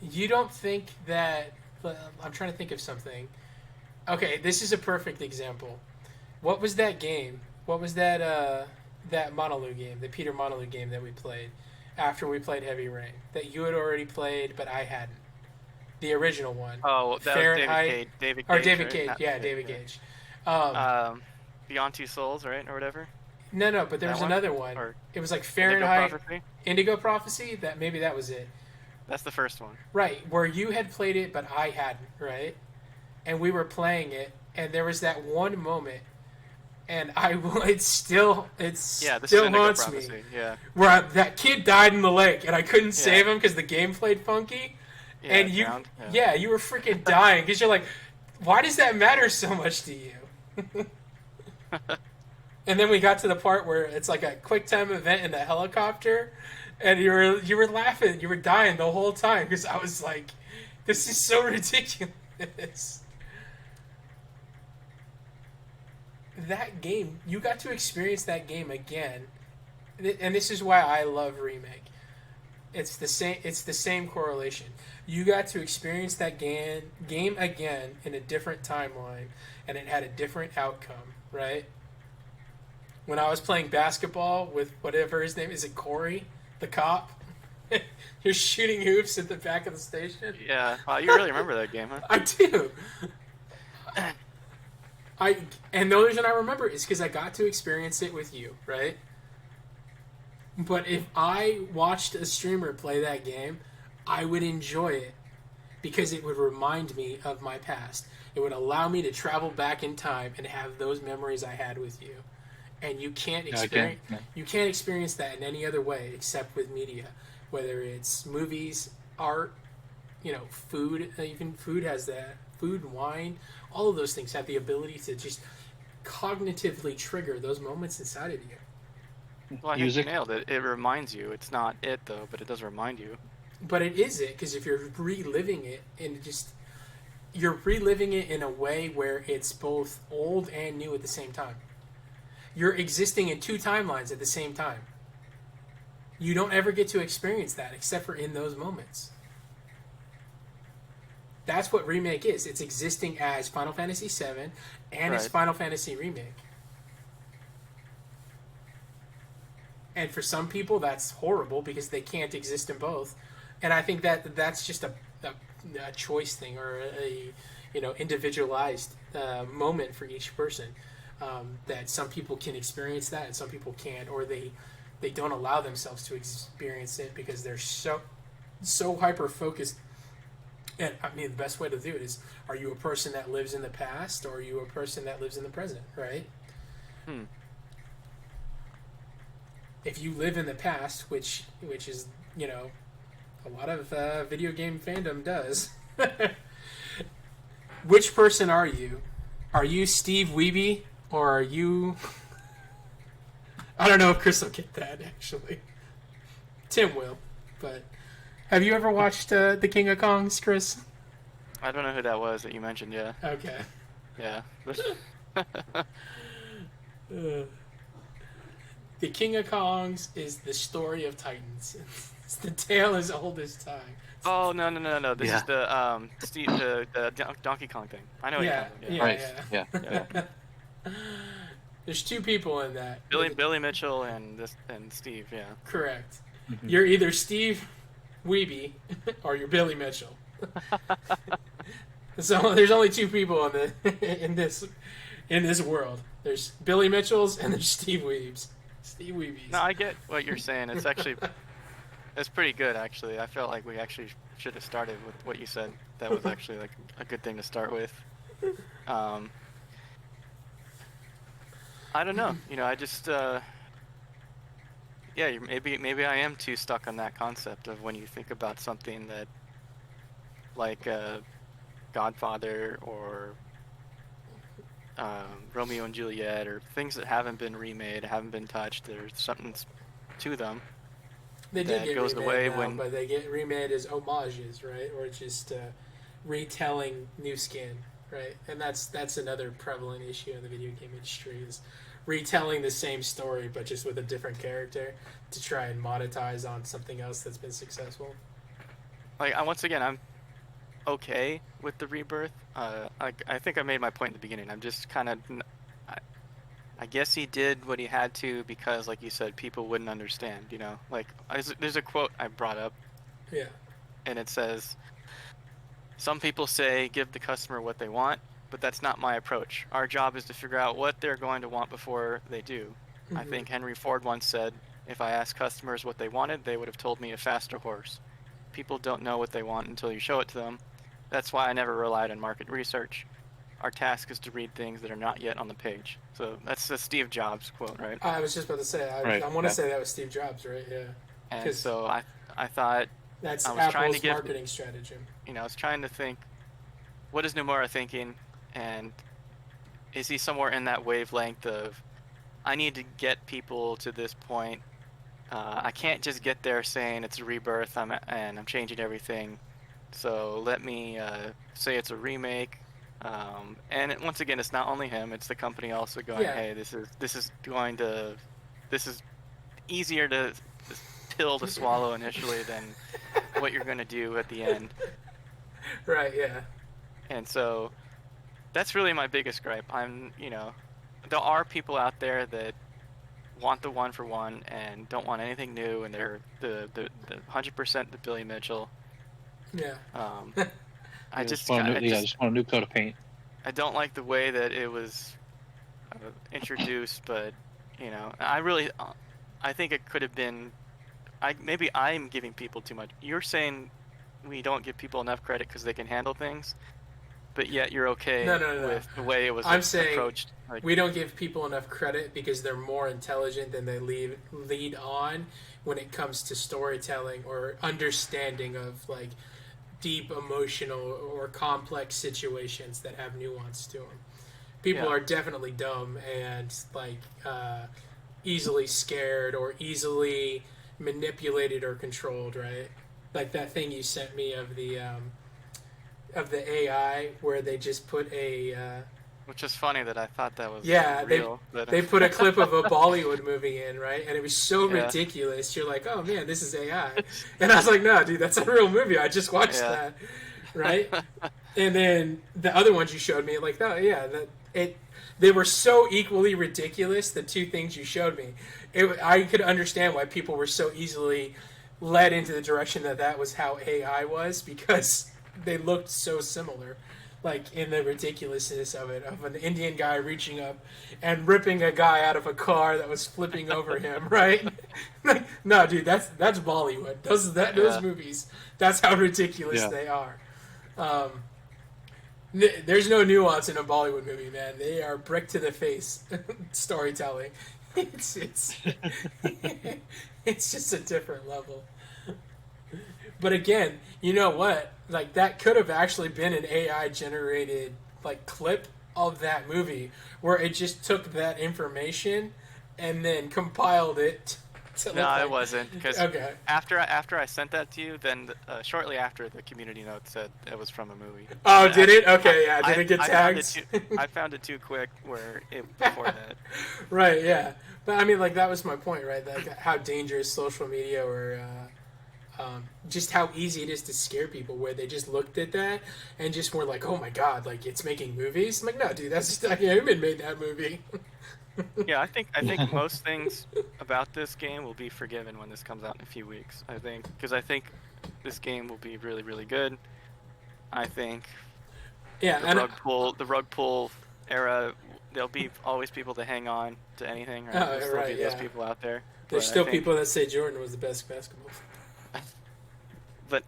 You don't think that? I'm trying to think of something. Okay, this is a perfect example. What was that game? What was that Monolith game, the Peter Monolith game that we played after we played Heavy Rain that you had already played but I hadn't? The original one. Oh, that was Fahrenheit David or Cage, David right? Cage. Not, Yeah, yeah, David yeah. Cage. Um, Beyond Two Souls, right, or whatever. no, but there That was one, another one. or It was like Indigo Fahrenheit, Prophecy. Indigo Prophecy. That maybe that was it. That's the first one. Right, where you had played it but I hadn't. Right, and we were playing it, and there was that one moment, and it still Yeah, this is still Indigo haunts Prophecy. me. Yeah, Where that kid died in the lake, and I couldn't yeah, save him because the game played funky, yeah. and Drowned. yeah, you were freaking dying because you're like, why does that matter so much to you? And then we got to the part where it's like a quick time event in the helicopter, and you were laughing, you were dying the whole time because I was like, this is so ridiculous. That game, you got to experience that game again, and this is why I love Remake. It's the same. It's the same correlation. You got to experience that game again in a different timeline, and it had a different outcome, right? When I was playing basketball with whatever his name is, it Corey, the cop. You're shooting hoops at the back of the station. Yeah. Wow, you really remember that game, huh? I do. And the only reason I remember it is because I got to experience it with you, right? But if I watched a streamer play that game, I would enjoy it because it would remind me of my past. It would allow me to travel back in time and have those memories I had with you. And you can't experience that in any other way except with media, whether it's movies, art, food. Even food has that. Food and wine, all of those things have the ability to just cognitively trigger those moments inside of you. Well, I think you Music. nailed it. It reminds you. It's not it though, but it does remind you. But it isn't, because if you're reliving it and you're reliving it in a way where it's both old and new at the same time. You're existing in two timelines at the same time. You don't ever get to experience that except for in those moments. That's what Remake is. It's existing as Final Fantasy VII and as Final Fantasy Remake. And for some people, that's horrible because they can't exist in both. And I think that's just a choice thing, or a individualized moment for each person. That some people can experience that and some people can't, or they don't allow themselves to experience it because they're so hyper focused. And I mean, the best way to do it is: are you a person that lives in the past, or are you a person that lives in the present? Right? If you live in the past, which is a lot of video game fandom does. Which person are you? Are you Steve Wiebe, or are you? I don't know if Chris will get that, actually. Tim will, but have you ever watched The King of Kongs, Chris? I don't know who that was that you mentioned. Yeah. Okay. Yeah. The King of Kongs is the story of Titans. It's the tale as old as time. Oh no! This is the Steve the Donkey Kong thing. I know what you're talking about. Yeah. There's two people in that. Billy Mitchell and Steve. Yeah. Correct. Mm-hmm. You're either Steve Wiebe or you're Billy Mitchell. So there's only two people in this world. There's Billy Mitchells and there's Steve Wiebes. Steve Wiebes. No, I get what you're saying. It's actually it's pretty good, actually. I felt like we actually should have started with what you said. That was actually like a good thing to start with. I don't know. I just maybe I am too stuck on that concept of when you think about something that like Godfather or Romeo and Juliet, or things that haven't been remade, haven't been touched. There's something to them. They do get goes remade now, but they get remade as homages, right? Or just retelling new skin, right? And that's another prevalent issue in the video game industry, is retelling the same story but just with a different character to try and monetize on something else that's been successful. Like, once again, I'm okay with the rebirth. I think I made my point in the beginning. I'm just kind of, I guess he did what he had to because, like you said, people wouldn't understand. Like there's a quote I brought up. Yeah. And it says, "Some people say give the customer what they want, but that's not my approach. Our job is to figure out what they're going to want before they do." Mm-hmm. I think Henry Ford once said, "If I asked customers what they wanted, they would have told me a faster horse." People don't know what they want until you show it to them. That's why I never relied on market research. Our task is to read things that are not yet on the page. So that's the Steve Jobs quote, right? I was just about to say, I want to say that was Steve Jobs, right? Yeah. And so I thought that's I was Apple's trying to give, marketing strategy. I was trying to think, what is Nomura thinking, and is he somewhere in that wavelength of, I need to get people to this point. I can't just get there saying it's a rebirth and I'm changing everything. So let me say it's a remake. And once again, it's not only him; it's the company also going, "Hey, this is easier to pill to swallow initially than what you're going to do at the end." Right. Yeah. And so that's really my biggest gripe. There are people out there that want the one for one and don't want anything new, and they're the 100% the Billy Mitchell. Yeah. I just want a new coat of paint. I don't like the way that it was introduced, but I think it could have been. Maybe I'm giving people too much. You're saying we don't give people enough credit because they can handle things, but yet you're okay with the way it was approached. Saying we don't give people enough credit because they're more intelligent than they lead on when it comes to storytelling or understanding of like deep emotional or complex situations that have nuance to them. People are definitely dumb and like easily scared or easily manipulated or controlled, right? like that thing you sent me of the AI where they just put a Which is funny that I thought that was yeah, real. But they put a clip of a Bollywood movie in, right? And it was so yeah, ridiculous. You're like, oh man, this is AI. And I was like, no, dude, that's a real movie. I just watched yeah, that, right? And then the other ones you showed me, like, oh yeah, they were so equally ridiculous. The two things you showed me, I could understand why people were so easily led into the direction that that was how AI was because they looked so similar, like in the ridiculousness of it, of an Indian guy reaching up and ripping a guy out of a car that was flipping over him, right? Like, no, dude, that's Bollywood. Those yeah. movies. That's how ridiculous Yeah. they are. Um, there's no nuance in a Bollywood movie, man. They are brick to the face storytelling. It's it's just a different level. But again, you know what? Like that could have actually been an AI generated like clip of that movie where it just took that information and then compiled it to look No, like it wasn't because okay. after I sent that to you, then shortly after the community note said it was from a movie. Oh, And did it? Okay, yeah. Did I, it get I found it tagged? I found it too quick where it before that. Right, yeah. But I mean, like that was my point, right? Like how dangerous social media or just how easy it is to scare people. Where they just looked at that and just were like, "Oh my god, like it's making movies." I'm like, no, dude, that's just like Human made that movie. Yeah, I think most things about this game will be forgiven when this comes out in a few weeks. I think because I think this game will be really really good. I think Yeah, and the rug pull era, there'll be always people to hang on to anything, right? There'll still right, be those yeah. people out there. There's But I still think, people that say Jordan was the best basketball. but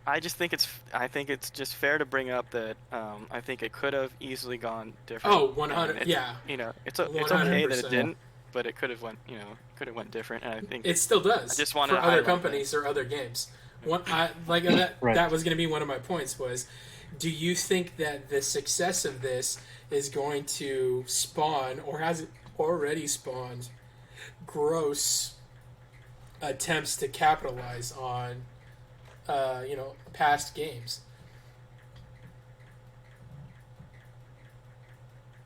I just think it's just fair to bring up that I think it could have easily gone different. Oh, And 100. it's, Yeah, it's one hundred okay that it percent. didn't, but it could have went different. And I think It still I does just wanted for to other highlight that. companies or other games. That Right. that was going to be one of my points was, do you think that the success of this is going to spawn or has it already spawned gross attempts to capitalize on past games?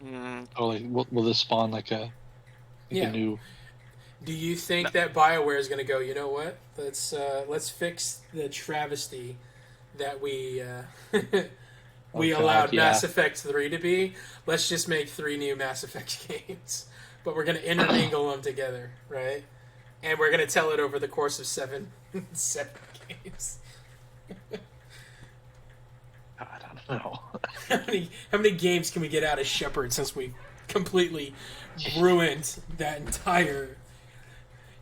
Mm, Totally. Will this spawn like a Yeah. new? Do you think no, that BioWare is going to go? You know what? Let's fix the travesty that we Oh allowed God, yeah. Mass Effect 3 to be. Let's just make 3 new Mass Effect games, but we're going to intermingle them together, right? And we're going to tell it over the course of seven games. God, I don't know. How many games can we get out of Shepard since we completely ruined that entire?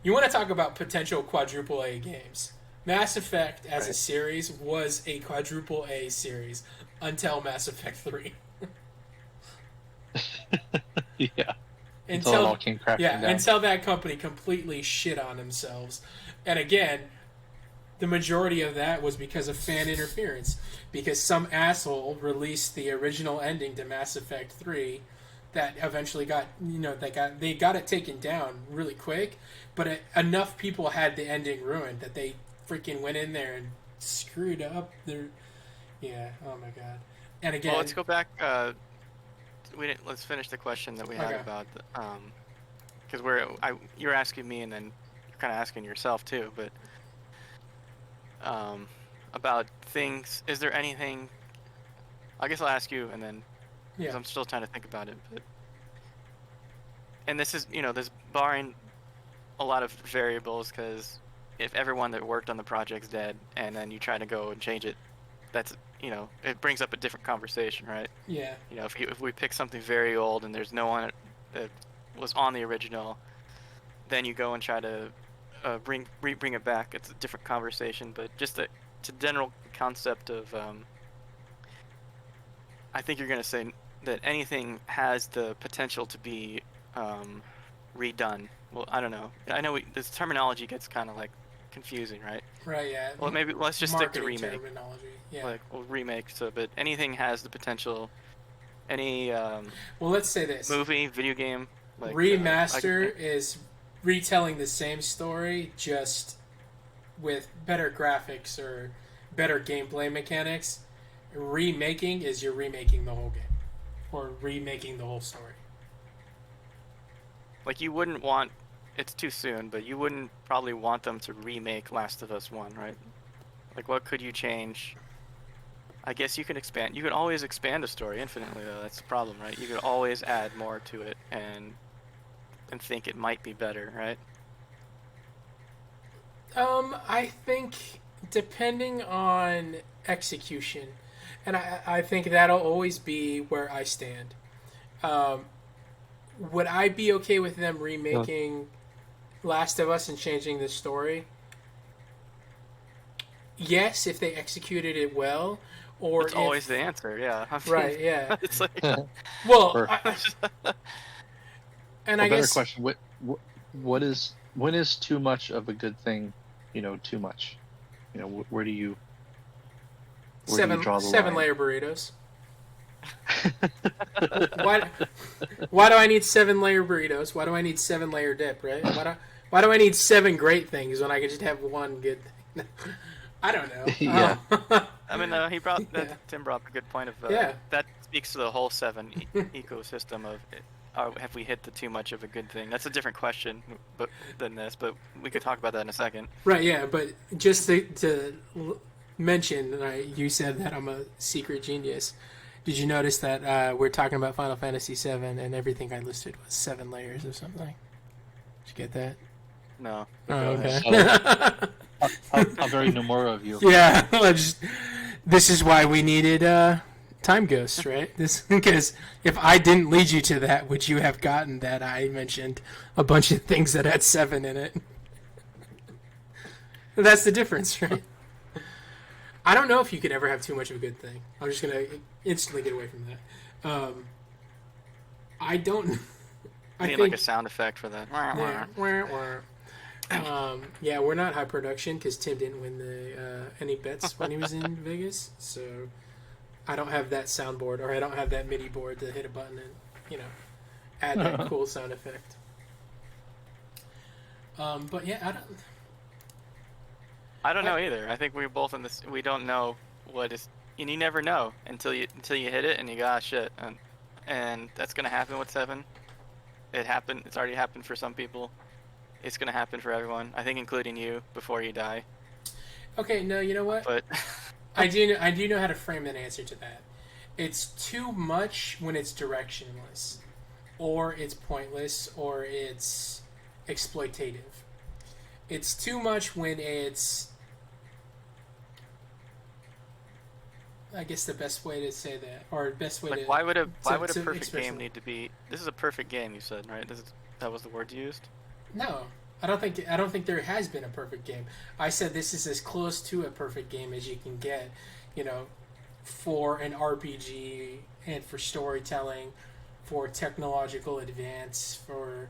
You want to talk about potential quadruple A games? Mass Effect as a Right. series was a quadruple A series until Mass Effect 3. Yeah. Until it all came crashing down. Until that company completely shit on themselves. And again, the majority of that was because of fan interference. Because some asshole released the original ending to Mass Effect 3 that eventually got, they got it taken down really quick, but enough people had the ending ruined that they freaking went in there and screwed up their. Yeah, oh my god. And again. well, let's go back. Let's finish the question that we had Okay. about because you're asking me and then you're kind of asking yourself too, but about things. Is there anything? I guess I'll ask you and then because Yeah. I'm still trying to think about it. But and this is this barring a lot of variables because if everyone that worked on the project's dead and then you try to go and change it, that's it brings up a different conversation, right? Yeah. If we pick something very old and there's no one that was on the original, then you go and try to bring it back. It's a different conversation, but just the general concept of I think you're gonna say that anything has the potential to be redone. Well, I don't know. I know this terminology gets kind of like confusing, right? Right, yeah. Well, maybe let's just stick to Marketing remake. terminology. Yeah. Like, well, remake. So, but anything has the potential. Any Well, let's say this. movie, video game, like Remaster is retelling the same story just with better graphics or better gameplay mechanics. Remaking is you're remaking the whole game or remaking the whole story. Like you wouldn't want. It's too soon, but you wouldn't probably want them to remake Last of Us 1, right? Like, what could you change? I guess you can expand. You can always expand a story infinitely, though. That's the problem, right? You could always add more to it and think it might be better, right? I think depending on execution, and I think that'll always be where I stand. Um, would I be okay with them remaking Last of Us and changing the story? Yes, if they executed it well, or That's always the answer. Yeah. I mean, right. Yeah. It's like Well, and A I better guess question: what is when is too much of a good thing? You know, too much. You know, where do you draw the seven line? layer burritos. Why do I need 7-layer burritos? Why do I need 7-layer dip? Right? Why do I need 7 great things when I can just have one good thing? I don't know. Yeah. I mean, Yeah. Tim brought up a good point of Yeah. that speaks to the whole 7 ecosystem of have we hit the too much of a good thing? That's a different question than this, but we could talk about that in a second. Right, yeah, but just to mention, you said that I'm a secret genius. Did you notice that we're talking about Final Fantasy VII and everything I listed was 7 layers or something? Did you get that? No. Oh, Go okay. ahead. How very Nomura of you. Yeah, this is why we needed Time Ghost, right? Because if I didn't lead you to that, would you have gotten that I mentioned a bunch of things that had 7 in it? That's the difference, right? I don't know if you could ever have too much of a good thing. I'm just gonna instantly get away from that. I don't. I need like a sound effect for that. Yeah, we're not high production because Tim didn't win any bets when he was in Vegas, so I don't have that soundboard or I don't have that MIDI board to hit a button and add that cool sound effect. But yeah, I don't know either. I think we're both in this. We don't know what is, and you never know until you hit it and you go, ah, shit, and that's gonna happen with 7. It happened. It's already happened for some people. It's gonna happen for everyone. I think, including you, before you die. Okay, no, you know what? But I do know how to frame an answer to that. It's too much when it's directionless, or it's pointless, or it's exploitative. It's too much when it's, I guess the best way to say that, or best way like, to why would a perfect express game it. need to be? This is a perfect game, you said, right? That was the word you used. No, I don't think there has been a perfect game. I said this is as close to a perfect game as you can get, for an RPG and for storytelling, for technological advance, for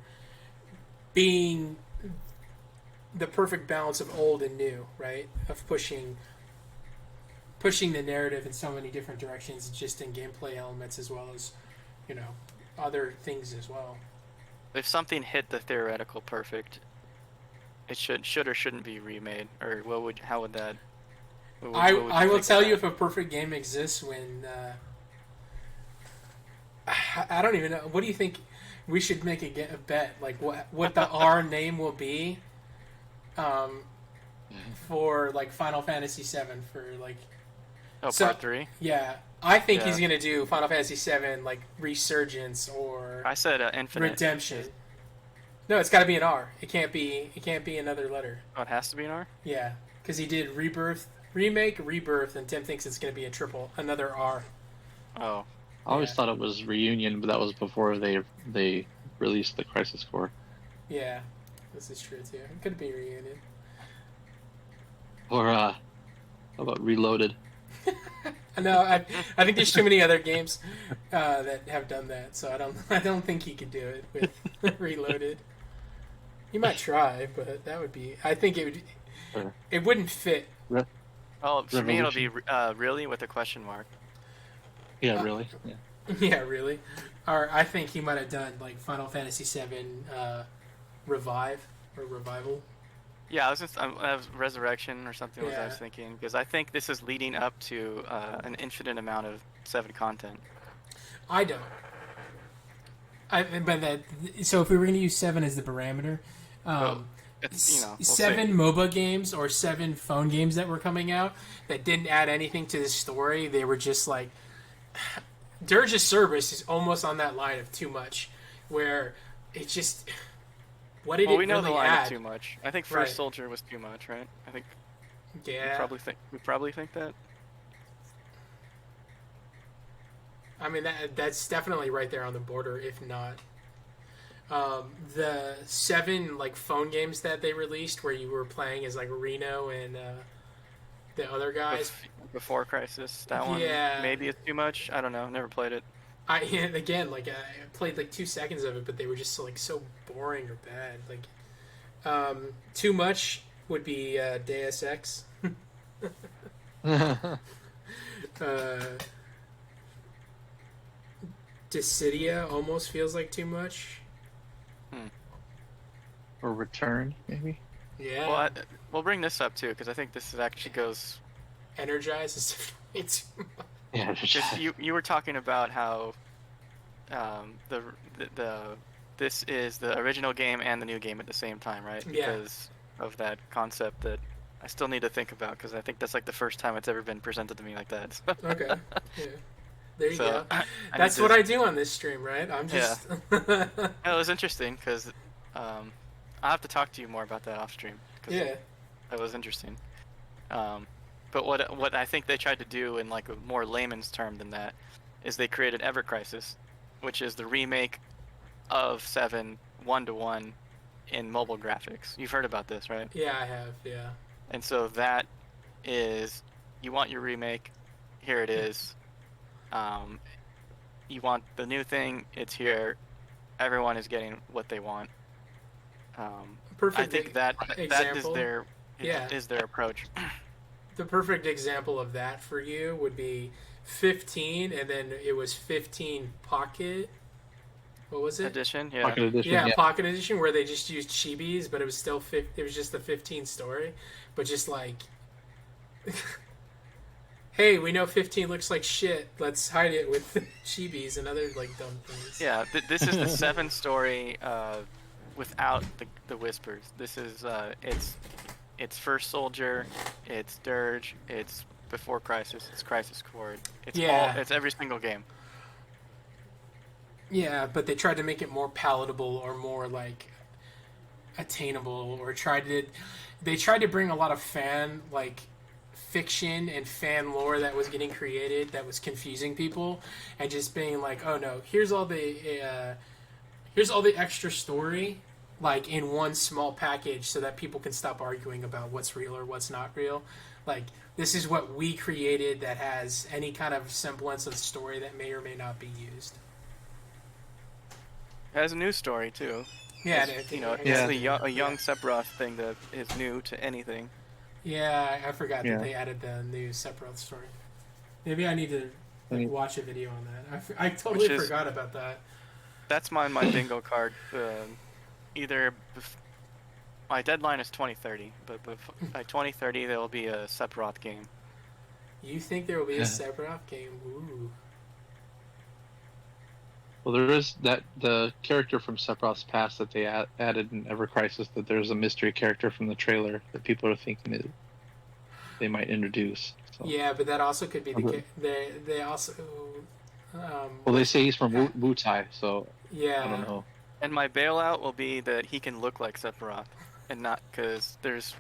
being the perfect balance of old and new, right? Of pushing the narrative in so many different directions, just in gameplay elements as well as, other things as well. If something hit the theoretical perfect, it should or shouldn't be remade, or how would that? I will tell you if a perfect game exists when I don't even know. What do you think? We should make a bet, like what the R name will be, for like Final Fantasy VII for like. Part 3. Yeah, I think he's gonna do Final Fantasy VII like Resurgence or. I said Infinite. Redemption. No, it's got to be an R. It can't be another letter. Oh, it has to be an R? Yeah, because he did Remake, Rebirth, and Tim thinks it's going to be another R. Oh. I always thought it was Reunion, but that was before they released the Crisis Core. Yeah, this is true too. It could be Reunion. Or how about Reloaded? No, I think there's too many other games that have done that, so I don't think he could do it with Reloaded. He might try, but that would be. I think it wouldn't fit. Oh, for me it'll be really with a question mark. Yeah, really. Yeah. Yeah, really. Or I think he might have done like Final Fantasy VII Revive or Revival. Yeah, I was Resurrection or something was I was Yeah, thinking, because I think this is leading up to an infinite amount of 7 content. I don't. But that. So if we were going to use 7 as the parameter, But um, it's, we'll see. 7 MOBA games or 7 phone games that were coming out that didn't add anything to the story. They were just like Dirge's Service is almost on that line of too much, where it just what did Well, it we know really the line add? of too much. I think Right. First Soldier was too much, right? I think Yeah, we probably think that. I mean that's definitely right there on the border, if not. The 7 like phone games that they released, where you were playing as like Reno and the other guys. Before Crisis, that one Yeah, maybe it's too much. I don't know. Never played it. again like I played like 2 seconds of it, but they were just like so boring or bad. Like too much would be Deus Ex. Dissidia almost feels like too much. Or Return, maybe. Yeah. Well, we'll bring this up too, because I think this actually goes. Energize is definitely too much. Yeah, Just you were talking about how the this is the original game and the new game at the same time, right? Yeah. Because of that concept that I still need to think about, because I think that's like the first time it's ever been presented to me like that. Okay. Yeah. There you So, go. I That's need what to- I do on this stream, right? I'm just. Yeah, it was interesting because I'll have to talk to you more about that off stream. Yeah. That was interesting. But what I think they tried to do in like a more layman's term than that is they created Ever Crisis, which is the remake of 7 1-to-1 in mobile graphics. You've heard about this, right? Yeah, I have. Yeah. And so that is, you want your remake, here it is. You want the new thing, it's here. Everyone is getting what they want. Perfect. I think that is example. their Yeah. is their approach. The perfect example of that for you would be 15, and then it was 15 Pocket. What was it? Edition, yeah. Pocket Edition. Yeah, Pocket Edition, where they just used chibis, but it was still it was just the 15 story, but just like, hey, we know 15 looks like shit. Let's hide it with chibis and other like dumb things. Yeah, this is the 7 story without the whispers. This is it's First Soldier, it's Dirge, it's Before Crisis, it's Crisis Core. It's every single game. Yeah, but they tried to make it more palatable or more like attainable, or they tried to bring a lot of fan like fiction and fan lore that was getting created that was confusing people, and just being like, oh no, here's all the extra story like in one small package so that people can stop arguing about what's real or what's not real. Like, this is what we created that has any kind of semblance of story that may or may not be used. It has a new story too. Yeah, It's, it- it's a young Sephiroth thing that is new to anything. Yeah, I forgot Yeah. that they added the new Sephiroth story. Maybe I need to watch a video on that. I totally Which is- forgot about that. That's my bingo card. My deadline is 2030, but by 2030 there will be a Sephiroth game. You think there will be a Sephiroth game? Ooh. Well, there is the character from Sephiroth's past that they added in Ever Crisis. That there's a mystery character from the trailer that people are thinking that they might introduce. So. Yeah, but that also could be they also. Well, they say he's from Wutai, so Yeah. I don't know. And my bailout will be that he can look like Sephiroth, and not because there's,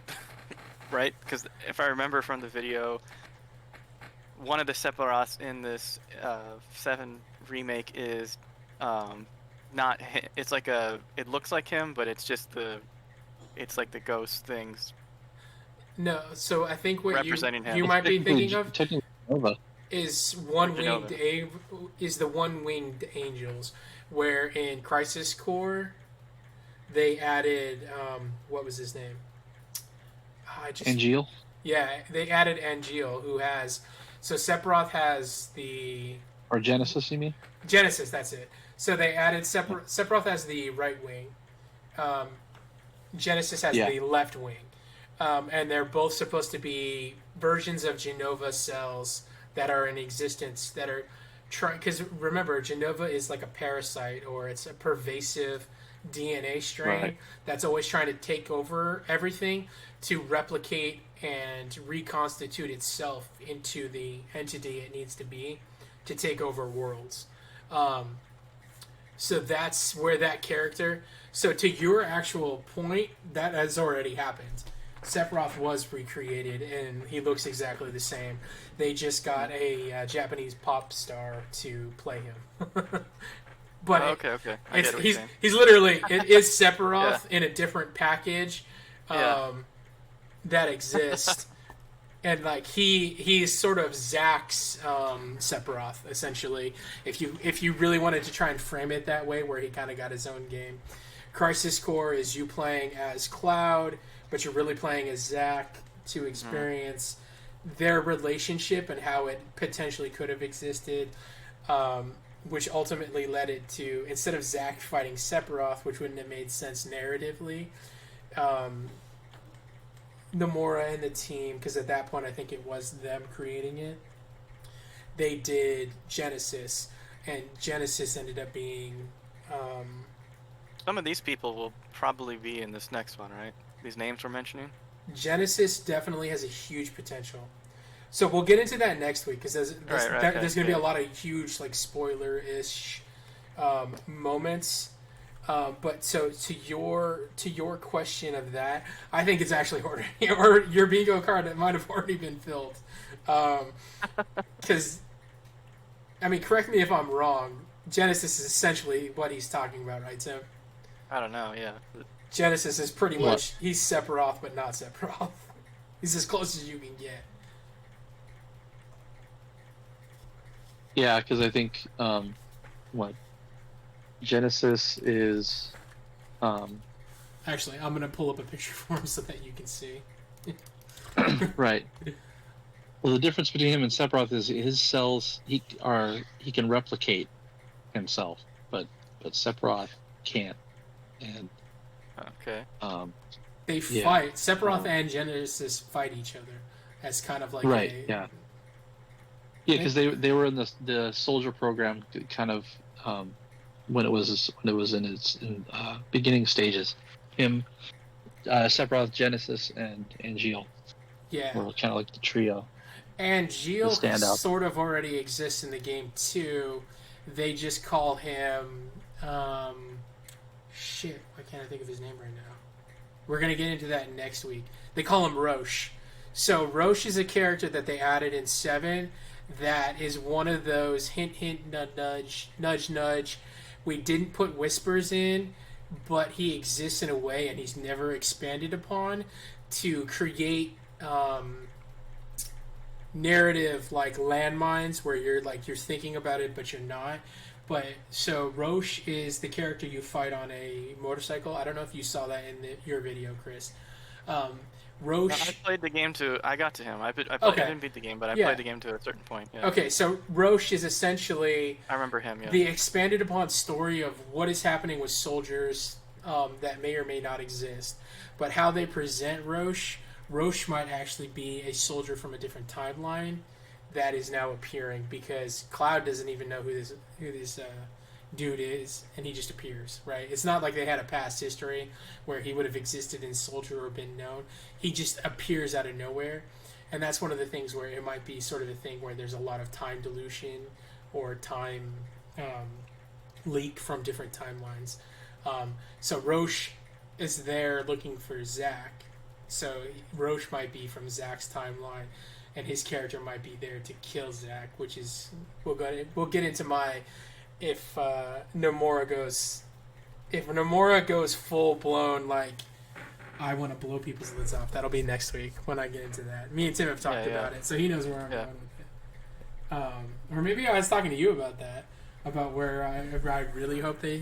right? Because if I remember from the video, one of the Sephiroths in this 7 remake is not. It's like it looks like him, but it's just it's like the ghost things. No, so I think what Representing him. you might be thinking of Technically Nova. is Genova. the one-winged angels, where in Crisis Core they added what was his name? Angeal. Yeah, they added Angeal, who has Sephiroth has the Or Genesis, you mean? Genesis. That's it. So they added Sephiroth as the right wing, Genesis has the left wing. And they're both supposed to be versions of Genova cells that are in existence that are trying. Because remember, Genova is like a parasite, or it's a pervasive DNA strain that's always trying to take over everything to replicate and reconstitute itself into the entity it needs to be to take over worlds. So that's where that character. So to your actual point, that has already happened. Sephiroth was recreated, and he looks exactly the same. They just got a Japanese pop star to play him. But okay. He's literally it is Sephiroth in a different package that exists, and like he's sort of Zack's Sephiroth essentially. If you really wanted to try and frame it that way, where he kind of got his own game. Crisis Core is you playing as Cloud, but you're really playing as Zack to experience their relationship and how it potentially could have existed, which ultimately led it to, instead of Zack fighting Sephiroth, which wouldn't have made sense narratively, Nomura and the team, because at that point I think it was them creating it, they did Genesis, and Genesis ended up being... some of these people will probably be in this next one, right? These names we're mentioning? Genesis definitely has a huge potential. So we'll get into that next week, because there's going to be a lot of huge, like, spoiler-ish moments. But so to your question of that, I think it's actually already, or your bingo card that might have already been filled. Because, I mean, correct me if I'm wrong, Genesis is essentially what he's talking about, right, Tim? I don't know, yeah. Genesis is pretty much, he's Sephiroth, but not Sephiroth. He's as close as you can get. Yeah, because I think, Genesis is... Actually, I'm going to pull up a picture for him so that you can see. Right. Well, the difference between him and Sephiroth is his cells, he can replicate himself, but Sephiroth can't. And okay. They fight. Sephiroth and Genesis fight each other as kind of like yeah, because they were in the soldier program kind of when it was in its beginning stages. Him, Sephiroth, Genesis, and Gilles. Yeah, were kind of like the trio. And Gilles sort of already exists in the game too. They just call him shit, why can't I think of his name right now? We're going to get into that next week. They call him Roche. So Roche is a character that they added in 7 that is one of those hint, hint, nudge, nudge, nudge. We didn't put whispers in, but he exists in a way, and he's never expanded upon, to create narrative like landmines where you're thinking about it, but you're not. But so Roche is the character you fight on a motorcycle. I don't know if you saw that in your video, Chris. Roche. I played the game I got to him. I didn't beat the game, but I played the game to a certain point. Yeah. Okay, so Roche is essentially. I remember him. Yeah. The expanded upon story of what is happening with soldiers that may or may not exist, but how they present Roche. Roche might actually be a soldier from a different timeline that is now appearing, because Cloud doesn't even know who this dude is, and he just appears, right? It's not like they had a past history where he would have existed in Soldier or been known. He just appears out of nowhere, and that's one of the things where it might be sort of a thing where there's a lot of time dilution or time leak from different timelines. So Roche is there looking for Zack. So Roche might be from Zack's timeline, and his character might be there to kill Zack, which is we'll get into my if Nomura goes full blown like I want to blow people's lids off. That'll be next week when I get into that. Me and Tim have talked about it, so he knows where I'm going with it. Or maybe I was talking to you about that, about where I really hope they.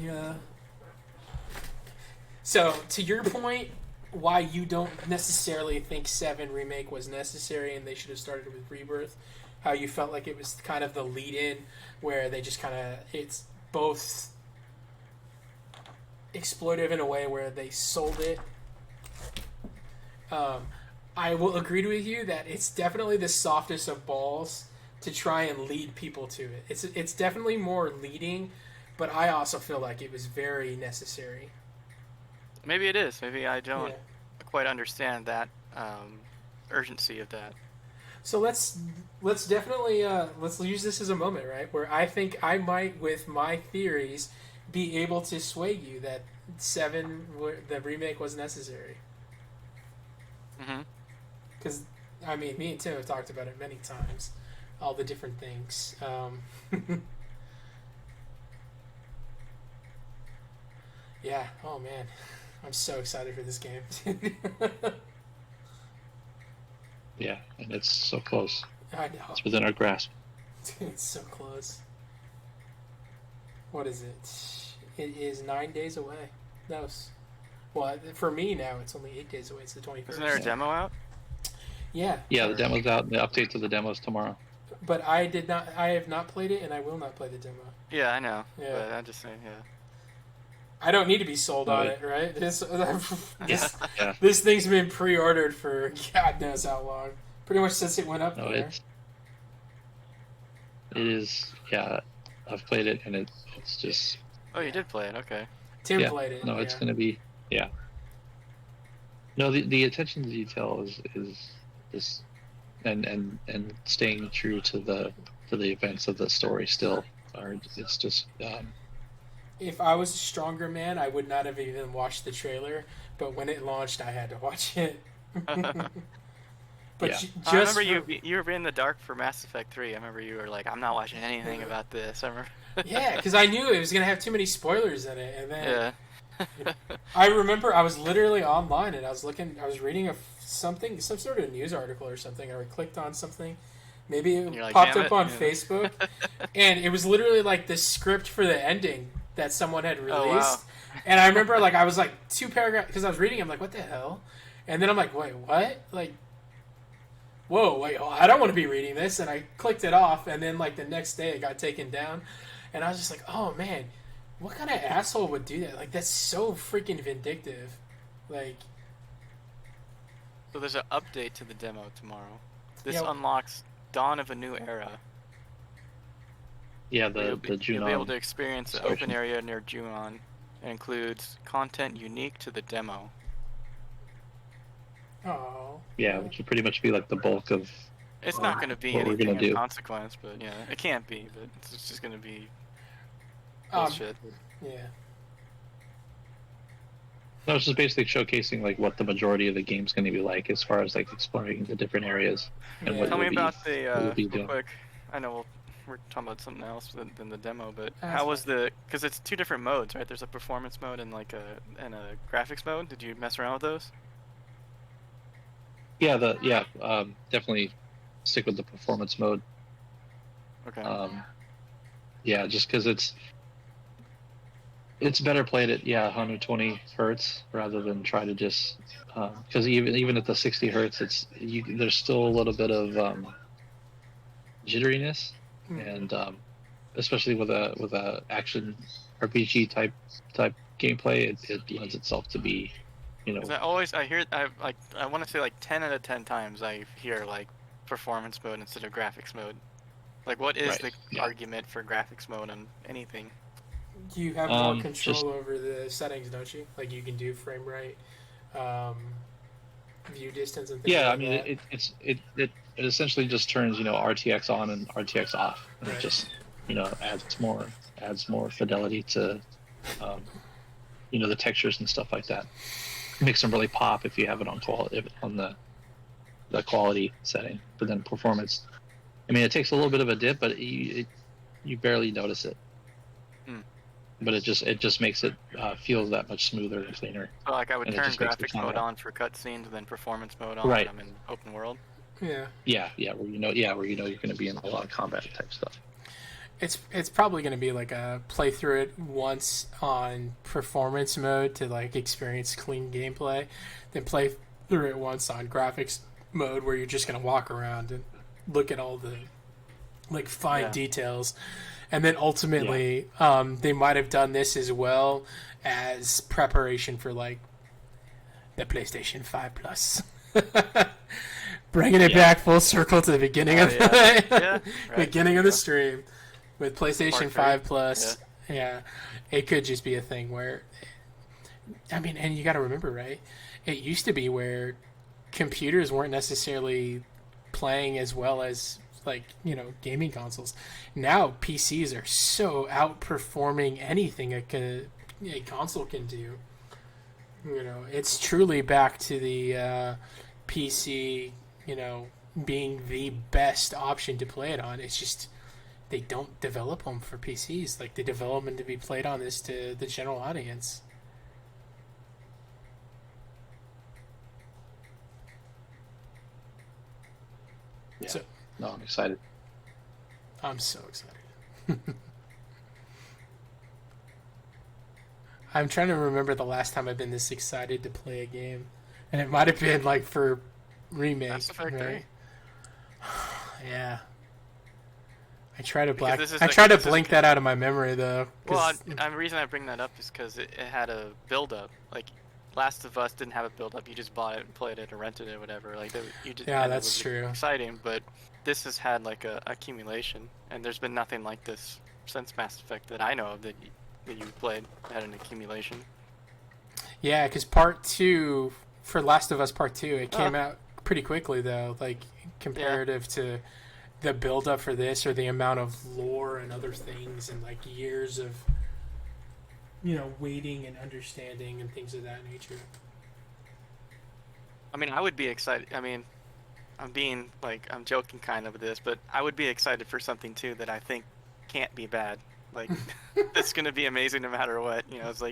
So to your point, why you don't necessarily think 7 Remake was necessary and they should have started with Rebirth, how you felt like it was kind of the lead-in where they just kind of, it's both exploitive in a way where they sold it I will agree with you that it's definitely the softest of balls to try and lead people to it. It's definitely more leading, but I also feel like it was very necessary. Maybe it is. Maybe I don't Yeah. quite understand that urgency of that. So let's definitely let's use this as a moment, right, where I think I might, with my theories, be able to sway you that the remake was necessary. Mm-hmm. Because I mean, me and Tim have talked about it many times, all the different things. Yeah. Oh man, I'm so excited for this game. Yeah, and it's so close. I know. It's within our grasp. It's so close. What is it? It is 9 days away. No, well, for me now, it's only 8 days away. It's the 21st. Isn't there a demo out? Yeah. Yeah, the demo's out. The update to the demo's tomorrow. But I did not. I have not played it, and I will not play the demo. Yeah, I know. Yeah. But I'm just saying, yeah. I don't need to be sold on Right. it, right? Yeah. This thing's been pre-ordered for God knows how long. Pretty much since it went up No, there. it is. Yeah, I've played it, and it's just. Oh, you did play it. Okay. Tim Yeah. played it. No, yeah. it's gonna be. Yeah. No, the attention to detail is and staying true to the events of the story still are. It's just. If I was a stronger man, I would not have even watched the trailer. But when it launched, I had to watch it. But Yeah. I remember you were in the dark for Mass Effect 3. I remember you were like, I'm not watching anything about this. I remember. Yeah, because I knew it was gonna have too many spoilers in it, and then Yeah. I remember I was literally online and I was reading some sort of news article or something, or I clicked on something. Maybe it You're like, popped "Damn up it," on yeah. Facebook, and it was literally like the script for the ending that someone had released. Oh, wow. And I remember like I was like 2 paragraphs because I was reading. I'm like, what the hell? And then I'm like, wait, what? Like, whoa, wait, I don't want to be reading this. And I clicked it off, and then like the next day it got taken down, and I was just like, oh man, what kind of asshole would do that? Like, that's so freaking vindictive. Like, So there's an update to the demo tomorrow. This Yeah. unlocks Dawn of a New Era. Yeah, You'll the Junon. be able to experience the exploration. open area near Junon. It includes content unique to the demo. oh, Yeah, which would pretty much be like the bulk of. It's not going to be what we're anything gonna of do. consequence, but yeah, it can't be. But it's just going to be um, bullshit. yeah. No, it's just basically showcasing like what the majority of the game's going to be like as far as like exploring the different areas. And Yeah. what Tell me you'll be- about what you'll the be real doing. quick. I know we're talking about something else than the demo, but That's how was because it's two different modes, right? There's a performance mode and like a graphics mode. Did you mess around with those? Yeah, definitely stick with the performance mode. Okay. Yeah, just because it's better played at 120 hertz rather than try to just because even at the 60 hertz, there's still a little bit of jitteriness, and especially with a action RPG type gameplay, it lends itself to be, Because I want to say like 10 out of 10 times I hear like performance mode instead of graphics mode. Like, what is Right, the yeah. argument for graphics mode on anything? You have more control just- over the settings, don't you? Like, you can do frame rate, view distance, and things Yeah, like I mean that. it essentially just turns RTX on and RTX off, and Right. it just adds more fidelity to the textures and stuff like that. Makes them really pop if you have it on the quality setting, but then performance. I mean, it takes a little bit of a dip, but you barely notice it. Hmm. But it just makes it feel that much smoother and cleaner. So like I would And it turn just makes the graphics mode combat. on for cutscenes and then performance mode on Right. when I'm in open world. Yeah, Yeah, where you're going to be in a lot of combat type stuff. it's probably going to be like a play through it once on performance mode to like experience clean gameplay, then play through it once on graphics mode where you're just going to walk around and look at all the like fine Yeah. details. And then ultimately, they might have done this as well as preparation for like the PlayStation 5 Plus. Bringing it back full circle to the beginning of the right. beginning of the stream with PlayStation 5 Plus. Yeah. It could just be a thing where, I mean, and you got to remember, right? It used to be where computers weren't necessarily playing as well as gaming consoles. Now PCs are so outperforming anything a console can do. It's truly back to the PC, being the best option to play it on. It's just they don't develop them for PCs. Like, they develop them to be played on this to the general audience. Yeah. So, no, I'm excited. I'm so excited. I'm trying to remember the last time I've been this excited to play a game. And it might have been, for Remake, right? Yeah. I try to blink that out of my memory, though. Well, the reason I bring that up is because it had a build-up. Like, Last of Us didn't have a build-up. You just bought it and played it or rented it or whatever. That's true. Exciting, but this has had, a accumulation. And there's been nothing like this since Mass Effect that I know of that you played had an accumulation. Yeah, because Part 2, for Last of Us Part 2, it came out pretty quickly, though, comparative to the build-up for this, or the amount of lore and other things, and years of waiting and understanding and things of that nature. I mean, I would be excited. I mean, I'm joking kind of with this, but I would be excited for something too that I think can't be bad. It's gonna be amazing no matter what. It's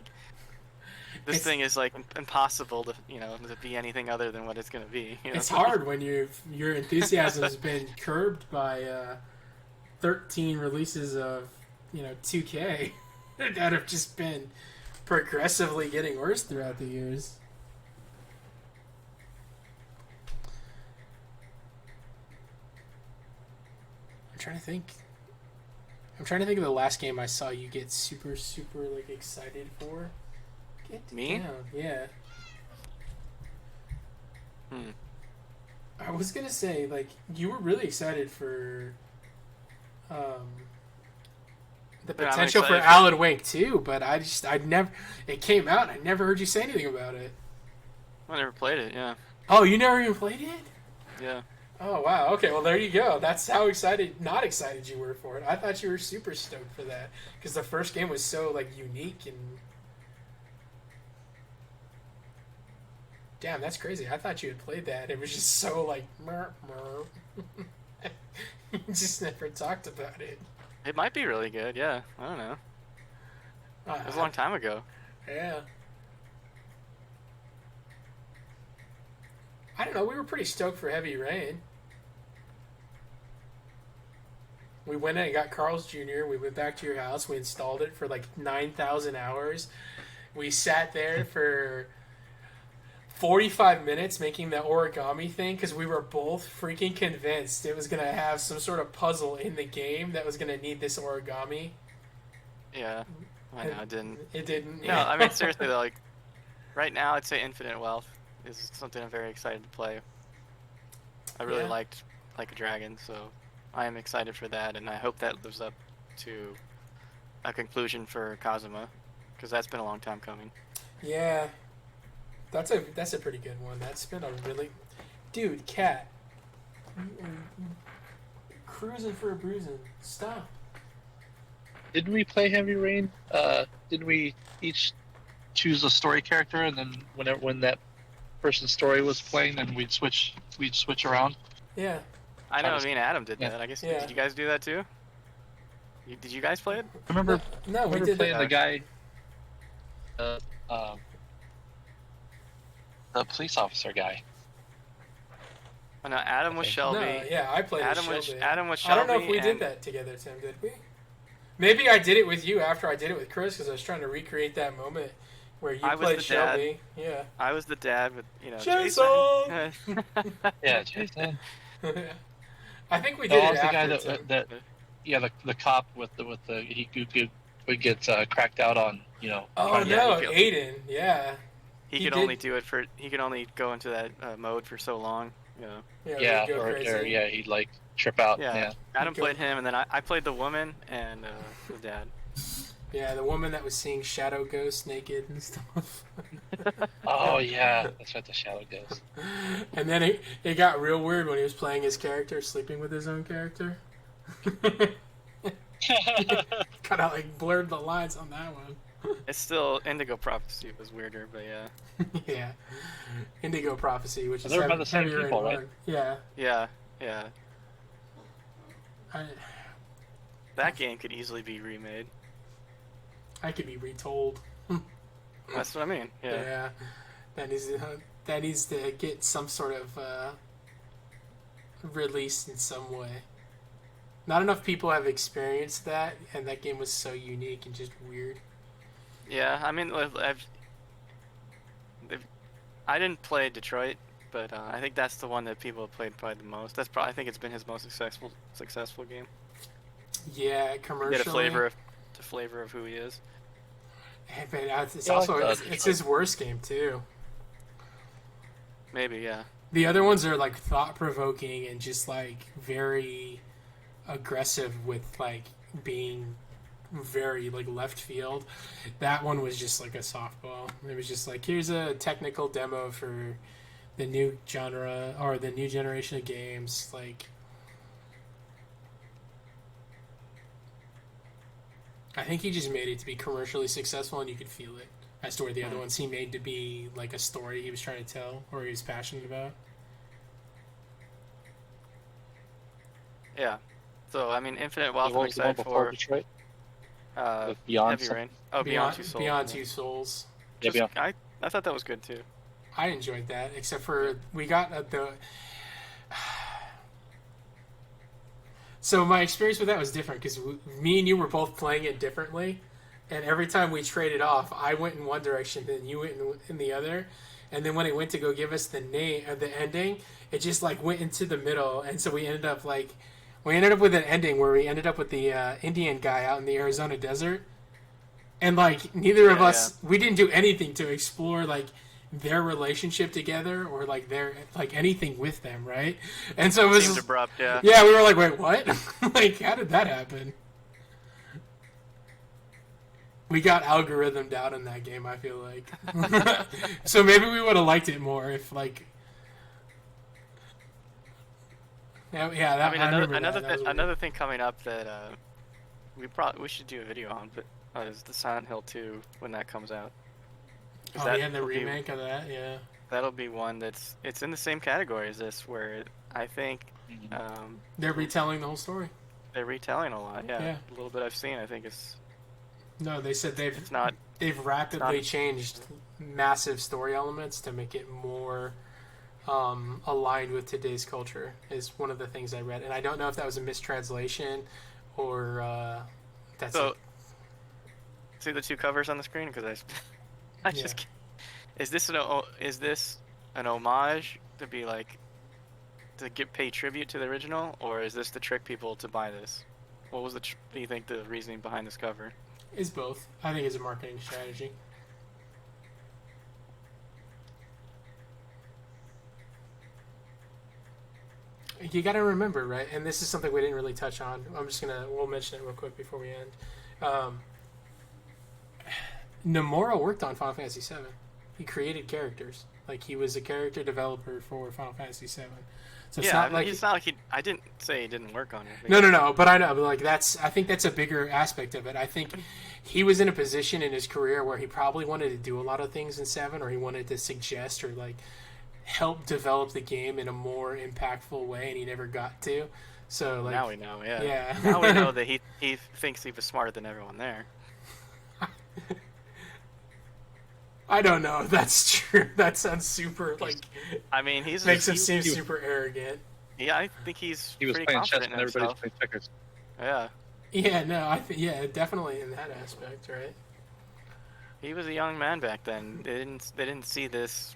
this thing is impossible to to be anything other than what it's gonna be. It's hard when your enthusiasm has been curbed by 13 releases of 2K that have just been progressively getting worse throughout the years. I'm trying to think of the last game I saw you get super, super excited for. Me? Yeah. I was gonna say you were really excited for the potential for Alan Wake too, but it came out. I never heard you say anything about it. I never played it. Yeah. Oh, you never even played it? Yeah. Oh wow. Okay, well there you go. That's how not excited you were for it. I thought you were super stoked for that because the first game was so unique and. Damn, that's crazy. I thought you had played that. It was just so you just never talked about it. It might be really good. Yeah, I don't know. It was a long time ago. Yeah. I don't know. We were pretty stoked for Heavy Rain. We went in and got Carl's Jr. We went back to your house. We installed it for 9,000 hours. We sat there for 45 minutes making the origami thing because we were both freaking convinced it was going to have some sort of puzzle in the game that was going to need this origami. Yeah. I know, it didn't. It didn't. No, I mean, seriously, though, right now, I'd say Infinite Wealth is something I'm very excited to play. I really liked Like a Dragon, so I am excited for that, and I hope that lives up to a conclusion for Kazuma, because that's been a long time coming. Yeah. That's a pretty good one. That's been a really... Dude, Cat. Cruising for a bruising. Stop. Didn't we play Heavy Rain? Didn't we each choose a story character, and then when that person's story was playing, then we'd switch around? Yeah. I know, me and Adam did that. I guess, did you guys do that too? Did you guys play it? I remember we did playing that. the guy... the police officer guy. Oh, no, Adam was Shelby. No, yeah, I played Adam with Shelby. Adam was Shelby. I don't know if we did that together, Tim, did we? Maybe I did it with you after I did it with Chris because I was trying to recreate that moment where you played Shelby. Yeah. I was the dad with, Jason! Yeah, Jason. I think we did it the after, guy the cop with the he would get cracked out on, Oh no, Aiden, yeah. he could only do it for. He could only go into that mode for so long. Yeah, or he'd like trip out. Yeah. Adam played him, and then I played the woman and the dad. Yeah, the woman that was seeing Shadow Ghost naked and stuff. Oh yeah, that's right, the Shadow Ghost. And then it got real weird when he was playing his character, sleeping with his own character. Kind of like blurred the lines on that one. It's still Indigo Prophecy was weirder, but yeah. Yeah, Indigo Prophecy, which is they're about the same people, right? Yeah. Yeah. I, That game could easily be remade. I could be retold. That's what I mean. Yeah. That needs to get some sort of release in some way. Not enough people have experienced that, and that game was so unique and just weird. Yeah, I mean, I didn't play Detroit, but I think that's the one that people have played probably the most. I think it's been his most successful game. Yeah, commercially. Get a flavor of who he is. But it's his worst game too. Maybe, yeah. The other ones are like thought provoking and just like very aggressive with like being very like left field. That one was just like a softball. It was just like, here's a technical demo for the new genre or the new generation of games. Like, I think he just made it to be commercially successful, and you could feel it. As to where the other ones he made to be like a story he was trying to tell or he was passionate about. Yeah. So I mean, Infinite Wealth. What was the one before Detroit? Beyond Heavy Rain. Oh, Beyond Two Souls. Beyond Two Souls. Yeah, I thought that was good too. I enjoyed that, except for we got the. So my experience with that was different because me and you were both playing it differently, and every time we traded off, I went in one direction, then you went in the other, and then when it went to go give us the ending, it just like went into the middle, and so we ended up with an ending where we ended up with the Indian guy out in the Arizona desert, and like neither of us, we didn't do anything to explore like their relationship together or like their like anything with them, right? And so it was seemed abrupt, yeah. Yeah, we were like, wait, what? Like, how did that happen? We got algorithmed out in that game, I feel like. So maybe we would have liked it more if like. Yeah, that. I mean, another thing coming up that we should do a video on, but is the Silent Hill 2 when that comes out. Oh yeah, the remake of that, yeah. That'll be one it's in the same category as this, where I think they're retelling the whole story. They're retelling a lot, yeah. A little bit I've seen, I think it's. No, they said they've rapidly changed massive story elements to make it more aligned with today's culture. Is one of the things I read, and I don't know if that was a mistranslation or that's. So, see the two covers on the screen because I just. Is this an homage to be like to pay tribute to the original, or is this to trick people to buy this? What was do you think the reasoning behind this cover? It's both. I think it's a marketing strategy. You got to remember, right? And this is something we didn't really touch on. We'll mention it real quick before we end. Nomura worked on Final Fantasy VII. He created characters. Like, he was a character developer for Final Fantasy VII. So it's not like I didn't say he didn't work on it. No. But I know. But like I think that's a bigger aspect of it. I think he was in a position in his career where he probably wanted to do a lot of things in 7, or he wanted to suggest or like help develop the game in a more impactful way, and he never got to. So like now we know, yeah. Now we know that he thinks he was smarter than everyone there. I don't know if that's true. That sounds super like. I mean, makes him seem super arrogant. Yeah, I think he was playing chess and everybody's playing checkers. Yeah. Yeah, no, definitely in that aspect, right? He was a young man back then. They didn't see this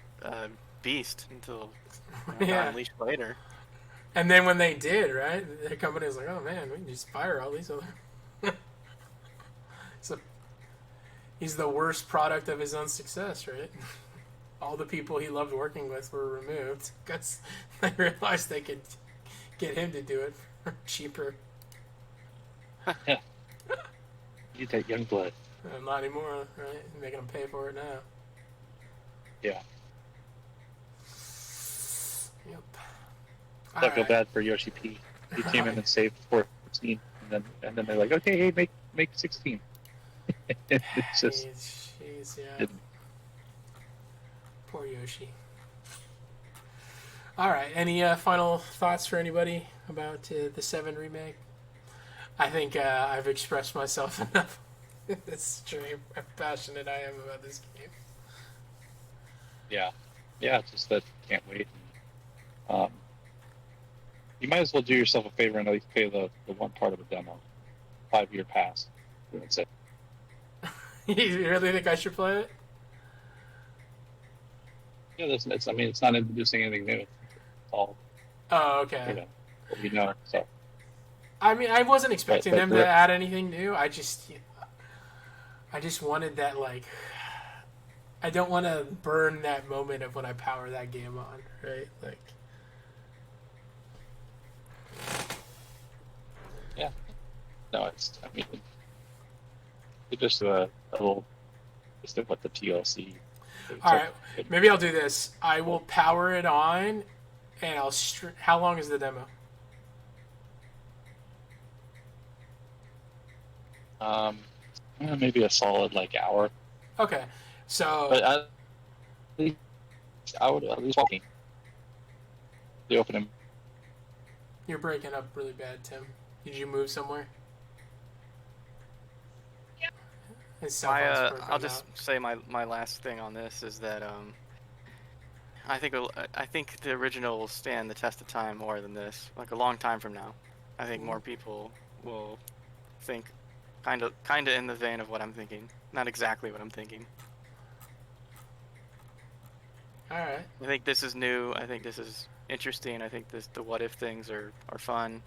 beast until got unleashed later. And then when they did, right, the company was like, "Oh man, we can just fire all these other." So he's the worst product of his own success, right? all the people he loved working with were removed because they realized they could get him to do it for cheaper. Yeah. You take young blood. Not anymore, right? Making them pay for it now. Yeah. Yep. I feel bad for Yoshi P. He came in and saved 14, and then they're like, okay, hey, make 16. It's just. Jeez, yeah. Poor Yoshi. All right. Any final thoughts for anybody about the 7 remake? I think I've expressed myself enough in this stream. How passionate I am about this game. Yeah, just that can't wait. You might as well do yourself a favor and at least pay the one part of the demo, 5-year pass. That's it. You really think I should play it? Yeah, it's not introducing anything new. It's all Oh, okay. What we know. So. I mean, I wasn't expecting them to Rick, add anything new. I just wanted that, like, I don't want to burn that moment of when I power that game on, right? Like, yeah. No, it's just a little, just what the TLC. All right, maybe I'll do this. I will power it on, and I'll. How long is the demo? Maybe a solid hour. Okay, so. But at least I would at least walking. The opening. You're breaking up really bad, Tim. Did you move somewhere? Yeah. I'll just say my last thing on this is that I think the original will stand the test of time more than this. Like a long time from now, I think more people will think kind of in the vein of what I'm thinking. Not exactly what I'm thinking. All right. I think this is new. I think this is interesting. I think the what if things are fun,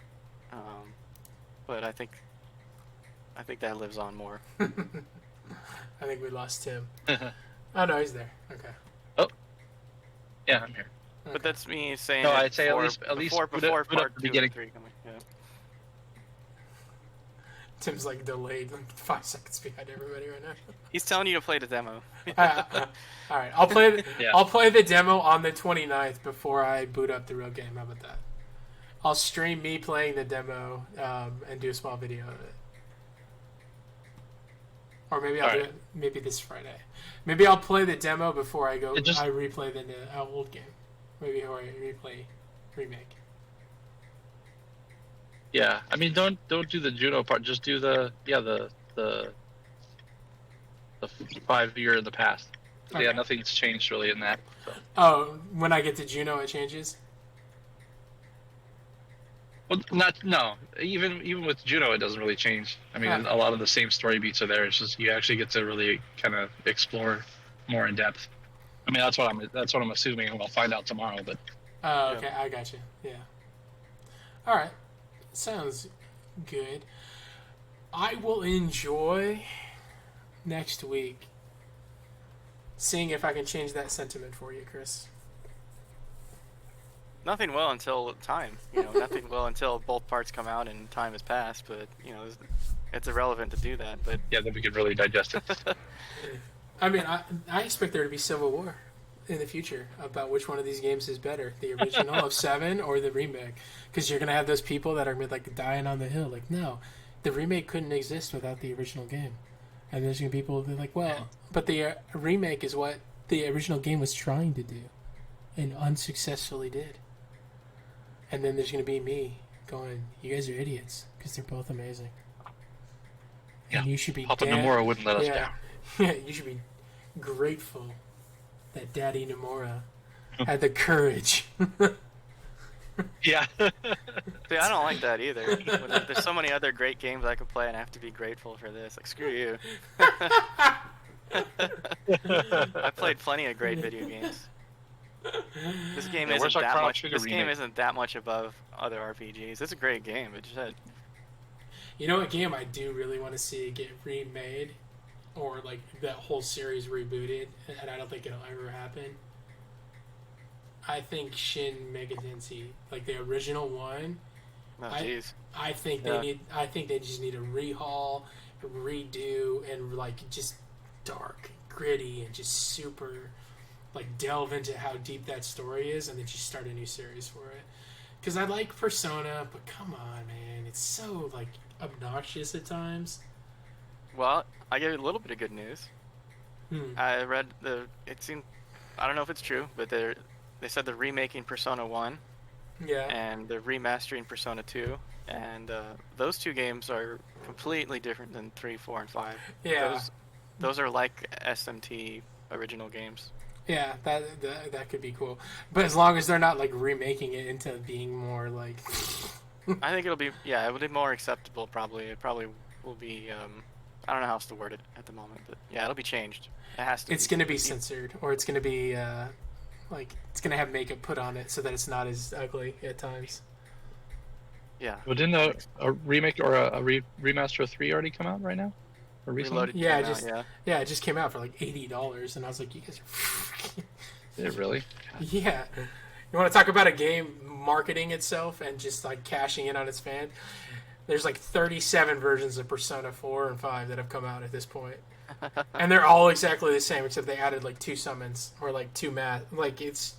but I think that lives on more. I think we lost Tim. Oh no, he's there. Okay. Oh. Yeah, I'm here. Okay. But that's me saying. No, I'd say before, at least before put up part the 2 beginning. and 3 coming. Yeah. Tim's delayed 5 seconds behind everybody right now. He's telling you to play the demo. All right, I'll play. I'll play the demo on the 29th before I boot up the real game. How about that? I'll stream me playing the demo and do a small video of it. Or maybe I'll do it maybe this Friday. Maybe I'll play the demo before I go. I replay the old game. Maybe I replay Remake. Yeah, I mean, don't do the Juno part. Just do the 5-year in the past. Okay. Yeah, nothing's changed really in that. So. Oh, when I get to Juno, it changes. Well, no. Even with Juno, it doesn't really change. I mean, a lot of the same story beats are there. It's just you actually get to really kind of explore more in depth. I mean, that's what I'm assuming, and we'll find out tomorrow. But. Oh, okay, I got you. Yeah. All right. Sounds good. I will enjoy next week seeing if I can change that sentiment for you, Chris. Nothing will until time. Nothing will until both parts come out and time has passed. But it's irrelevant to do that. But yeah, then we can really digest it. I mean, I expect there to be civil war in the future about which one of these games is better, the original of 7 or the remake, because you're gonna have those people that are dying on the hill no, the remake couldn't exist without the original game, and there's gonna be people who be well, but the remake is what the original game was trying to do and unsuccessfully did. And then there's gonna be me going, you guys are idiots because they're both amazing. And you should be Papa Nomura wouldn't let us down. Yeah, you should be grateful that Daddy Nomura had the courage. Yeah. See, I don't like that either. There's so many other great games I could play, and I have to be grateful for this. Screw you. I played plenty of great video games. This game isn't that much. This game isn't that much above other RPGs. It's a great game. It just had. You know what game I do really want to see get remade or like that whole series rebooted, and I don't think it'll ever happen. I think Shin Megami Tensei, like the original one, Oh, jeez. I think they need. I think they just need a rehaul, redo, and like just dark, gritty, and just super, like delve into how deep that story is, and then just start a new series for it. Because I like Persona, but come on, man, it's so like obnoxious at times. Well, I gave you a little bit of good news. Hmm. I read it seemed, I don't know if it's true, but they said they're remaking Persona 1 Yeah. and they're remastering Persona 2, and those two games are completely different than 3, 4, and 5. Yeah. Those are like SMT original games. Yeah, that could be cool, but as long as they're not like remaking it into being more like. I think it'll be more acceptable probably. It probably will be I don't know how else to word it at the moment, but yeah, it'll be changed. It has to. It's gonna be censored, or it's gonna be like it's gonna have makeup put on it so that it's not as ugly at times. Yeah. Well, didn't a remake or a remaster of 3 already come out right now? Or recently? Reloaded Yeah, came out, yeah. it just came out for like $80, and I was like, you guys are. Freaking... Did it really? Yeah. You want to talk about a game marketing itself and just like cashing in on its fan? There's like 37 versions of Persona 4 and 5 that have come out at this point. And they're all exactly the same, except they added like 2 summons or like 2 math. Like it's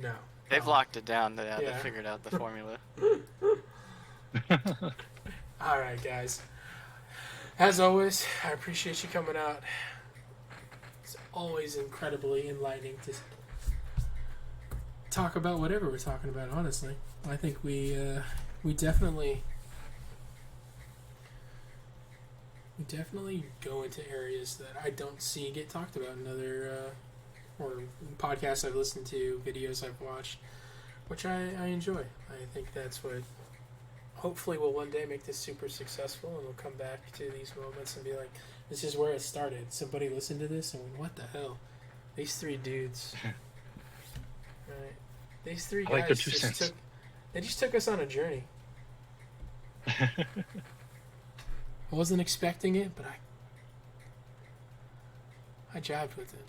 no. They've locked it down. They Yeah. figured out the formula. All right, guys. As always, I appreciate you coming out. It's always incredibly enlightening to talk about whatever we're talking about. Honestly, I think we definitely go into areas that I don't see get talked about in other or podcasts I've listened to, videos I've watched, which I enjoy. I think that's what hopefully will one day make this super successful, and we'll come back to these moments and be like, this is where it started. Somebody listened to this and went, what the hell? These 3 dudes. Right. These 3 I like their guys 2 cents. they just took us on a journey. I wasn't expecting it, but I jived with it.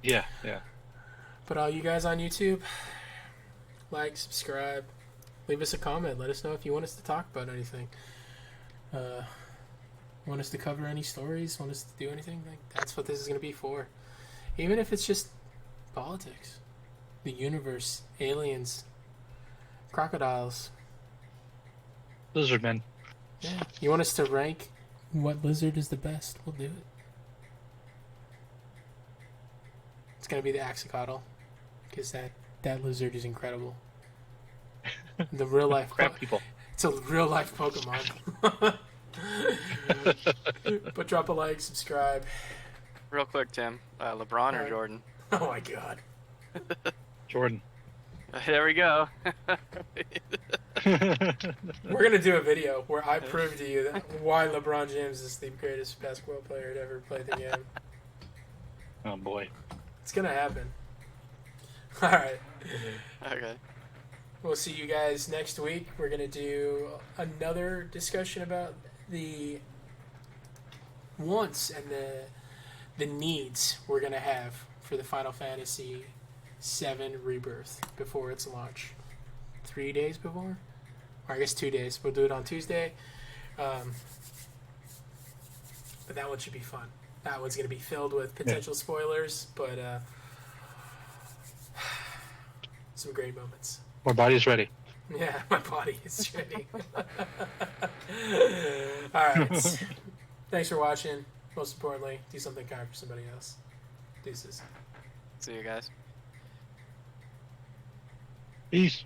Yeah. But all you guys on YouTube, like, subscribe, leave us a comment. Let us know if you want us to talk about anything. Want us to cover any stories? Want us to do anything? Like, that's what this is going to be for. Even if it's just politics, the universe, aliens, crocodiles. Lizard men. Yeah. You want us to rank what lizard is the best? We'll do it. It's going to be the axolotl, because that lizard is incredible. The real life Crab people. It's a real life Pokemon. But drop a like, subscribe. Real quick, Tim. LeBron or Jordan? Oh my god. Jordan. There we go. We're gonna do a video where I prove to you that why LeBron James is the greatest basketball player to ever play the game. Oh boy. It's gonna happen. Alright. Okay. We'll see you guys next week. We're going to do another discussion about the wants and the needs we're going to have for the Final Fantasy VII Rebirth before its launch. 3 days before? Or I guess 2 days. We'll do it on Tuesday. But that one should be fun. That one's going to be filled with potential spoilers, but some great moments. My body's ready. Yeah, my body is ready. Alright. Thanks for watching. Most importantly, do something kind for somebody else. Deuces. See you guys. Peace.